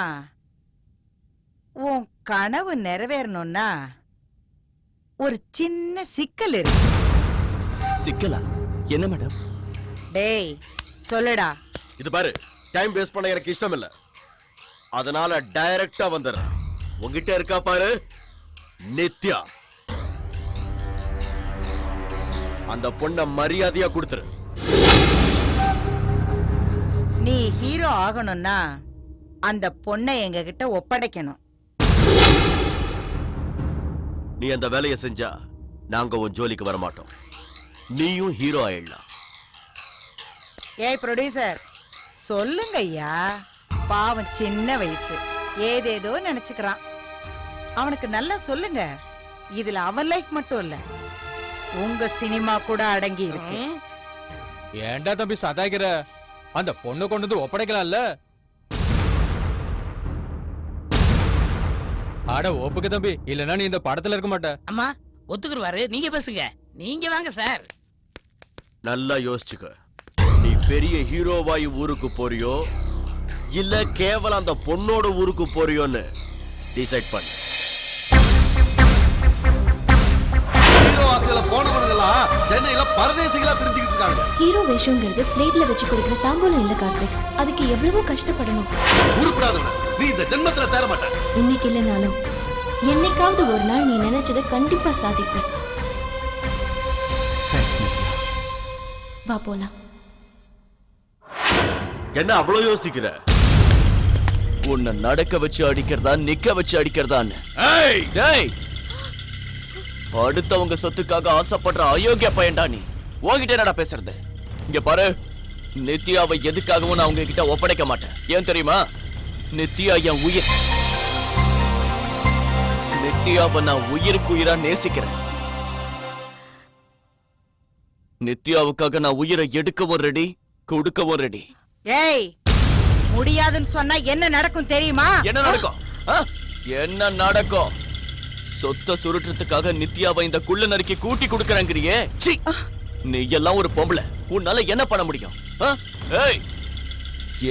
உன் கனவு நிறைவேறணும்னா ஒரு சின்ன சிக்கல் இருக்கு. சிக்கலா? என்ன மேடம்? டேய் சொல்லுடா. இது பாரு, டைம் வேஸ்ட் பண்ண எனக்கு இஷ்டம் இல்ல. அதனால டைரக்டா வந்துடுறேன். உங்ககிட்ட இருக்கா பாரு நித்யா, அந்த பொண்ண மரியாதையா கொடுத்துரு. நீ ஹீரோ ஆகணும்னா அந்த பொண்ணை எங்க கிட்ட ஒப்படைக்கணும். நீ அந்த வேலையை செஞ்சா நாங்க உன் ஜோலிக்கு வர மாட்டோம். நீயும் ஹீரோ ஆயிடலாம். ஏய் ப்ரொடியூசர், சொல்லுங்க ஐயா. பாவம் சின்ன வயசு, ஏதேதோ நினைச்சுக்கிறான். அவனுக்கு நல்லா சொல்லுங்க. இதுல அவன் லைஃப் மட்டும் இல்ல, உங்க சினிமா கூட அடங்கி இருக்கு. ஏண்டா தம்பி சதாகிற? அந்த பொண்ணு கொண்டு வந்து ஒப்படைக்கலாம்ல. ஆட ஒப்புக்கு தம்பி, இல்லனா நீ இந்த படத்துல இருக்க மாட்ட. அம்மா ஒத்துக்குருவாரு, நீங்க பேசுங்க. நீங்க வாங்க சார். நல்லா யோசிச்சுக்க. நீ பெரிய ஹீரோவாயி ஊருக்கு போறியோ இல்ல கேவலம் அந்த பொண்ணோட ஊருக்கு போறியோன்னு டிசைட் பண்ணு. ஹீரோ ஆசையில போனவங்களா சென்னையில பரதேசிகளா தெரிஞ்சுக்கிட்டு இருக்காங்க. ஹீரோ வேஷங்கிறது பிளேட்ல வச்சு கொடுக்கிற தாம்பூலம் இல்ல கார்த்திக். அதுக்கு எவ்வளவோ கஷ்டப்படணும். உருப்படாதவன நீ இந்த ஜென்மத்துல தேர மாட்ட. இன்னைக்கு இல்லனாலும் என்னைக்காவது ஒரு நாள் நீ நினைச்சதை கண்டிப்பா சாதிப்ப. வா போலாம். என்ன அவ்வளவு யோசிக்கிற? உன்னை நடக்க வச்சு அடிக்கிறதா நிக்க வச்சு அடிக்கிறதான்னு? அடுத்தவங்க சொத்துக்காக ஆசைப்படுற அயோக்கிய பையன்டா நீ. உன்கிட்ட என்னடா பேசுறது? இங்க பாரு, நித்யாவை எதுக்காகவும் நான் உங்க கிட்ட ஒப்படைக்க மாட்டேன். ஏன் தெரியுமா? நித்யா என் உயிர். நித்யாவை நான் உயிருக்கு உயிரா நேசிக்கிறேன். நித்யாவுக்காக நான் உயிரை எடுக்கவும் ரெடி, கொடுக்கவும் ரெடி. ஏய் முடியாதுன்னு சொன்னா என்ன நடக்கும் தெரியுமா? என்ன நடக்கும்? என்ன நடக்கும்? சொத்த சுருட்டுறதுக்காக நித்யாவை இந்த குள்ள நறுக்கி கூட்டி கொடுக்கறங்கறியே. சீ, நீ எல்லாம் ஒரு பொம்பளை, உன்னால என்ன பண்ண முடியும்? ஏய்,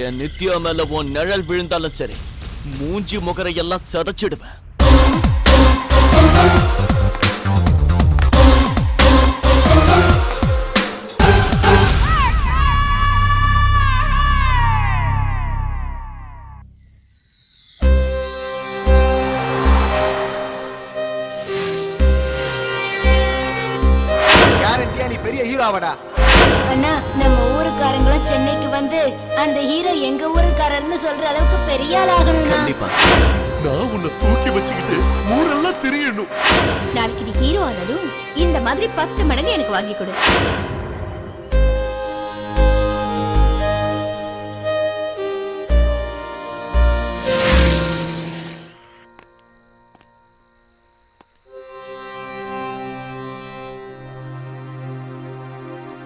என் நித்யா மேல உன் நிழல் விழுந்தாலும் சரி, மூஞ்சி முகரை எல்லாம் சதைச்சிடுவேன். பெரிய ஹீரோவாடா. அண்ணா, நம்ம ஊருக்காரங்களும் சென்னைக்கு வந்து அந்த ஹீரோ எங்க ஊருக்காரர்னு சொல்ற அளவுக்கு பெரிய ஆள் ஆகணும். கண்டிப்பா. நான் உன்னை தூக்கி வச்சுக்கிட்டு ஊரெல்லாம் தெரியணும். நாளைக்கு நீ ஹீரோ ஆனதும் இந்த மாதிரி 10 மடங்கு எனக்கு வாங்கி கொடு.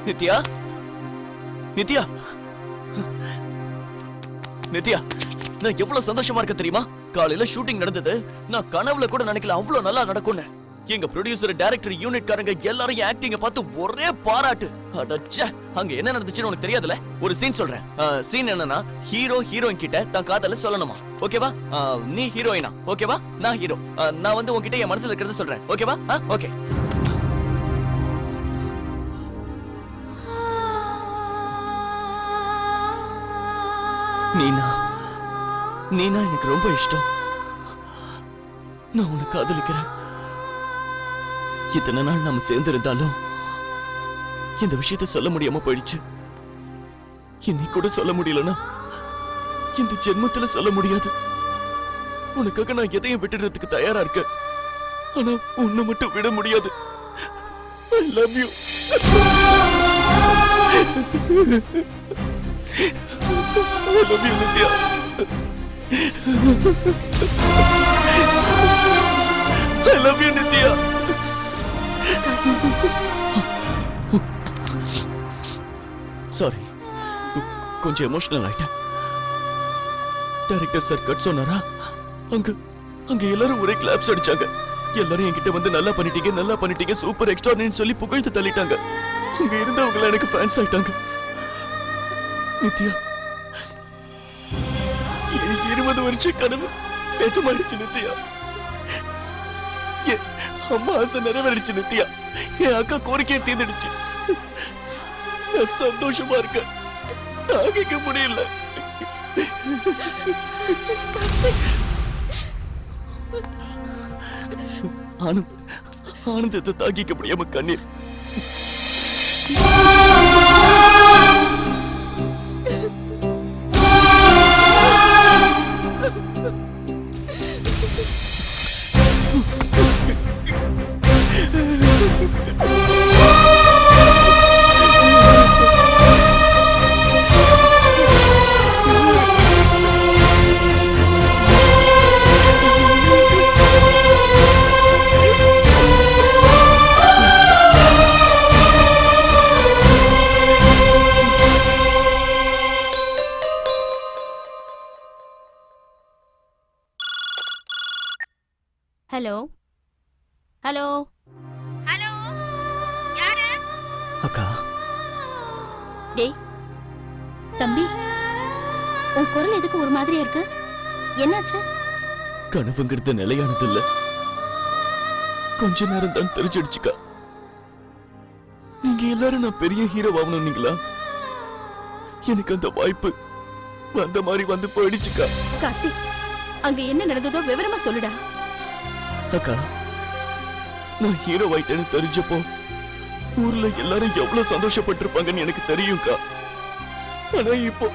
நித்யா, நித்யா, நித்யா, நான் எவ்வளவு சந்தோஷமா இருக்க தெரியுமா? காலையில ஷூட்டிங் நடந்தது, நான் கனவுல கூட நினைக்கல அவ்வளவு நல்லா நடக்கும்னு. எங்க ப்ரொடியூசர், டைரக்டர், யூனிட் காரங்க எல்லாரும் ஆக்டிங்க பார்த்து ஒரே பாராட்டு. அடச்சே, அங்க என்ன நடந்துச்சுன்னு உனக்கு தெரியாதுல? ஒரு சீன் சொல்றேன். சீன் என்னன்னா, ஹீரோ ஹீரோயின் கிட்ட தான் காதல சொல்லணுமா, ஓகேவா? நீ ஹீரோயினா, ஓகேவா? நான் ஹீரோ. நான் வந்து உன்கிட்ட என் மனசுல இருக்கிறத சொல்றேன், ஓகேவா? ஓகே. நீனா, நீனா எனக்கு ரொம்ப இஷ்டம். நான் உன்னை காதலிக்கிறேன். இத்தனை நாள் நாம சேர்ந்து இருந்தாலும் இந்த விஷயத்தை சொல்ல முடியாம போயிடுச்சு. இன்னைக்கு கூட சொல்ல முடியலனா இந்த ஜென்மத்துல சொல்ல முடியாது. உனக்காக நான் எதையும் விட்டுறதுக்கு தயாரா இருக்கேன். ஆனா உன்னை மட்டும் விட முடியாது. I love you. I love you, Nithya. I love you, Nithya. Sorry, கொஞ்சம் எமோஷனல் ஆயிட்டேன். டைரக்டர் சார் கட் சொன்னாரா? அங்க எல்லாரும் ஒரே கிளாப்ஸ் அடிச்சாங்க. எல்லாரும் என்கிட்ட வந்து நல்லா பண்ணிட்டீங்க, சூப்பர் எக்ஸ்ட்ராடினரின்னு சொல்லி புகழ்ந்து தள்ளிட்டாங்க. அங்க இருந்தவங்க எனக்கு ஃபேன்ஸ் ஆயிட்டாங்க. நித்யா, 20 வருஷம் கனவு நிஜமாயிடுச்சு நித்யா. என் அம்மா ஆசை நிறைவேறிச்சு நித்யா. என் அக்கா கோரிக்கையை தீர்ந்துடுச்சு. நான் சந்தோஷமா இருக்கேன். தாங்கிக்க முடியல. ஆனந்தத்தை தாங்கிக்க முடியாம கண்ணீர். ஹலோ ஹலோ ஹலோ, யாரு? அக்கா. டேய் தம்பி, உன் குரல் எதுக்கு ஒரு மாதிரியா இருக்கு? என்னாச்சு? கனவுங்கிறது நிலையானது இல்ல. கொஞ்ச நேரம் தான் தெரிஞ்சிடுச்சுக்கா. நீங்க எல்லாரும் நான் பெரிய ஹீரோ ஆகணும்னீங்களா? எனக்கு அந்த வாய்ப்பு வந்த மாதிரி வந்து போயிடுச்சுக்கா. கார்த்திக், அங்க என்ன நடந்ததோ விவரமா சொல்லுடா. அக்கா, நான் ஹீரோ ஆயிட்டேன்னு தெரிஞ்சப்போ ஊர்ல எல்லாரும் எவ்வளவு சந்தோஷப்பட்டிருப்பாங்கன்னு எனக்கு தெரியும்க்கா. ஆனா இப்போ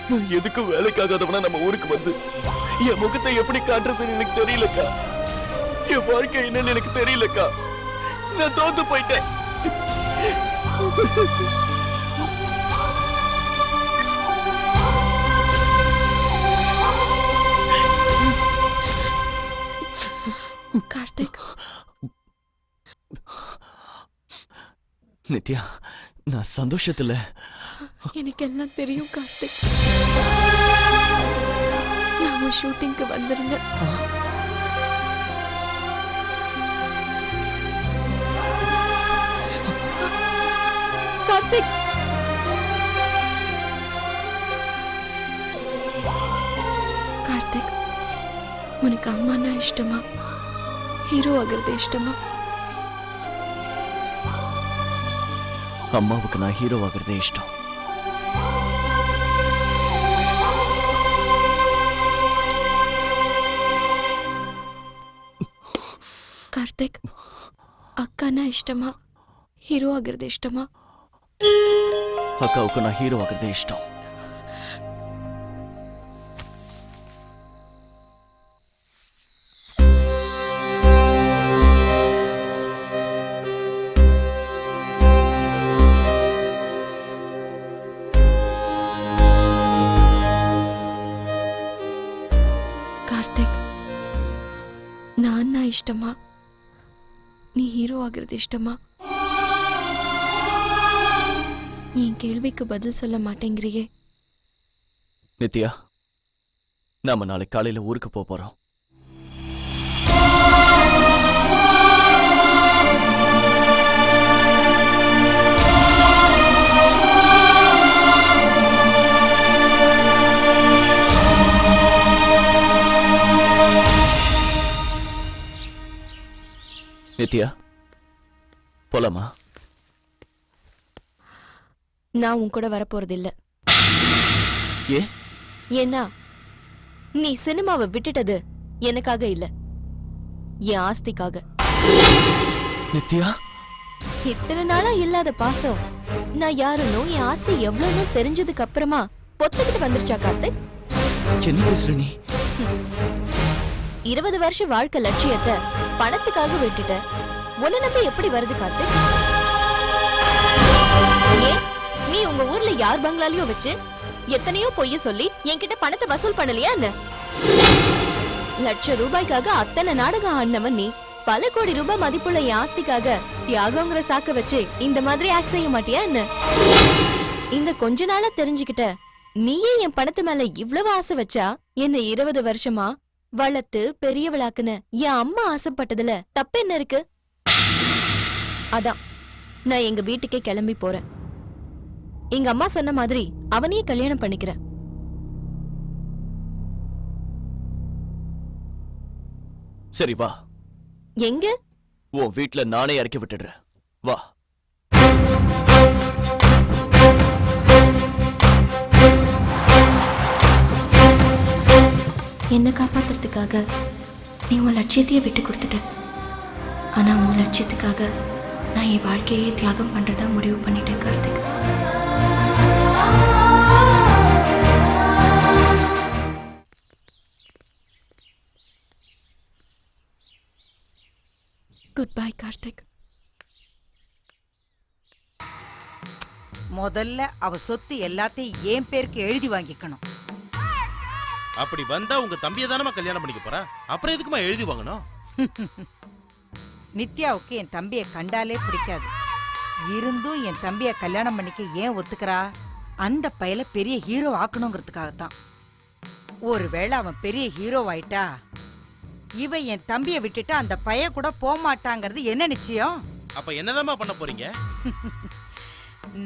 நான் எதுக்கும் வேலைக்காகாதவனா நம்ம ஊருக்கு வந்து என் முகத்தை எப்படி காட்டுறதுன்னு எனக்கு தெரியலக்கா. என் வாழ்க்கை என்னன்னு எனக்கு தெரியலக்கா. நான் தோத்து போயிட்டேன். கார்த்திக், நித்யா, நான் சந்தோஷத்துல எனக்கு எல்லாம் தெரியும் கார்த்திக். நம்ம ஷூட்டிங்க்கு வந்துருங்க. கார்த்திக், கார்த்திக், உனக்கு அம்மானா இஷ்டமா, ஹீரோ ஆகிறது இஷ்டமா? அம்மாவுக்கு நான் ஹீரோ ஆகிறதே இஷ்டம். கார்த்திக், அக்கானா இஷ்டமா, ஹீரோ ஆகிறது இஷ்டமா? அக்காவுக்கு நான் ஹீரோ ஆகிறதே இஷ்டம். கார்த்திக், நான் இஷ்டமா, நீ ஹீரோ ஆகிறது இஷ்டமா? என் கேள்விக்கு பதில் சொல்ல மாட்டேங்கிறியே. நித்யா, நாம நாளைக்கு காலையில ஊருக்கு போறோம். நித்யா, போலாமா? நான் உன் கூட வரப்போறது இல்ல. ஏன்னா நீ சினிமாவை விட்டுட்டது எனக்காக இல்ல, என் ஆஸ்திக்காக. நித்யா, இத்தனை நாளா இல்லாத பாசம் நான் யாருன்னு என் ஆஸ்தி எவ்வளவுன்னு தெரிஞ்சதுக்கு அப்புறமா பொத்துக்கிட்டு வந்துருச்சா கார்த்திக்? என்ன பேசுற நீ? 20 வருஷ வாழ்க்கை லட்சியத்தை பணத்துக்காக விட்டுட்ட. உன்னை நம்பி எப்படி வருது கார்த்திக்? ஏன் நீ உங்க ஊர்ல யார் பங்களாலையோ வச்சு எத்தனையோ பொய்ய சொல்லி என்கிட்ட பணத்தை வசூல் பண்ணலையா என்ன? ₹1,00,000 அத்தனை நாடகம் ஆடினவன் நீ பல கோடி ரூபாய் மதிப்புள்ள என் ஆஸ்திக்காக தியாகங்கிற சாக்க வச்சு இந்த மாதிரி ஆக்ட் செய்ய மாட்டியா என்ன? இந்த கொஞ்ச நாளா தெரிஞ்சுக்கிட்ட நீயே என் பணத்து மேல இவ்வளவு ஆசை வச்சா என்ன 20 வருஷமா வளர்த்து பெரியவளாக்குன என் அம்மா ஆசைப்பட்டதுல தப்பு என்ன இருக்கு? அதான் நான் எங்க வீட்டுக்கே கிளம்பி போறேன். எங்க அம்மா சொன்ன மாதிரி அவனையே கல்யாணம் பண்ணிக்கிறேன். சரி வா. எங்க? உன் வீட்டுல நானே இறக்கி விட்டுடுறேன். வா. என்ன காப்பாத்துறதுக்காக நீ உன் லட்சியத்தையே விட்டு கொடுத்துட்ட. ஆனா உன் லட்சியத்துக்காக நான் என் வாழ்க்கையே தியாகம் பண்றதா முடிவு பண்ணிட்டேன் கார்த்திக். Good bye Karthik. முதல்ல அவ சொத்து எல்லாத்தையும் என் பேருக்கு எழுதி வாங்கிக்கணும். அப்படி வந்தா உங்க தம்பியை தானமா கல்யாணம் பண்ணிக்க போறா, அப்புறம் எதுக்குமா எழுதி வாங்கணும்? நித்யாவுக்கு என் தம்பியை கண்டாலே பிடிக்காது. இருந்தும் என் தம்பியை கல்யாணம் பண்ணிக்க ஏன் ஒத்துக்கிறா? அந்த பயல பெரிய ஹீரோ ஆக்கணுங்கிறதுக்காகத்தான். ஒருவேளை அவன் பெரிய ஹீரோ ஆயிட்டா இவ என் தம்பியை விட்டுட்டு அந்த பைய கூட போக மாட்டாங்கிறது என்ன நிச்சயம்? அப்ப என்னதாம்மா பண்ண போறீங்க?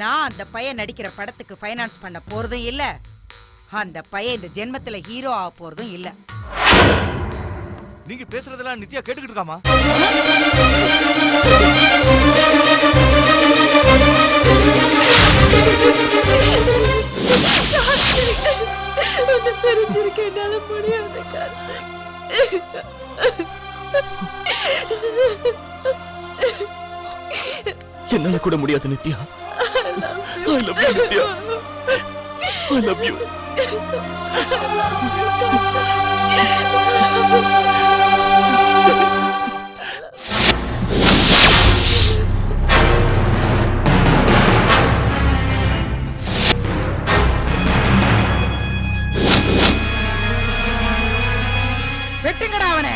நான் அந்த பையன் நடிக்கிற படத்துக்கு ஃபைனான்ஸ் பண்ண போறதும் இல்ல, அந்த பையன் இந்த ஜென்மத்துல ஹீரோ ஆக போறதும் இல்ல. நீங்க பேசுறதெல்லாம் நித்யா கேட்டுக்கிட்டு இருக்காமா? தெரிஞ்சிருக்க என்னால முடியாது என்னால கூட முடியாது Nithya. I love you Nithya. I love you. வெட்டுங்கடா அவனை.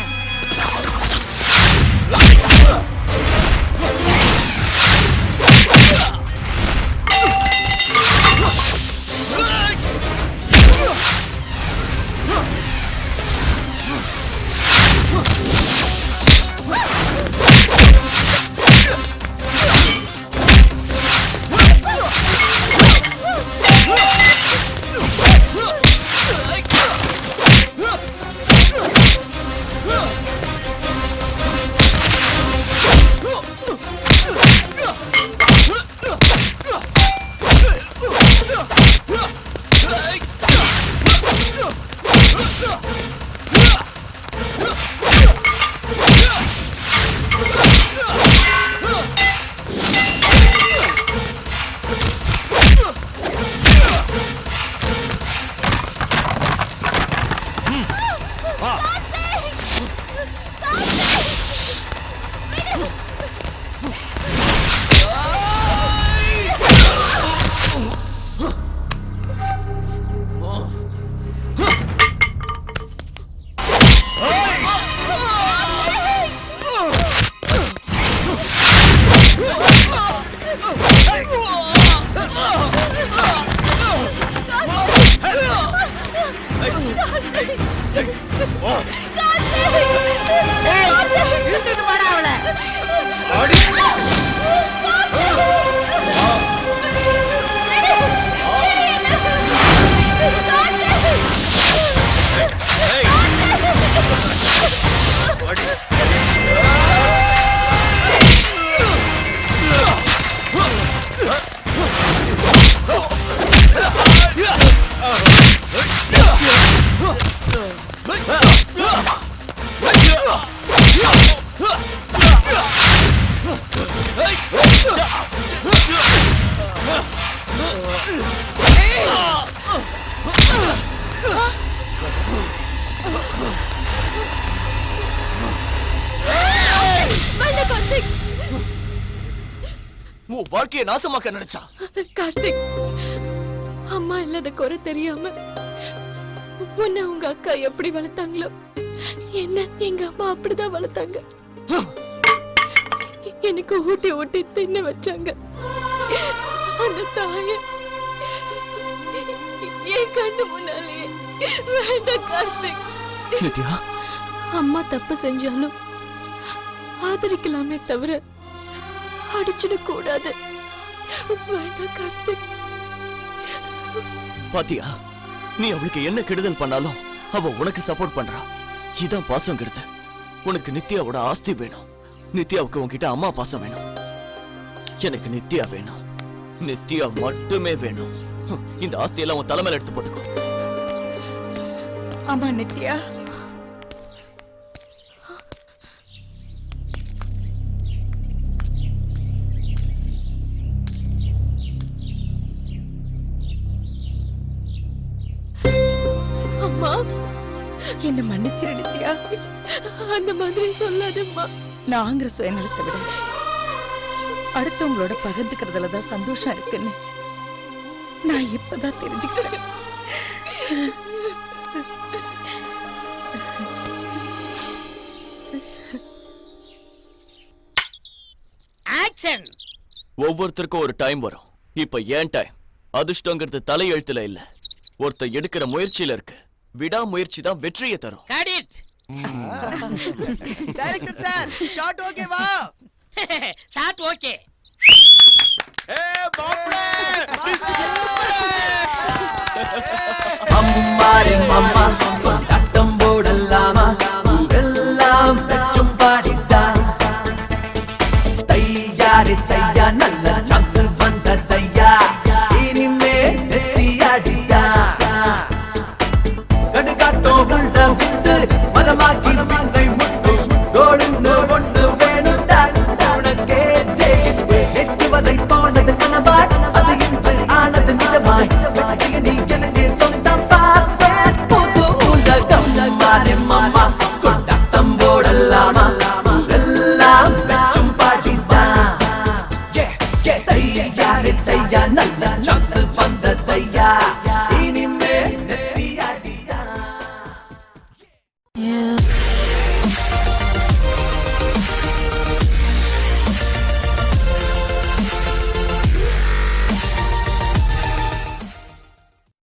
உன் வாழ்க்கையை நாசமாக்க நினைச்சா. கார்த்திக், அம்மா இல்லாத குறை தெரியாம உன்னை உங்க அக்கா எப்படி வளர்த்தாங்களோ என்ன எங்க அம்மா அப்படிதான் வளர்த்தாங்க. எனக்கு ஊட்டி ஊட்டி தின்ன வச்சாங்க. அந்த தாய என் கண்ணு முன்னாலே வேண்டாம் கார்த்திக். நித்யா, அம்மா தப்பு செஞ்சாலும் ஆதரிக்கலாமே தவிர அடிச்சிட கூடாது. வேண்டாம் கார்த்திக். பாத்தியா, நீ அவளுக்கு என்ன கெடுதல் பண்ணாலும் அவ உனக்கு சப்போர்ட் பண்றா. இதான் பாசங்கிறது. உனக்கு நித்யாவோட ஆஸ்தி வேணும், நித்யாவுக்கு உன்கிட்ட அம்மா பாசம் வேணும். எனக்கு நித்யா வேணும், நித்யா மட்டுமே வேணும். இந்த ஆஸ்தியெல்லாம் உன் தலைமையில எடுத்து போட்டுக்கோ. ஆமா நித்யா, அம்மா என்ன மன்னிச்சிரு நித்யா. அந்த மாதிரி சொல்லாதம்மா. நாங்கிற சுயநலத்தை விட அடுத்தவங்களோட பகிர்ந்துக்கிறதுல தான் சந்தோஷம் இருக்குன்னு நான் இப்பதான் தெரிஞ்சுக்கிறேன். ஆக்ஷன். ஒவ்வொருத்தருக்கும் ஒரு டைம் வரும். இப்ப ஏன் டைம். அதிர்ஷ்டங்கிறது தலையெழுத்துல இல்ல, ஒருத்தர் எடுக்கிற முயற்சியில இருக்கு. விடாமுயற்சி தான் வெற்றியை தரும். Got it. Director sir, shot ஓகேவா? Shot okay. மாப்ள